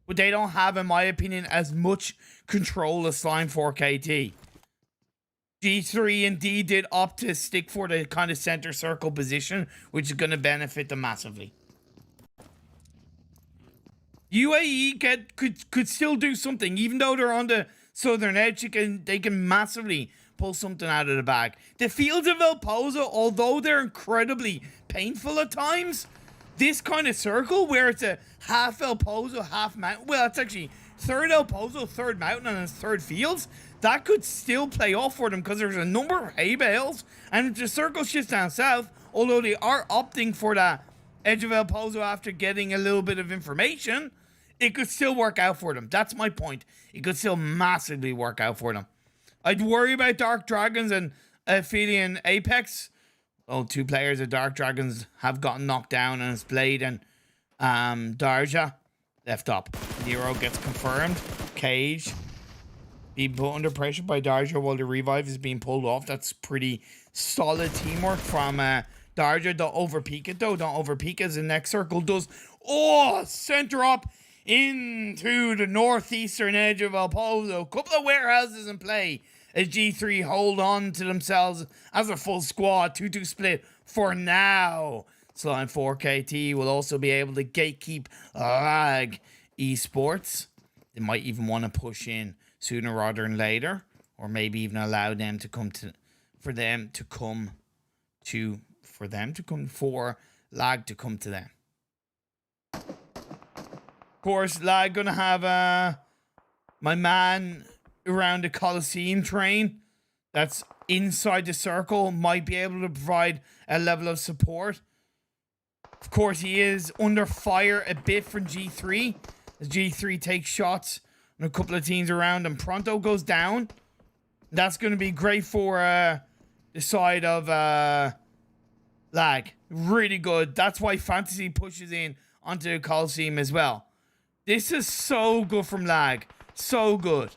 but they don't have, in my opinion, as much control as Slime 4KT. G3 indeed did opt to stick for the kind of center circle position, which is going to benefit them massively. UAE could still do something, even though they're on the southern edge. They can massively pull something out of the bag. The fields of El Pozo, although they're incredibly painful at times, this kind of circle where it's a half El Pozo, half mountain, well, it's actually third El Pozo, third mountain, and third fields, that could still play off for them because there's a number of hay bales, and if the circle shifts down south, although they are opting for that edge of El Pozo after getting a little bit of information, it could still work out for them. That's my point. It could still massively work out for them. I'd worry about Dark Dragons and Aphelion Apex. Oh, 2 players of Dark Dragons have gotten knocked down, and it's Blade and Darja left up. Nero gets confirmed. Cage being put under pressure by Darja while the revive is being pulled off. That's pretty solid teamwork from Dark Darja, don't overpeak it though. Don't overpeak as the next circle does. Oh, center up into the northeastern edge of El Pozo. Couple of warehouses in play as G3 hold on to themselves as a full squad. 2-2 split for now. Slime 4KT will also be able to gatekeep Lag Esports. They might even want to push in sooner rather than later, or maybe even allow them to come to, for Lag to come to them. Of course, Lag gonna have my man around the Coliseum train that's inside the circle, might be able to provide a level of support. Of course, he is under fire a bit from G3 as G3 takes shots on a couple of teams around him. Pronto goes down. That's going to be great for the side of Lag. Really good. That's why Fantasy pushes in onto the Coliseum as well. This is so good from Lag. So good.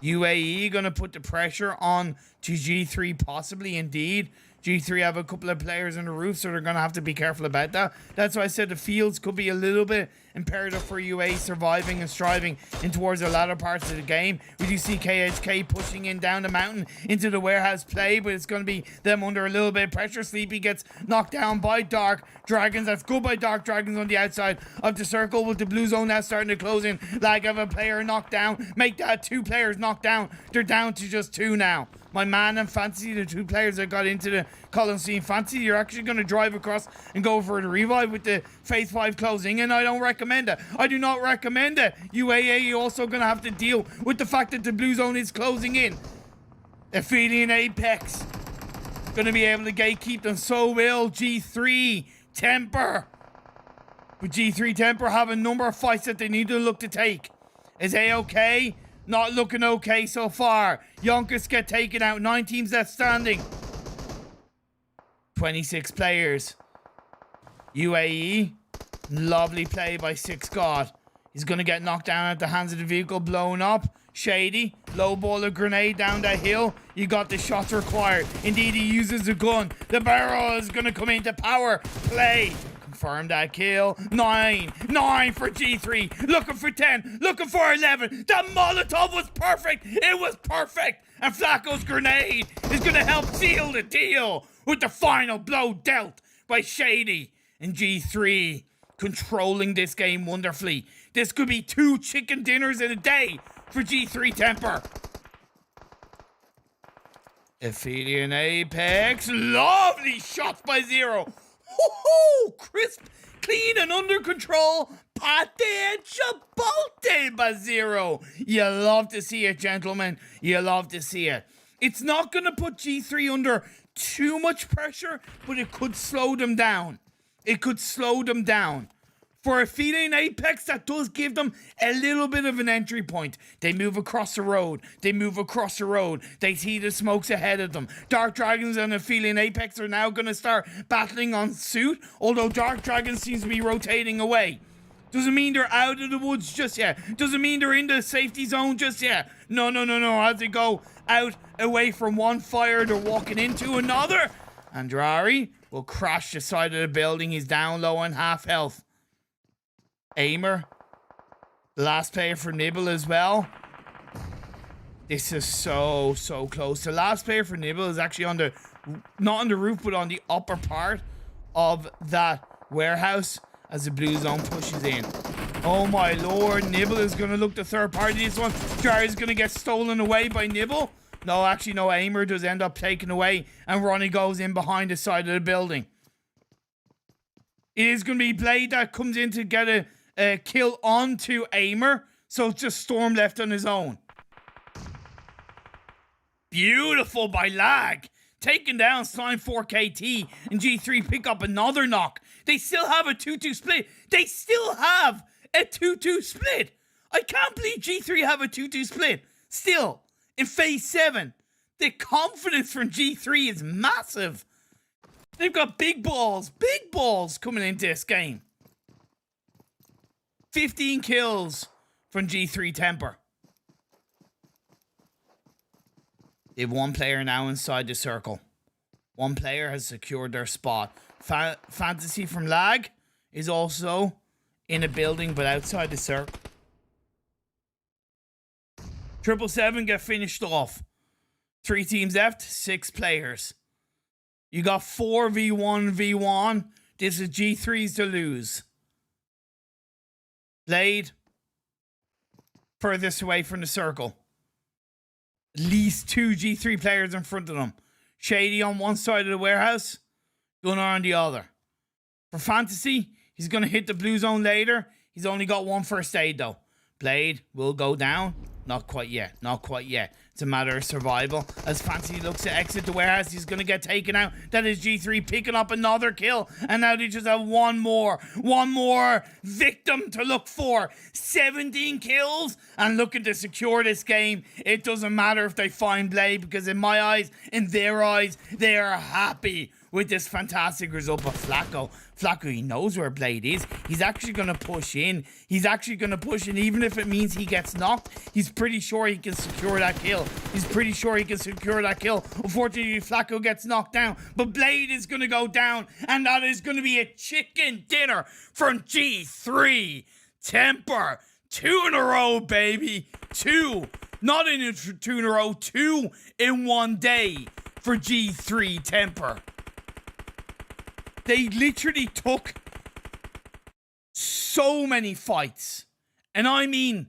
UAE going to put the pressure on to G3, possibly indeed. G3 have a couple of players on the roof, so they're going to have to be careful about that. That's why I said the fields could be a little bit imperative for UA surviving and striving in towards the latter parts of the game. We do see KHK pushing in down the mountain into the warehouse play, but it's going to be them under a little bit of pressure. Sleepy gets knocked down by Dark Dragons. That's good by Dark Dragons on the outside of the circle, with the blue zone now starting to close in. Lag have a player knocked down. Make that 2 players knocked down. They're down to just 2 now. My man and Fantasy, the 2 players that got into the Coliseum. Fantasy, you're actually going to drive across and go for the revive with the Phase 5 closing, and I don't recommend it. I do not recommend it. UAA, you're also going to have to deal with the fact that the blue zone is closing in. Aphelion Apex going to be able to gatekeep them. So will G3 Temper. But G3 Temper have a number of fights that they need to look to take. Is A-OK? Not looking okay so far. Yonkous get taken out. 9 teams left standing. 26 players. UAE. Lovely play by Six God. He's going to get knocked down at the hands of the vehicle, blown up. Shady. Low ball a grenade down that hill. You got the shots required. Indeed, he uses the gun. The barrel is going to come into power play. Confirm that kill. 9 for G3. Looking for 10. Looking for 11. That Molotov was perfect. It was perfect. And Flacco's grenade is going to help seal the deal with the final blow dealt by Shady. And G3 controlling this game wonderfully. This could be 2 chicken dinners in a day for G3 Temper. Aphelion Apex. Lovely shots by Zero. Woohoo! Crisp, clean, and under control. Pate Chipotle by Zero. You love to see it, gentlemen. You love to see it. It's not going to put G3 under too much pressure, but it could slow them down. It could slow them down. For Aphelion Apex, that does give them a little bit of an entry point. They move across the road. They move across the road. They see the smokes ahead of them. Dark Dragons and Aphelion Apex are now going to start battling on suit, although Dark Dragons seems to be rotating away. Doesn't mean they're out of the woods just yet. Doesn't mean they're in the safety zone just yet. No. As they go out, away from one fire, they're walking into another. Andrari will crash the side of the building. He's down low on half health. Aimer, the last player for Nibble as well. This is so close. The last player for Nibble is actually on the, not on the roof, but on the upper part of that warehouse as the blue zone pushes in. Oh my lord, Nibble is going to look the third party. This one, Jar is going to get stolen away by Nibble. No, actually no, Aimer does end up taken away, and Ronnie goes in behind the side of the building. It is going to be Blade that comes in to get a kill onto Aimer, so it's just Storm left on his own. Beautiful by Lag. Taking down Slime 4KT, and G3 pick up another knock. They still have a 2-2 split. They still have a 2-2 split. I can't believe G3 have a 2-2 split. Still, in Phase 7, the confidence from G3 is massive. They've got big balls coming into this game. 15 kills from G3 Temper. They have 1 player now inside the circle. One player has secured their spot. Fantasy from Lag is also in a building, but outside the circle. 777 get finished off. 3 teams left, 6 players. You got 4v1v1. This is G3's to lose. Blade, furthest away from the circle. At least 2 G3 players in front of them. Shady on one side of the warehouse, Gunnar on the other. For Fantasy, he's going to hit the blue zone later. He's only got 1 first aid though. Blade will go down. Not quite yet. Not quite yet. It's a matter of survival. As Fantasy looks to exit the warehouse, he's going to get taken out. That is G3 picking up another kill. And now they just have one more victim to look for. 17 kills and looking to secure this game. It doesn't matter if they find Blade, because in my eyes, in their eyes, they are happy with this fantastic result. But Flacco, he knows where Blade is. He's actually going to push in. He's actually going to push in, even if it means he gets knocked. He's pretty sure he can secure that kill. Unfortunately, Flacco gets knocked down, but Blade is going to go down, and that is going to be a chicken dinner from G3 Temper. 2 in a row, baby. 2. Not in 2 in a row. 2 in one day for G3 Temper. They literally took so many fights. And I mean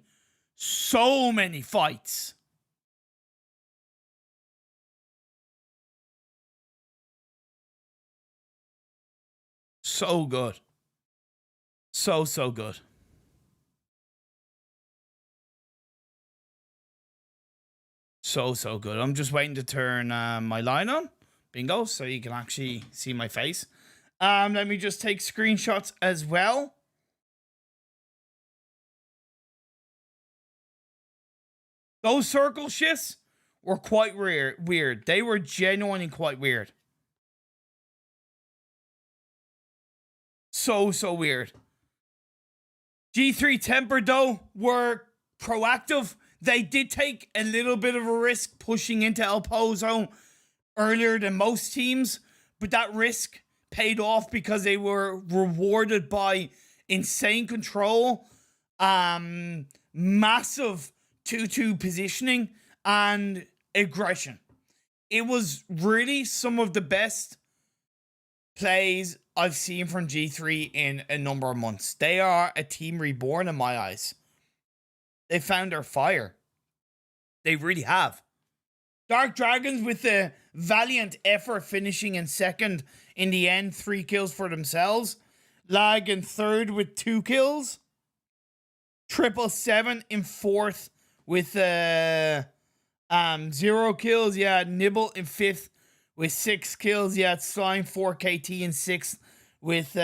so many fights. So good. So good. So good. I'm just waiting to turn my line on. Bingo. So you can actually see my face. Let me just take screenshots as well. Those circle shifts were quite weird. They were genuinely quite weird. So weird. G3 Temper, though, were proactive. They did take a little bit of a risk pushing into El Pozo earlier than most teams, but that risk paid off because they were rewarded by insane control, massive 2-2 positioning, and aggression. It was really some of the best plays I've seen from G3 in a number of months. They are a team reborn in my eyes. They found their fire. They really have. Dark Dragons with a valiant effort finishing in second in the end. 3 kills for themselves. Lag in third with 2 kills. 777 in fourth with 0 kills. Yeah, Nibble in fifth with 6 kills. Yeah, Slime 4KT in sixth with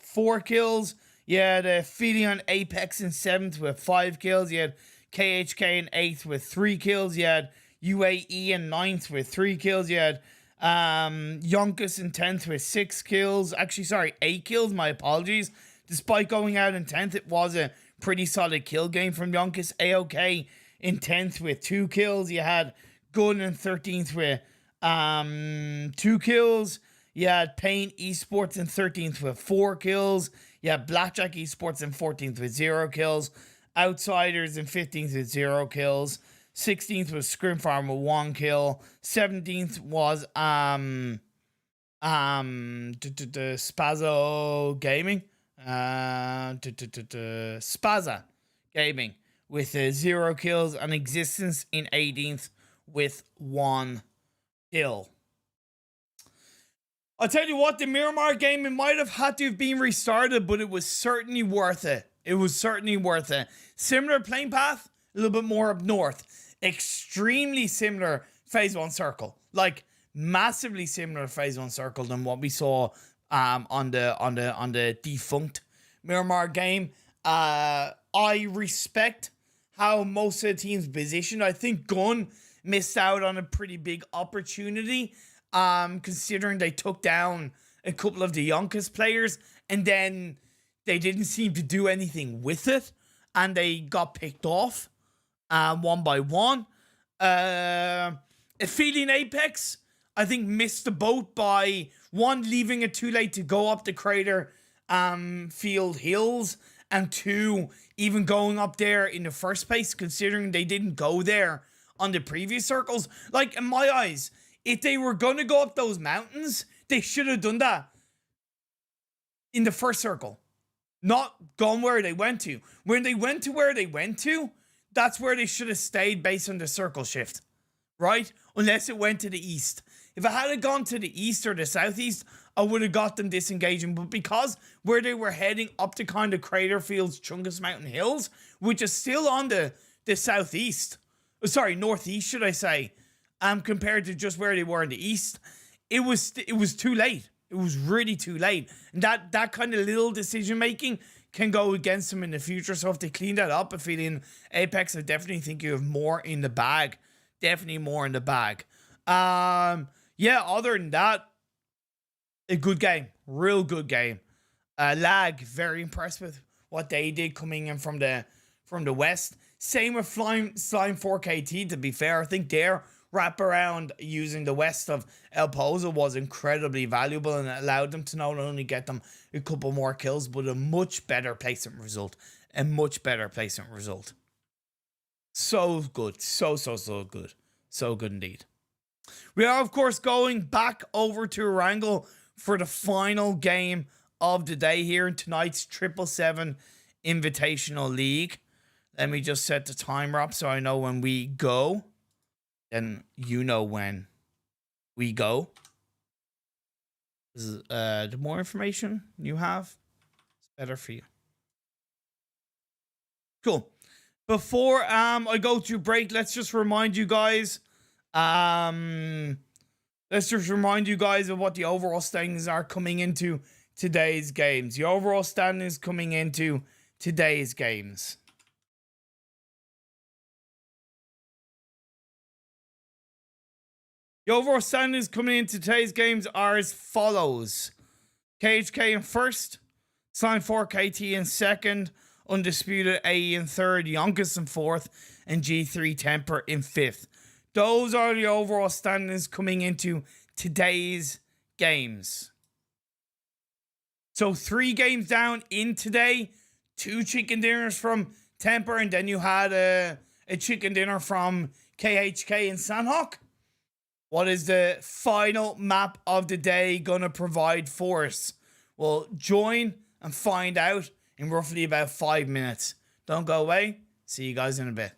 4 kills. Yeah, the Aphelion Apex in 7th with 5 kills. You had KHK in 8th with 3 kills. You had UAE in 9th with 3 kills. You had Yonkous in 10th with 6 kills. Actually, sorry, 8 kills. My apologies. Despite going out in 10th, it was a pretty solid kill game from Yonkous. AOK in 10th with 2 kills. You had Gun in 13th with 2 kills. You had Pain Esports in 13th with 4 kills. You had Blackjack Esports in 14th with 0 kills. Outsiders in 15th with 0 kills. 16th was ScrimFarm with 1 kill. 17th was Spaza Gaming. Spaza Gaming with 0 kills, and Existence in 18th with 1 kill. I'll tell you what, the Miramar game, it might have had to have been restarted, but it was certainly worth it. It was certainly worth it. Similar playing path, a little bit more up north. Extremely similar phase 1 circle. Like, massively similar phase 1 circle than what we saw on the defunct Miramar game. I respect how most of the teams positioned. I think Gun missed out on a pretty big opportunity, considering they took down a couple of the Yonkous players, and then they didn't seem to do anything with it, and they got picked off one by one. Aphelion Apex, I think, missed the boat by, one, leaving it too late to go up the crater field hills, and two, even going up there in the first place, considering they didn't go there on the previous circles. Like, in my eyes, if they were going to go up those mountains, they should have done that in the first circle. Not gone where they went to. When they went to where they went to, that's where they should have stayed based on the circle shift. Right? Unless it went to the east. If it had gone to the east or the southeast, I would have got them disengaging. But because where they were heading up to kind of Crater Fields, Chungus Mountain Hills, which is still on the southeast, sorry, northeast, should I say, compared to just where they were in the east, it was too late. It was really too late. And that kind of little decision making can go against them in the future. So if they clean that up, Aphelion Apex, I definitely think you have more in the bag. Definitely more in the bag. Yeah, other than that, a good game. Real good game. Lag, very impressed with what they did coming in from the west. Same with Slime 4KT, to be fair. I think their wraparound using the west of El Pozo was incredibly valuable, and it allowed them to not only get them a couple more kills, but a much better placement result. A much better placement result. So good. So good. So good indeed. We are, of course, going back over to Erangel for the final game of the day here in tonight's 777 Invitational League. Let me just set the timer up so I know when we go. Then you know when we go. The more information you have, it's better for you. Cool. Before I go to break, let's just remind you guys. Let's just remind you guys of what the overall standings are coming into today's games. The overall standings coming into today's games. The overall standings coming into today's games are as follows. KHK in first, Slime 4KT in second, Undisputed AE in third, Yonkous in fourth, and G3 Temper in fifth. Those are the overall standings coming into today's games. So 3 games down in today, 2 chicken dinners from Temper, and then you had a chicken dinner from KHK and Sanhok. What is the final map of the day gonna provide for us? Well, join and find out in roughly about 5 minutes. Don't go away. See you guys in a bit.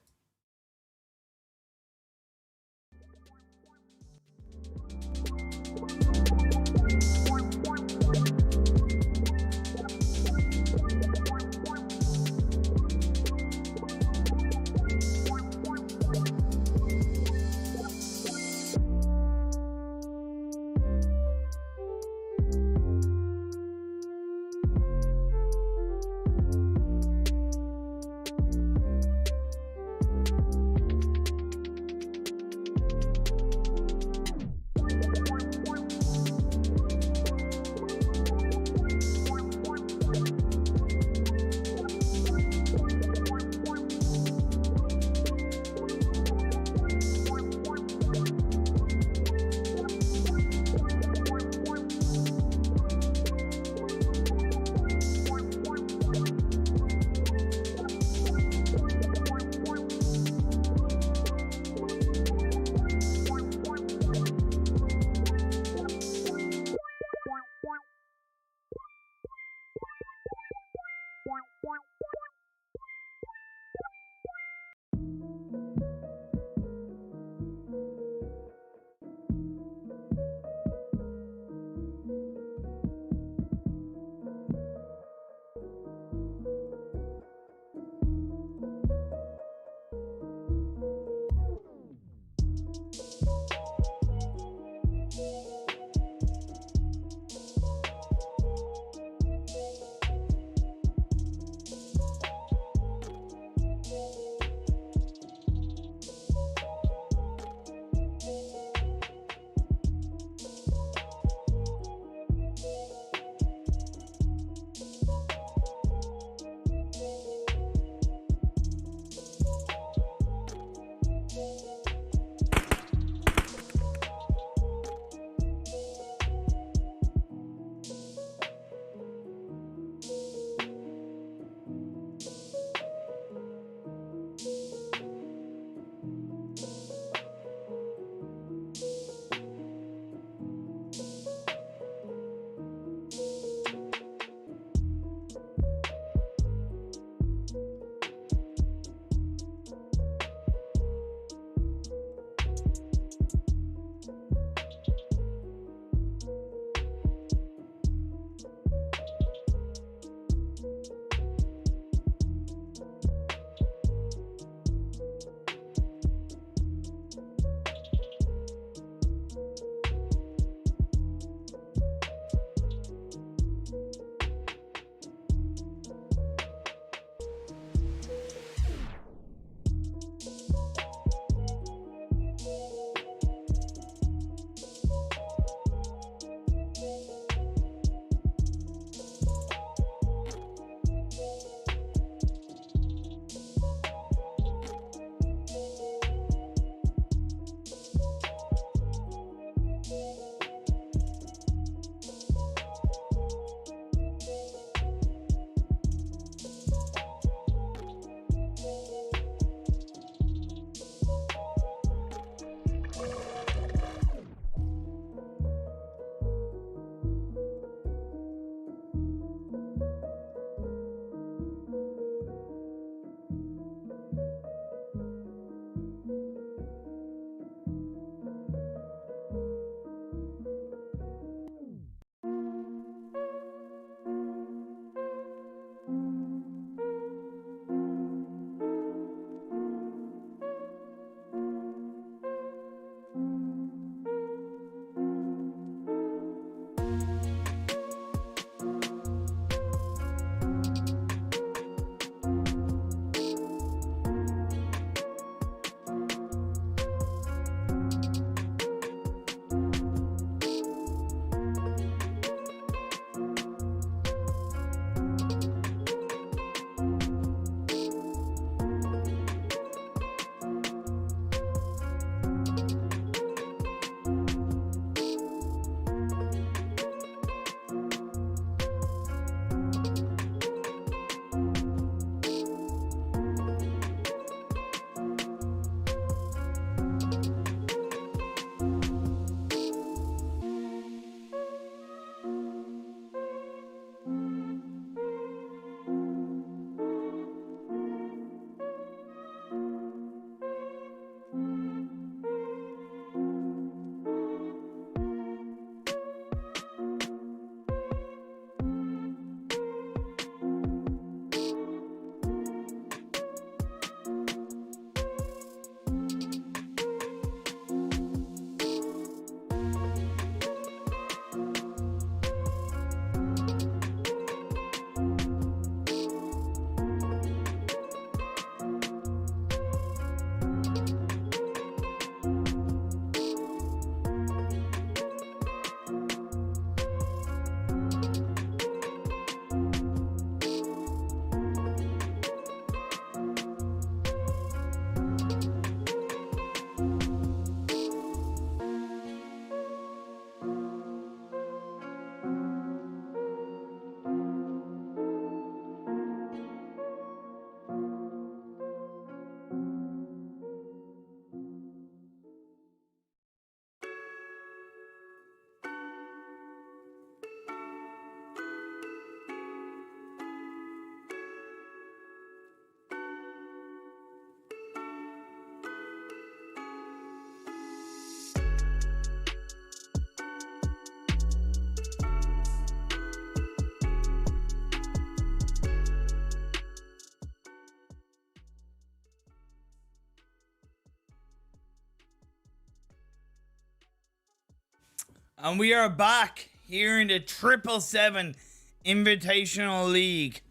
And we are back here in the 777 Invitational League.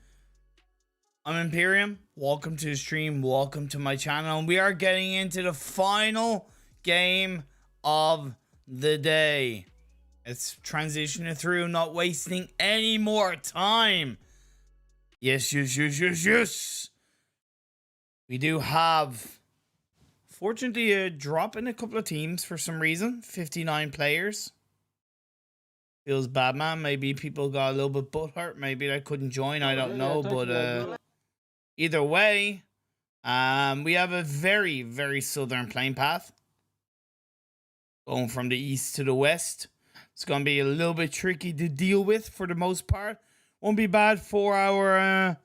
I'm Imperium. Welcome to the stream. Welcome to my channel. And we are getting into the final game of the day. Let's transition it through, not wasting any more time. Yes. We do have, fortunately, a drop in a couple of teams for some reason. 59 players. Feels bad, man. Maybe people got a little bit butthurt. Maybe they couldn't join. I don't know. But either way, we have a very, very southern plane path. Going from the east to the west. It's going to be a little bit tricky to deal with for the most part. Won't be bad for our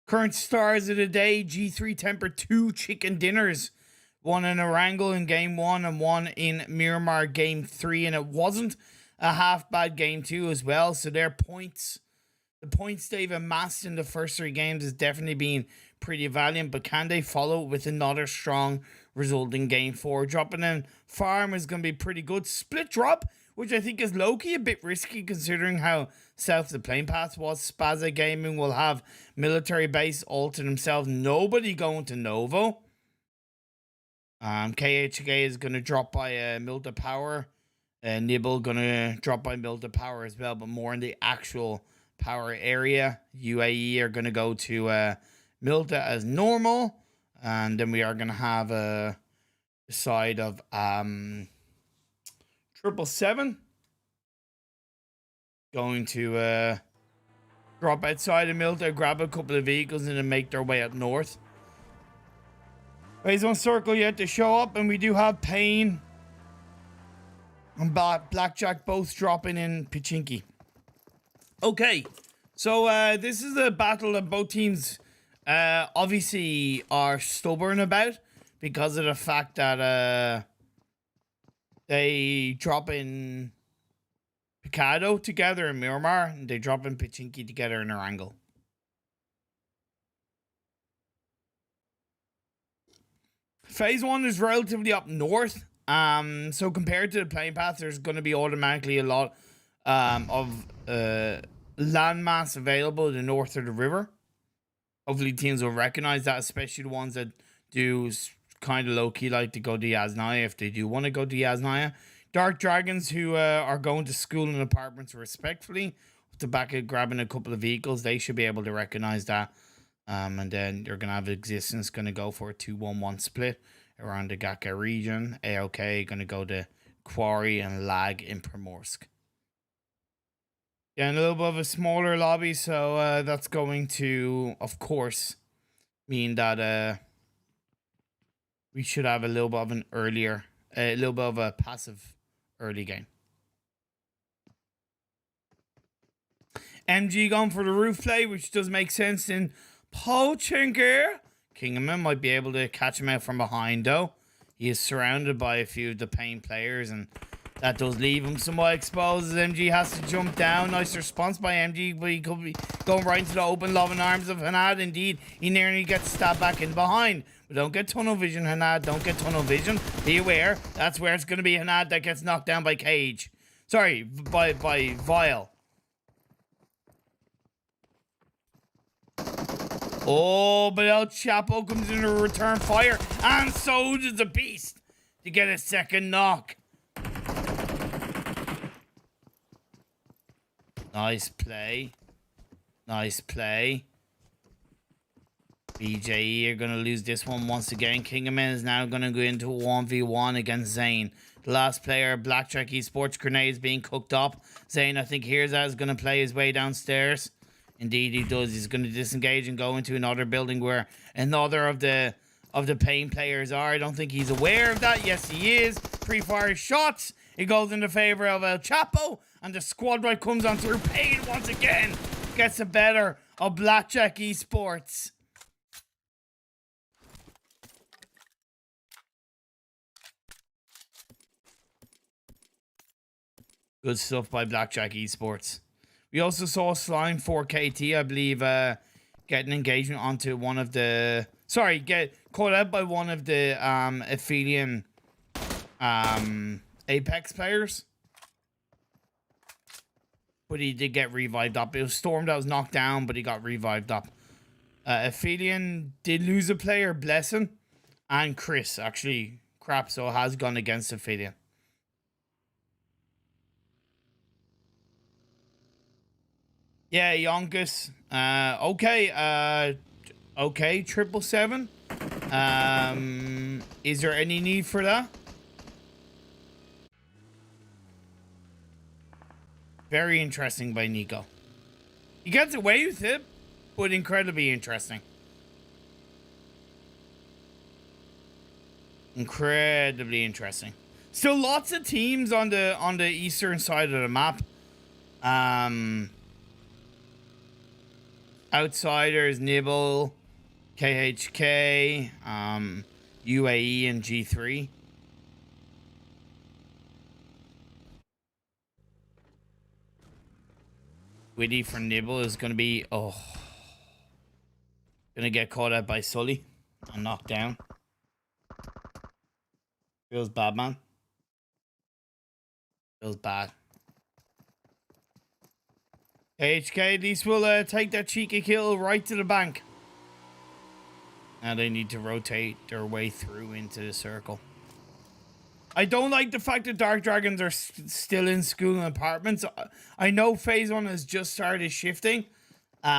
current stars of the day. G3 Temper 2 chicken dinners. One in Erangel in game 1 and one in Miramar game 3. And it wasn't a half bad game 2 as well. So their points, the points they've amassed in the first 3 games has definitely been pretty valiant. But can they follow with another strong result in game 4? Dropping in farm is going to be pretty good. Split drop, which I think is low-key a bit risky considering how south the plane path was. Spaza Gaming will have military base all to themselves. Nobody going to Novo. KHK is going to drop by Milta Power. Nibble going to drop by Milta Power as well, but more in the actual power area. UAE are going to go to Milta as normal. And then we are going to have the side of 777 going to drop outside of Milta, grab a couple of vehicles, and then make their way up north. Phase 1 circle yet to show up, and we do have Payne and Blackjack both dropping in Pachinki. Okay, so this is a battle that both teams obviously are stubborn about because of the fact that they drop in Picado together in Miramar, and they drop in Pachinki together in Erangel. Phase 1 is relatively up north. So compared to the plane path, there's going to be automatically a lot of landmass available to the north of the river. Hopefully teams will recognize that, especially the ones that do kind of low-key like to go to Yasnaya if they do want to go to Yasnaya. Dark Dragons who are going to school and apartments respectfully, with the back of grabbing a couple of vehicles, they should be able to recognize that. And then you're going to have Existence going to go for a 2-1-1 split around the Gaka region. AOK going to go to Quarry and Lag in Primorsk. Yeah, and a little bit of a smaller lobby, so that's going to, of course, mean that we should have a little bit of an earlier, a little bit of a passive early game. MG going for the roof play, which does make sense in Pochinki. Kingman might be able to catch him out from behind, though. He is surrounded by a few of the Pain players, and that does leave him somewhat exposed as MG has to jump down. Nice response by MG, but he could be going right into the open loving arms of Hanad. Indeed, he nearly gets stabbed back in behind. But don't get tunnel vision, Hanad. Don't get tunnel vision. Be aware. That's where it's going to be Hanad that gets knocked down by Cage. Sorry, by Vile. Oh, but El Chapo comes in to return fire, and so does the Beast to get a second knock. Nice play. Nice play. BJE are going to lose this one once again. Kingaman is now going to go into a 1v1 against Zane. The last player, Blackjack Esports Grenade, is being cooked up. Zane, I think, hears that, is going to play his way downstairs. Indeed, he does. He's going to disengage and go into another building where another of the Pain players are. I don't think he's aware of that. Yes, he is. Pre-fire shots. It goes in the favor of El Chapo, and the squad right comes on through. Pain once again gets the better of Blackjack Esports. Good stuff by Blackjack Esports. We also saw Slime 4KT, I believe, get an engagement onto one of the... Sorry, get caught out by one of the Aphelion Apex players. but he did get revived up. It was Storm that was knocked down, but he got revived up. Aphelion did lose a player, Blessing, and Chris, actually, crap, so has gone against Aphelion. Yeah, Yonkous. Okay, 777. Is there any need for that? Very interesting by Nico. He gets away with it, but incredibly interesting. Incredibly interesting. Still lots of teams on the eastern side of the map. Outsiders, Nibble, KHK, UAE, and G3. Witty for Nibble is going to be, going to get caught out by Sully and knocked down. Feels bad, man. Feels bad. HK, these will take that cheeky kill right to the bank. Now they need to rotate their way through into the circle. I don't like the fact that Dark Dragons are still in school and apartments. I know Phase 1 has just started shifting. But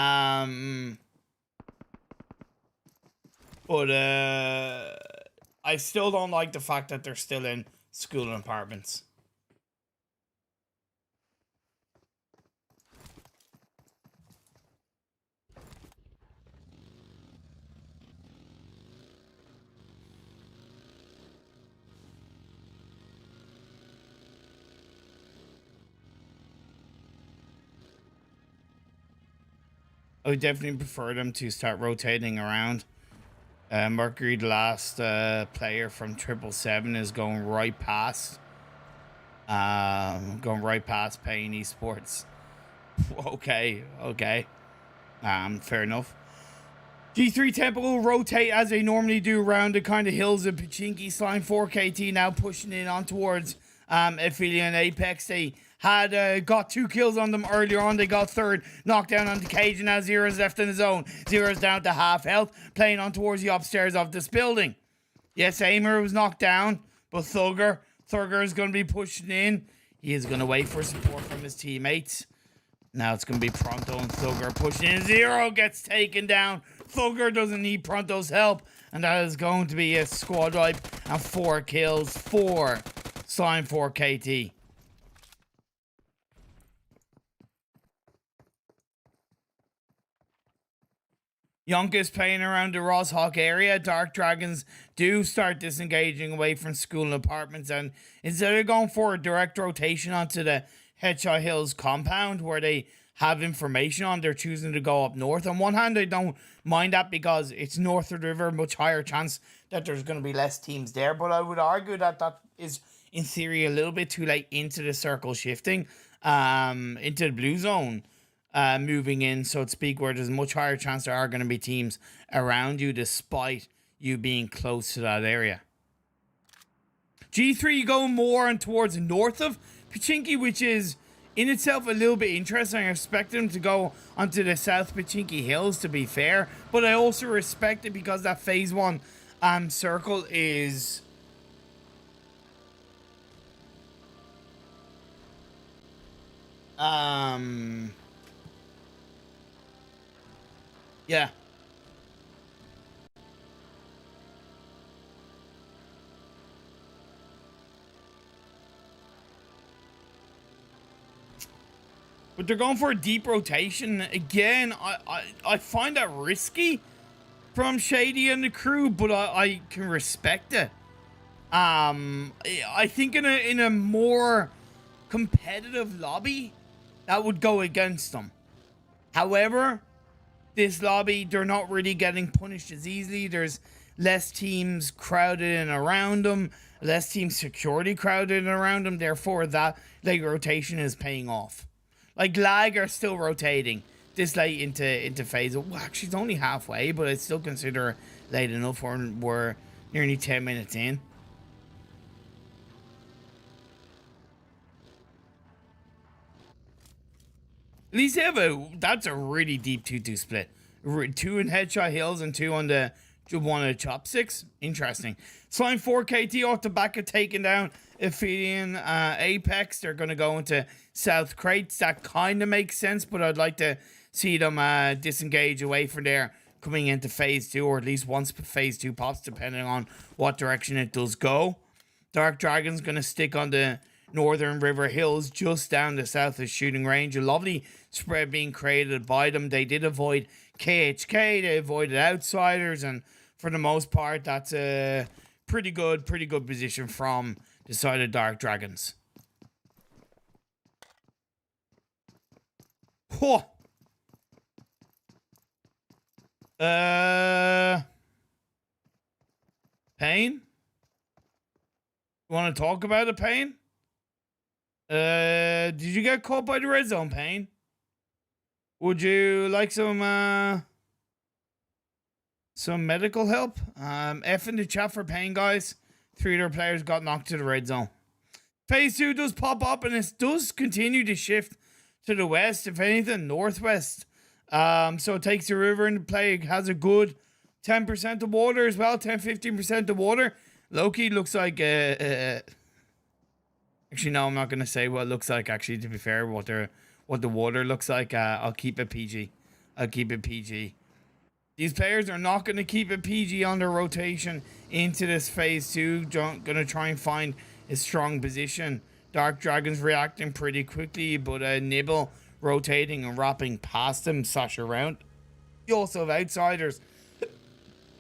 I still don't like the fact that they're still in school and apartments. I would definitely prefer them to start rotating around. Mercury, the last player from 777, is going right past. Paying Esports. Okay. Fair enough. G3 Temple will rotate as they normally do around the kind of hills of Pachinki. Slime 4KT now pushing in on towards Aphelion Apex. They had got 2 kills on them earlier on. They got 3rd. Knocked down on the cage, and now Zero's left in the zone. Zero's down to half health, playing on towards the upstairs of this building. Yes, Aimer was knocked down, but Thugger is going to be pushing in. He is going to wait for support from his teammates. Now it's going to be Pronto and Thugger pushing in. Zero gets taken down. Thugger doesn't need Pronto's help. And that is going to be a squad wipe and 4 kills for Slime 4KT. Yonkous playing around the Roshawk area. Dark Dragons do start disengaging away from school and apartments, and instead of going for a direct rotation onto the Headshot Hills compound where they have information on, they're choosing to go up north. On one hand, I don't mind that because it's north of the river, much higher chance that there's going to be less teams there, but I would argue that that is in theory a little bit too late into the circle shifting into the blue zone. Moving in, so to speak, where there's a much higher chance there are going to be teams around you despite you being close to that area. G3 going more and towards north of Pachinki, which is in itself a little bit interesting. I expect them to go onto the South Pachinki Hills, to be fair, but I also respect it because that Phase 1 circle is... yeah. But they're going for a deep rotation. Again, I find that risky from Shady and the crew, but I can respect it. I think in a more competitive lobby, that would go against them. However, this lobby, they're not really getting punished as easily. There's less teams crowded in around them, less team security crowded in around them. Therefore, that leg rotation is paying off. Like, Lag are still rotating this late into phase. Well, actually, it's only halfway, but I'd still consider it late enough. We're nearly 10 minutes in. At least they have that's a really deep 2-2 split. 2 in Headshot Hills and 2 on the one of the Chopsticks. Interesting. Slime 4KT off the back of taking down Aphelion Apex. They're going to go into South Crates. That kind of makes sense, but I'd like to see them disengage away from there coming into phase 2, or at least once phase 2 pops, depending on what direction it does go. Dark Dragon's going to stick on the Northern River Hills just down the south of shooting range. A lovely spread being created by them. They did avoid KHK, they avoided outsiders, and for the most part, that's a pretty good position from the side of Dark Dragons. Whoa. Pain? You want to talk about it, Pain? Did you get caught by the red zone, Pain? Would you like some medical help? F in the chat for Pain, guys. 3 of their players got knocked to the red zone. Phase 2 does pop up, and it does continue to shift to the west, if anything, northwest. So it takes the river into play. It has a good 10% of water as well, 10-15% of water. Loki looks like actually, no, I'm not gonna say what it looks like. Actually, to be fair, what the water looks like. I'll keep it PG. I'll keep it PG. These players are not gonna keep it PG on their rotation into this phase 2. Gonna try and find a strong position. Dark Dragons reacting pretty quickly, but Nibble rotating and wrapping past them, sash around. You also have outsiders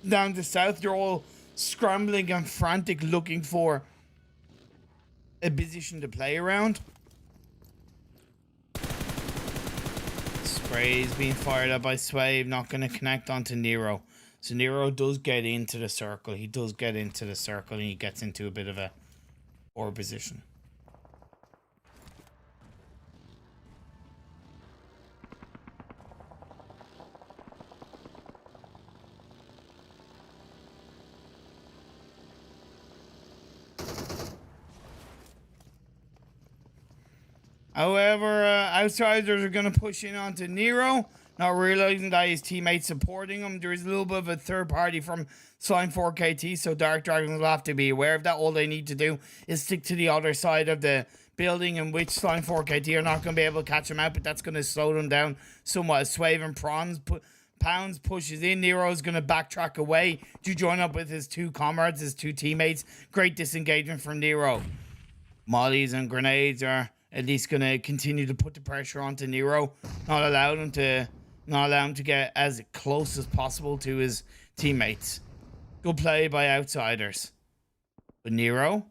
down the south. You're all scrambling and frantic, looking for a position to play around. Sprays being fired up by Swave, not going to connect onto Nero. So Nero does get into the circle. He does get into the circle, and he gets into a bit of a poor position. However, outsiders are going to push in onto Nero, not realizing that his teammates supporting him. There is a little bit of a third party from Slime 4KT, so Dark Dragons will have to be aware of that. All they need to do is stick to the other side of the building, in which Slime 4KT are not going to be able to catch him out, but that's going to slow them down somewhat. Swave and Pounds pushes in. Nero is going to backtrack away to join up with his 2 comrades, his 2 teammates. Great disengagement from Nero. Mollies and grenades are at least going to continue to put the pressure onto Nero, not allow him to get as close as possible to his teammates. Good play by outsiders, but Nero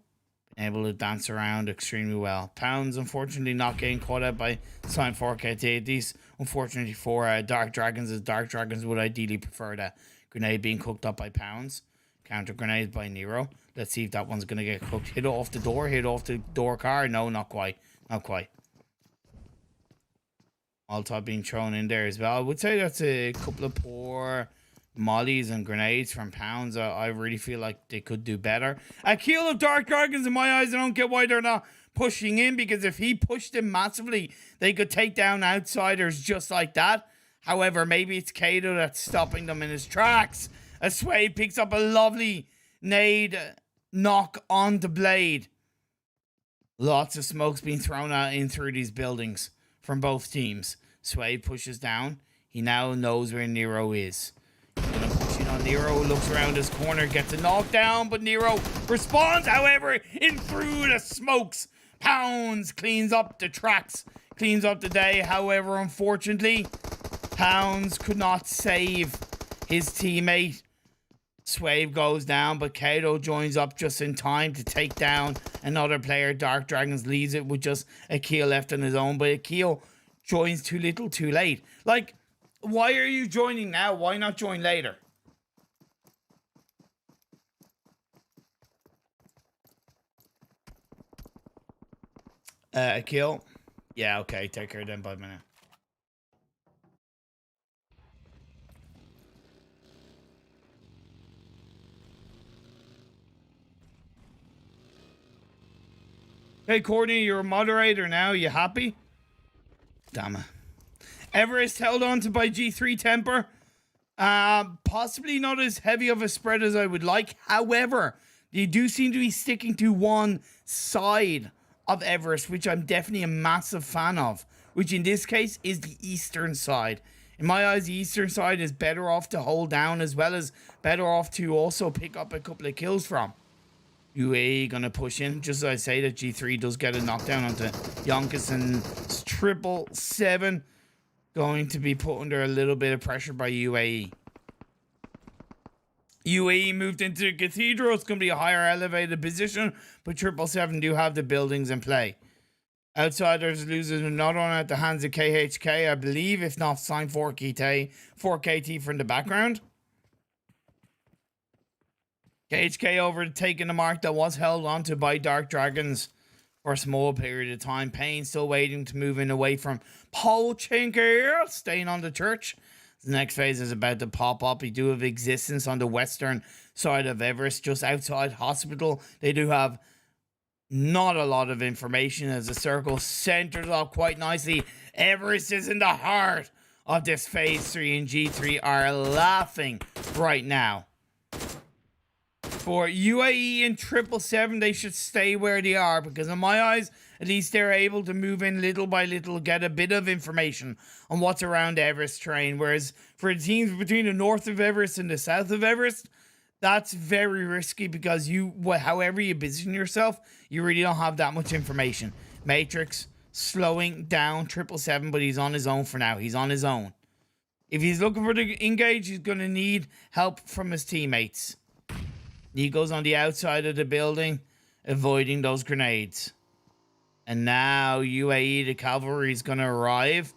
able to dance around extremely well. Pounds unfortunately not getting caught out by Slime 4KT. These unfortunately for Dark Dragons, as Dark Dragons would ideally prefer that grenade being cooked up by Pounds. Counter grenade by Nero. Let's see if that one's going to get cooked. Hit off the door car. No, not quite. Not quite. Molotov being thrown in there as well. I would say that's a couple of poor mollies and grenades from Pounds. I really feel like they could do better. A kill of Dark Dragons in my eyes. I don't get why they're not pushing in, because if he pushed them massively, they could take down outsiders just like that. However, maybe it's Kato that's stopping them in his tracks. A Sway picks up a lovely nade knock on the blade. Lots of smoke's being thrown out in through these buildings from both teams. Sway pushes down. He now knows where Nero is. He's gonna push in on Nero, looks around his corner, gets a knockdown, but Nero responds, however, in through the smokes. Pounds cleans up the tracks, cleans up the day. However, unfortunately, Pounds could not save his teammate. Swave goes down, but Kato joins up just in time to take down another player. Dark Dragons leaves it with just a kill left on his own, but Akil joins too little, too late. Like, why are you joining now? Why not join later? Akil? Yeah, okay, take care then, bye minute. Hey, Courtney, you're a moderator now. You happy? Damn it. Everest held on to by G3 Temper. Possibly not as heavy of a spread as I would like. However, they do seem to be sticking to one side of Everest, which I'm definitely a massive fan of, which in this case is the eastern side. In my eyes, the eastern side is better off to hold down, as well as better off to also pick up a couple of kills from. UAE gonna push in, just as I say that G3 does get a knockdown onto Yonkous, and 777 going to be put under a little bit of pressure by UAE. UAE moved into the Cathedral. It's going to be a higher elevated position, but 777 do have the buildings in play. Outsiders loses another one at the hands of KHK, I believe, if not signed 4KT from the background. KHK overtaking the mark that was held onto by Dark Dragons for a small period of time. Payne still waiting to move in away from Pochinki, staying on the church. The next phase is about to pop up. We do have existence on the western side of Everest, just outside Hospital. They do have not a lot of information as the circle centers up quite nicely. Everest is in the heart of this phase 3, and G3 are laughing right now. For UAE and 777, they should stay where they are, because in my eyes, at least they're able to move in little by little, get a bit of information on what's around Everest terrain. Whereas for the teams between the north of Everest and the south of Everest, that's very risky, because however you position yourself, you really don't have that much information. Matrix slowing down 777, but he's on his own for now. He's on his own. If he's looking for the engage, he's going to need help from his teammates. He goes on the outside of the building, avoiding those grenades. And now UAE, the cavalry, is going to arrive.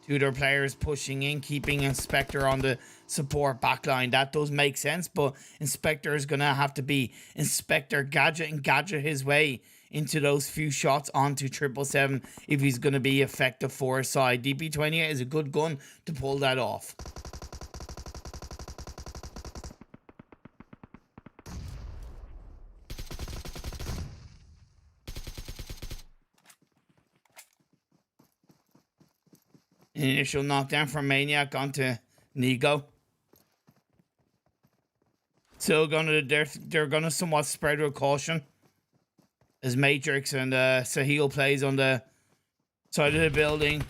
Two of their players pushing in, keeping Inspector on the support backline. That does make sense, but Inspector is going to have to be Inspector Gadget and gadget his way into those few shots onto 777 if he's going to be effective for his side. DP28 is a good gun to pull that off. Initial knockdown from Maniac onto Nigo. Still they're gonna somewhat spread with caution as Matrix and Sahil plays on the side of the building.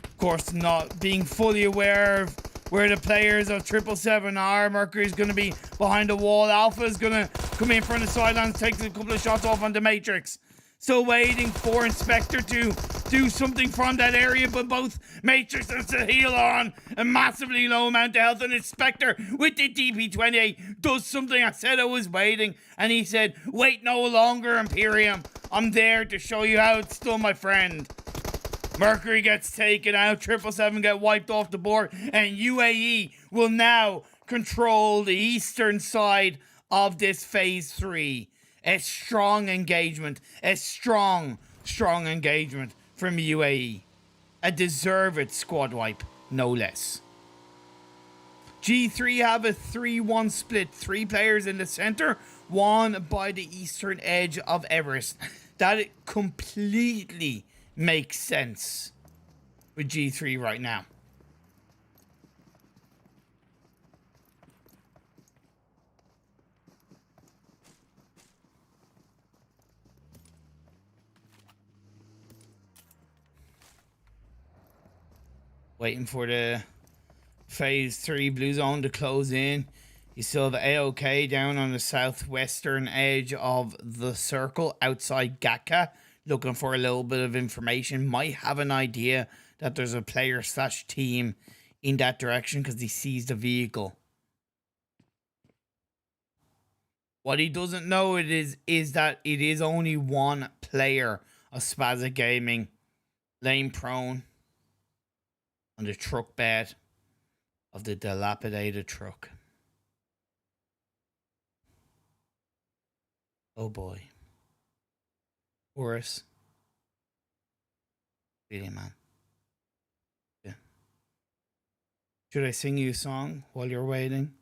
Of course, not being fully aware of where the players of 777 are. Mercury's gonna be behind the wall. Alpha is gonna come in from the sidelines, takes a couple of shots off on the Matrix. Still waiting for Inspector to do something from that area, but both Matrix and Sahil are on a massively low amount of health, and Inspector with the DP28 does something. I said I was waiting, and he said, wait no longer, Imperium. I'm there to show you how it's done, my friend. Mercury gets taken out, 777 get wiped off the board, and UAE will now control the eastern side of this phase 3. A strong engagement. A strong engagement from UAE. A deserved squad wipe, no less. G3 have a 3-1 split. 3 players in the center, 1 by the eastern edge of Everest. That completely makes sense with G3 right now. Waiting for the phase 3 blue zone to close in. You still have AOK down on the southwestern edge of the circle outside Gatka, looking for a little bit of information. Might have an idea that there's a player / team in that direction because he sees the vehicle. What he doesn't know is that it is only one player of Spaza Gaming laying prone on the truck bed of the dilapidated truck. Oh boy. Horace. Really, man. Yeah. Should I sing you a song while you're waiting?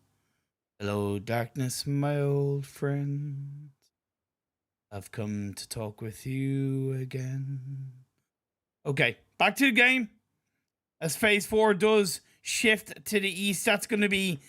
Hello, darkness, my old friend. I've come to talk with you again. Okay, back to the game. As phase 4 does shift to the east, that's going to be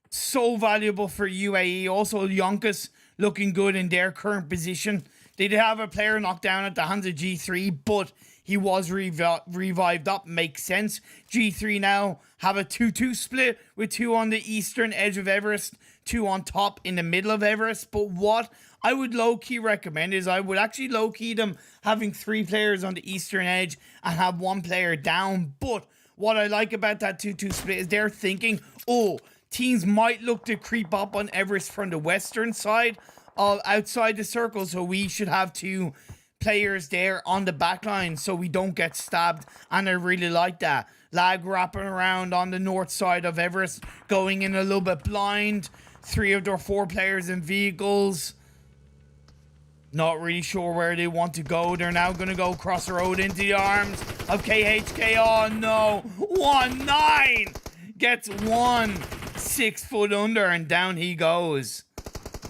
so valuable for UAE. Also, Yonkous looking good in their current position. They did have a player knocked down at the hands of G3, but he was revived up. Makes sense. G3 now have a 2-2 split with 2 on the eastern edge of Everest, 2 on top in the middle of Everest. But what I would low-key recommend is I would actually low-key them having 3 players on the eastern edge and have 1 player down. But what I like about that 2-2 split is they're thinking, oh, teams might look to creep up on Everest from the western side of outside the circle, so we should have 2 players there on the back line so we don't get stabbed, and I really like that. Lag wrapping around on the north side of Everest, going in a little bit blind. 3 of their 4 players in vehicles. Not really sure where they want to go. They're now going to go across the road into the arms of KHK. Oh no, 1-9 gets 1 6 foot under, and down he goes.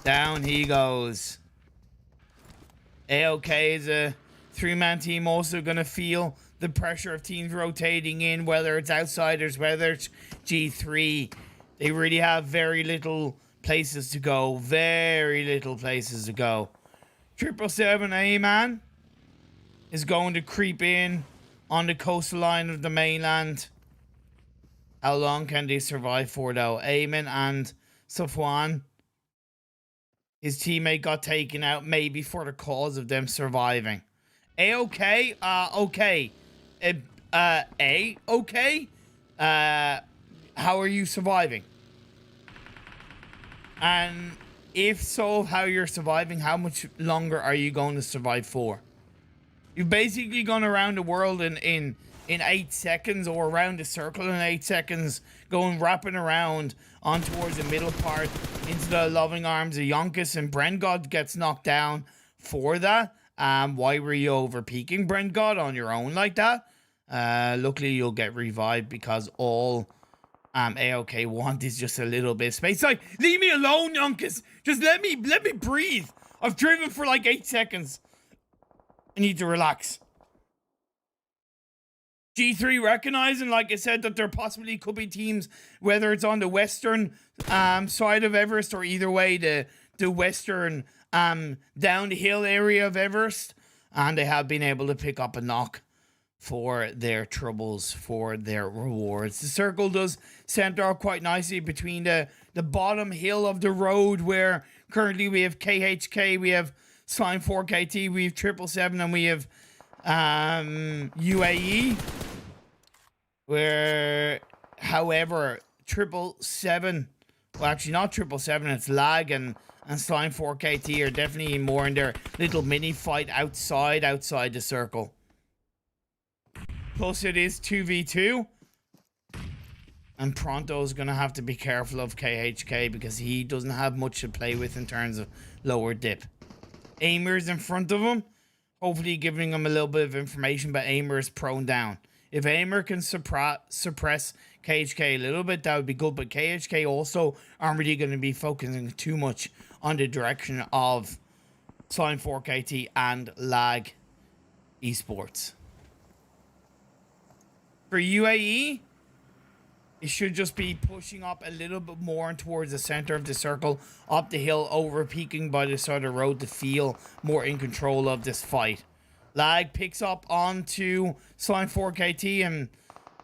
Down he goes. AOK is a 3-man team, also going to feel the pressure of teams rotating in, whether it's outsiders, whether it's G3. They really have very little places to go. Very little places to go. 777 A-Man is going to creep in on the coastal line of the mainland. How long can they survive for, though? Ayman and Safwan, his teammate, got taken out, maybe for the cause of them surviving. A-okay? Okay. A-okay? How are you surviving? And if so, how you're surviving, how much longer are you going to survive for? You've basically gone around the world in 8 seconds, or around the circle in 8 seconds, wrapping around on towards the middle part into the loving arms of Yonkous, and Brengod gets knocked down for that. Why were you over peaking Brengod on your own like that? Luckily you'll get revived, because all AOK want is just a little bit of space. Like, leave me alone, Yonkous. Just let me breathe. I've driven for like 8 seconds. I need to relax. G3 recognizing, like I said, that there possibly could be teams, whether it's on the western side of Everest, or either way, the western down the hill area of Everest, and they have been able to pick up a knock for their troubles, for their rewards. The circle does center out quite nicely between the bottom hill of the road, where currently we have KHK, we have Slime 4KT, we have 777, and we have UAE, where, however, 777, well, actually not 777, it's Lag and Slime 4KT are definitely more in their little mini fight outside the circle. Plus it is 2v2, and Pronto's gonna have to be careful of KHK, because he doesn't have much to play with in terms of lower dip. Aimer's in front of him, hopefully giving him a little bit of information, but Aimer is prone down. If Aimer can suppress KHK a little bit, that would be good, but KHK also aren't really going to be focusing too much on the direction of Slime 4KT and Lag Esports. For UAE, it should just be pushing up a little bit more towards the center of the circle, up the hill, over peaking by the side of the road to feel more in control of this fight. Lag picks up onto Slime 4KT and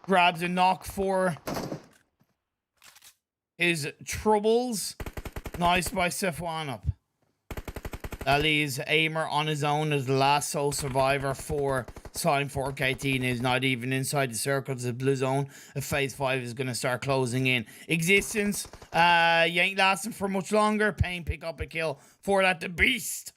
grabs a knock for his troubles. Nice by Safwan up. That leaves Aimer on his own as the last sole survivor for Slime 4KT, and is not even inside the circles of blue zone. Phase 5 is going to start closing in. Existence, you ain't lasting for much longer. Pain pick up a kill for that. The Beast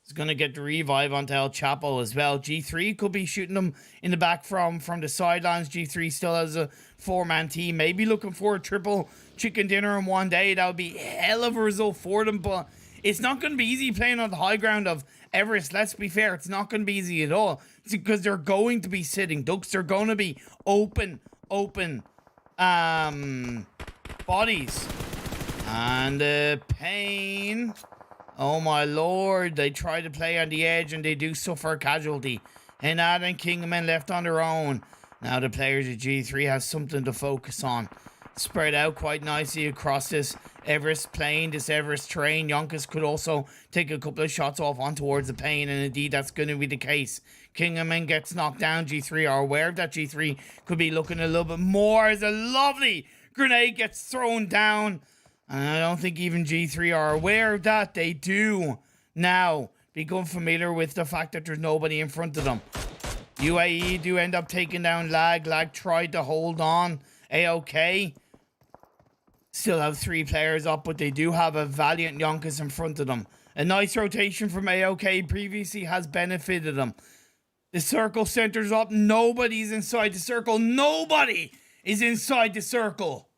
is going to get the revive onto El Chapo as well. G3 could be shooting them in the back from the sidelines. G3 still has a 4-man team. Maybe looking for a triple chicken dinner in one day. That would be a hell of a result for them, but it's not going to be easy playing on the high ground of Everest. Let's be fair. It's not going to be easy at all. It's because they're going to be sitting ducks. They're going to be open bodies. And Pain. Oh my lord. They try to play on the edge and they do suffer a casualty. Henad and Kingman left on their own. Now the players of G3 have something to focus on. Spread out quite nicely across this Everest plain, this Everest terrain. Yonkous could also take a couple of shots off on towards the plane, and indeed that's going to be the case. Kingaman gets knocked down. G3 are aware that G3 could be looking a little bit more as a lovely grenade gets thrown down. And I don't think even G3 are aware of that. They do now become familiar with the fact that there's nobody in front of them. UAE do end up taking down Lag. Lag tried to hold on. AOK still have 3 players up, but they do have a valiant Yonkous in front of them. A nice rotation from AOK previously has benefited them. The circle centers up. Nobody's inside the circle. Nobody is inside the circle.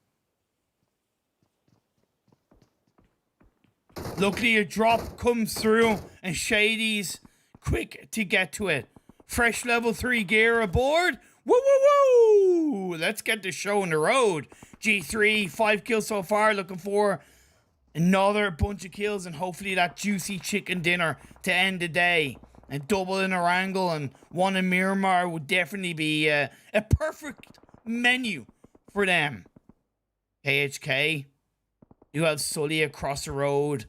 Luckily, a drop comes through, and Shady's quick to get to it. Fresh level 3 gear aboard. Woo, woo, woo! Let's get the show on the road. G3, 5 kills so far. Looking for another bunch of kills and hopefully that juicy chicken dinner to end the day. A double in Erangel and 1 in Miramar would definitely be a perfect menu for them. KHK, you have Sully across the road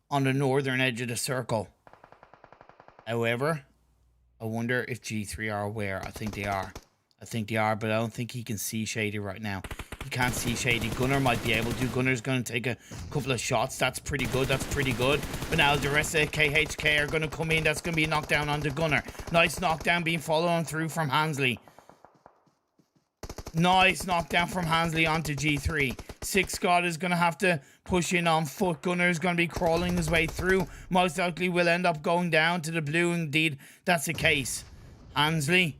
on the northern edge of the circle. However, I wonder if G3 are aware. I think they are. But I don't think he can see Shady right now. He can't see Shady. Gunner might be able to. Gunner's going to take a couple of shots. That's pretty good. But now the rest of KHK are going to come in. That's going to be a knockdown onto Gunner. Nice knockdown being followed on through from Hansley. Nice knockdown from Hansley onto G3. Six Scott is going to have to push in on foot. Gunner is going to be crawling his way through. Most likely will end up going down to the blue. Indeed, that's the case. Hansley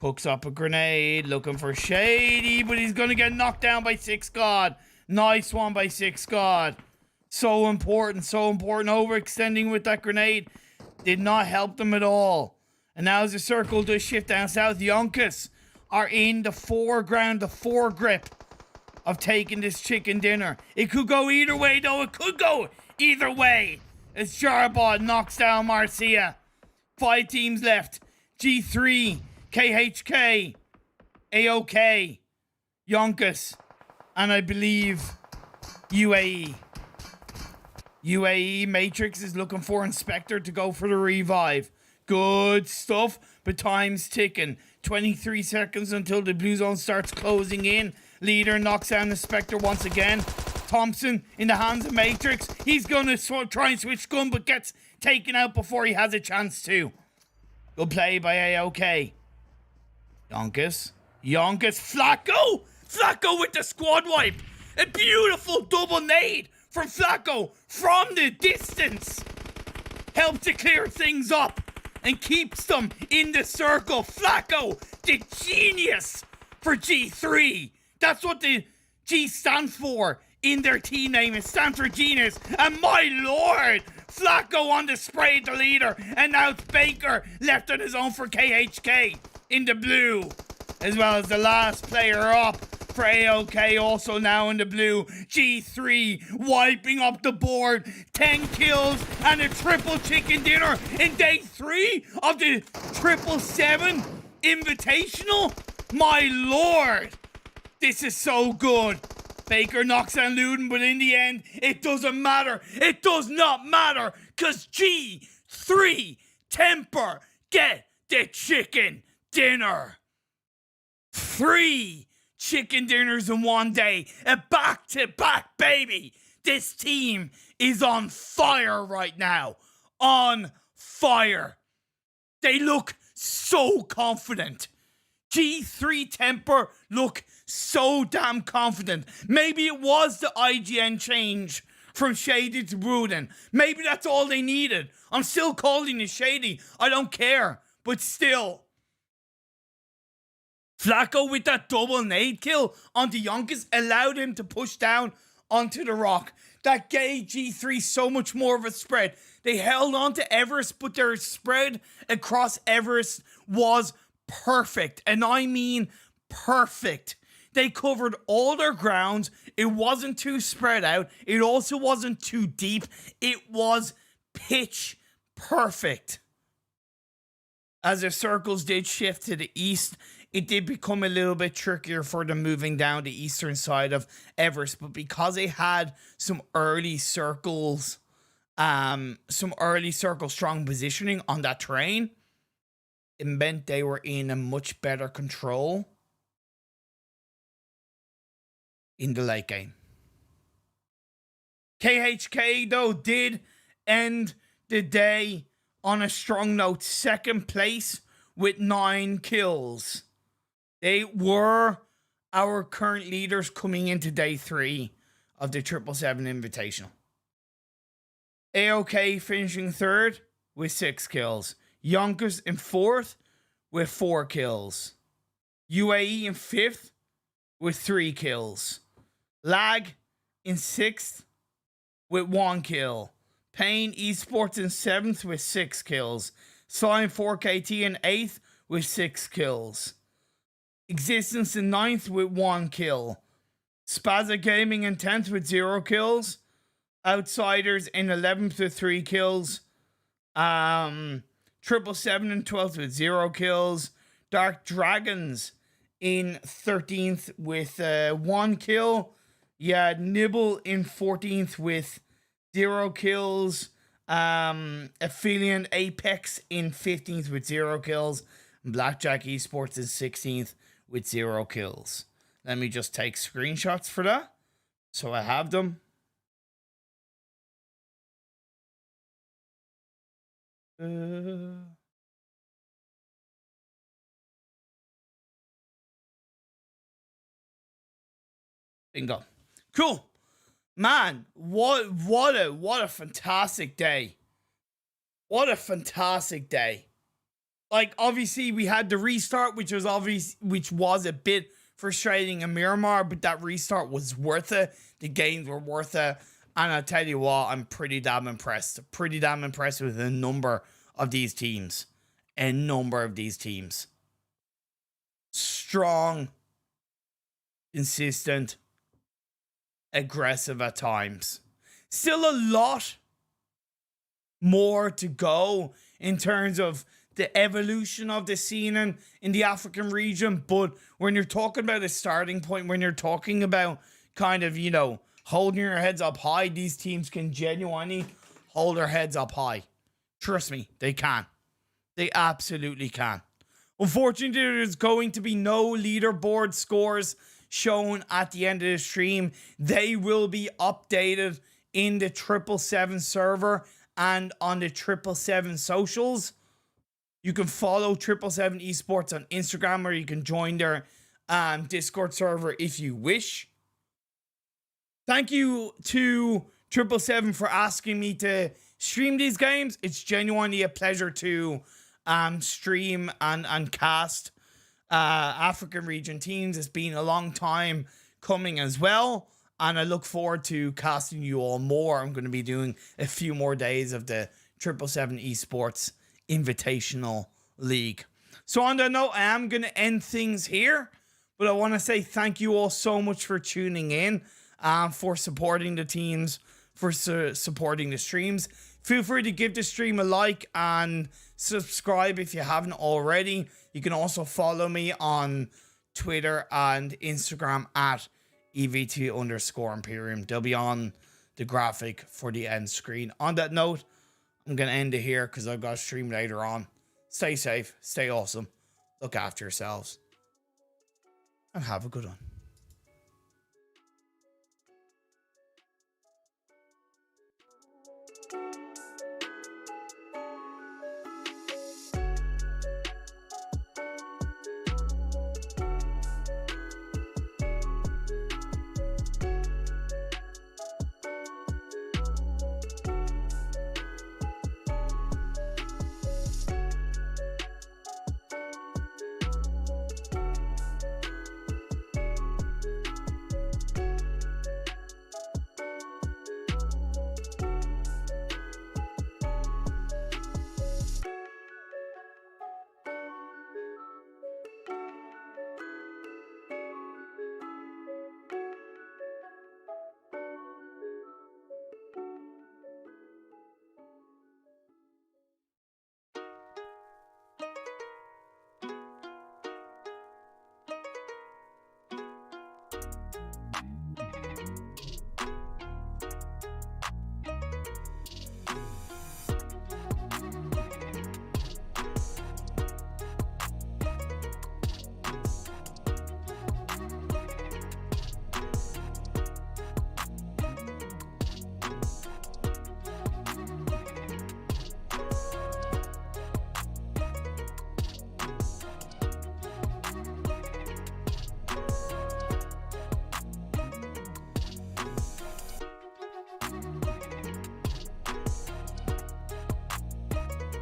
hooks up a grenade, looking for Shady, but he's going to get knocked down by Six God. Nice one by Six God. So important. Overextending with that grenade did not help them at all. And now as the circle does shift down south, Yonkous are in the foreground, the foregrip of taking this chicken dinner. It could go either way, though. It could go either way. As Jarbot knocks down Marcia. 5 teams left. G3, KHK, AOK, Yonkous, and I believe UAE. UAE Matrix is looking for Inspector to go for the revive. Good stuff, but time's ticking. 23 seconds until the blue zone starts closing in. Leader knocks down the Spectre once again. Thompson in the hands of Matrix. He's going to try and switch gun, but gets taken out before he has a chance to. Good play by AOK. Yonkous. Flacco with the squad wipe. A beautiful double nade from Flacco from the distance. Helps to clear things up and keeps them in the circle. Flacco, the genius for G3. That's what the G stands for in their team name. It stands for genius. And my lord, Flacco on the spray, the leader. And now it's Baker left on his own for KHK in the blue. As well as the last player up for AOK, also now in the blue. G3 wiping up the board. 10 kills and a triple chicken dinner in day 3 of the 777 Invitational. My lord, this is so good. Baker knocks down Luden, but in the end, it doesn't matter. It does not matter, because G3 Temper get the chicken dinner. 3 chicken dinners in one day. A back-to-back, baby. This team is on fire right now. On fire. They look so confident. G3 Temper look so damn confident. Maybe it was the IGN change from Shady to Bruden. Maybe that's all they needed. I'm still calling it Shady. I don't care. But still. Flacco with that double nade kill onto Yonkous allowed him to push down onto the rock. That gave G3 so much more of a spread. They held on to Everest, but their spread across Everest was perfect. And I mean perfect. They covered all their grounds. It wasn't too spread out. It also wasn't too deep. It was pitch perfect. As the circles did shift to the east, it did become a little bit trickier for them moving down the eastern side of Everest. But because they had some early circles strong positioning on that terrain, it meant they were in a much better control in the late game. KHK, though, did end the day on a strong note. Second place with 9 kills. They were our current leaders coming into day 3 of the 777 Invitational. AOK finishing third with 6 kills. Yonkous in fourth with 4 kills. UAE in fifth with 3 kills. Lag in sixth with 1 kill. Pain Esports in 7th with 6 kills. Slime 4KT in 8th with 6 kills. Existence in 9th with 1 kill. Spaza Gaming in 10th with 0 kills. Outsiders in 11th with 3 kills. 777 in 12th with 0 kills. Dark Dragons in 13th with 1 kill. Yeah, Nibble in 14th with 0 kills. Aphelion Apex in 15th with 0 kills. Blackjack Esports in 16th with 0 kills. Let me just take screenshots for that, so I have them. Bingo. Cool. Man, what a fantastic day. What a fantastic day. Like, obviously we had the restart, which was a bit frustrating in Miramar, but that restart was worth it. The games were worth it. And I'll tell you what, I'm pretty damn impressed. Pretty damn impressed with a number of these teams. A number of these teams. Strong, consistent, aggressive at times. Still a lot more to go in terms of the evolution of the scene in the African region. But when you're talking about a starting point, when you're talking about kind of, you know, holding your heads up high, these teams can genuinely hold their heads up high. Trust me, they can. They absolutely can. Unfortunately, there's going to be no leaderboard scores shown at the end of the stream. They will be updated in the 777 server and on the 777 socials. You can follow 777 Esports on Instagram, or you can join their Discord server if you wish. Thank you to 777 for asking me to stream these games. It's genuinely a pleasure to stream and cast African region teams. It's been a long time coming as well, and I look forward to casting you all more. I'm going to be doing a few more days of the 777 Esports Invitational League. So on that note, I am going to end things here, but I want to say thank you all so much for tuning in, for supporting the teams, for supporting the streams. Feel free to give the stream a like and subscribe if you haven't already. You can also follow me on Twitter and Instagram at EVT_Imperium. They'll be on the graphic for the end screen. On that note, I'm going to end it here because I've got a stream later on. Stay safe, stay awesome, look after yourselves, and have a good one.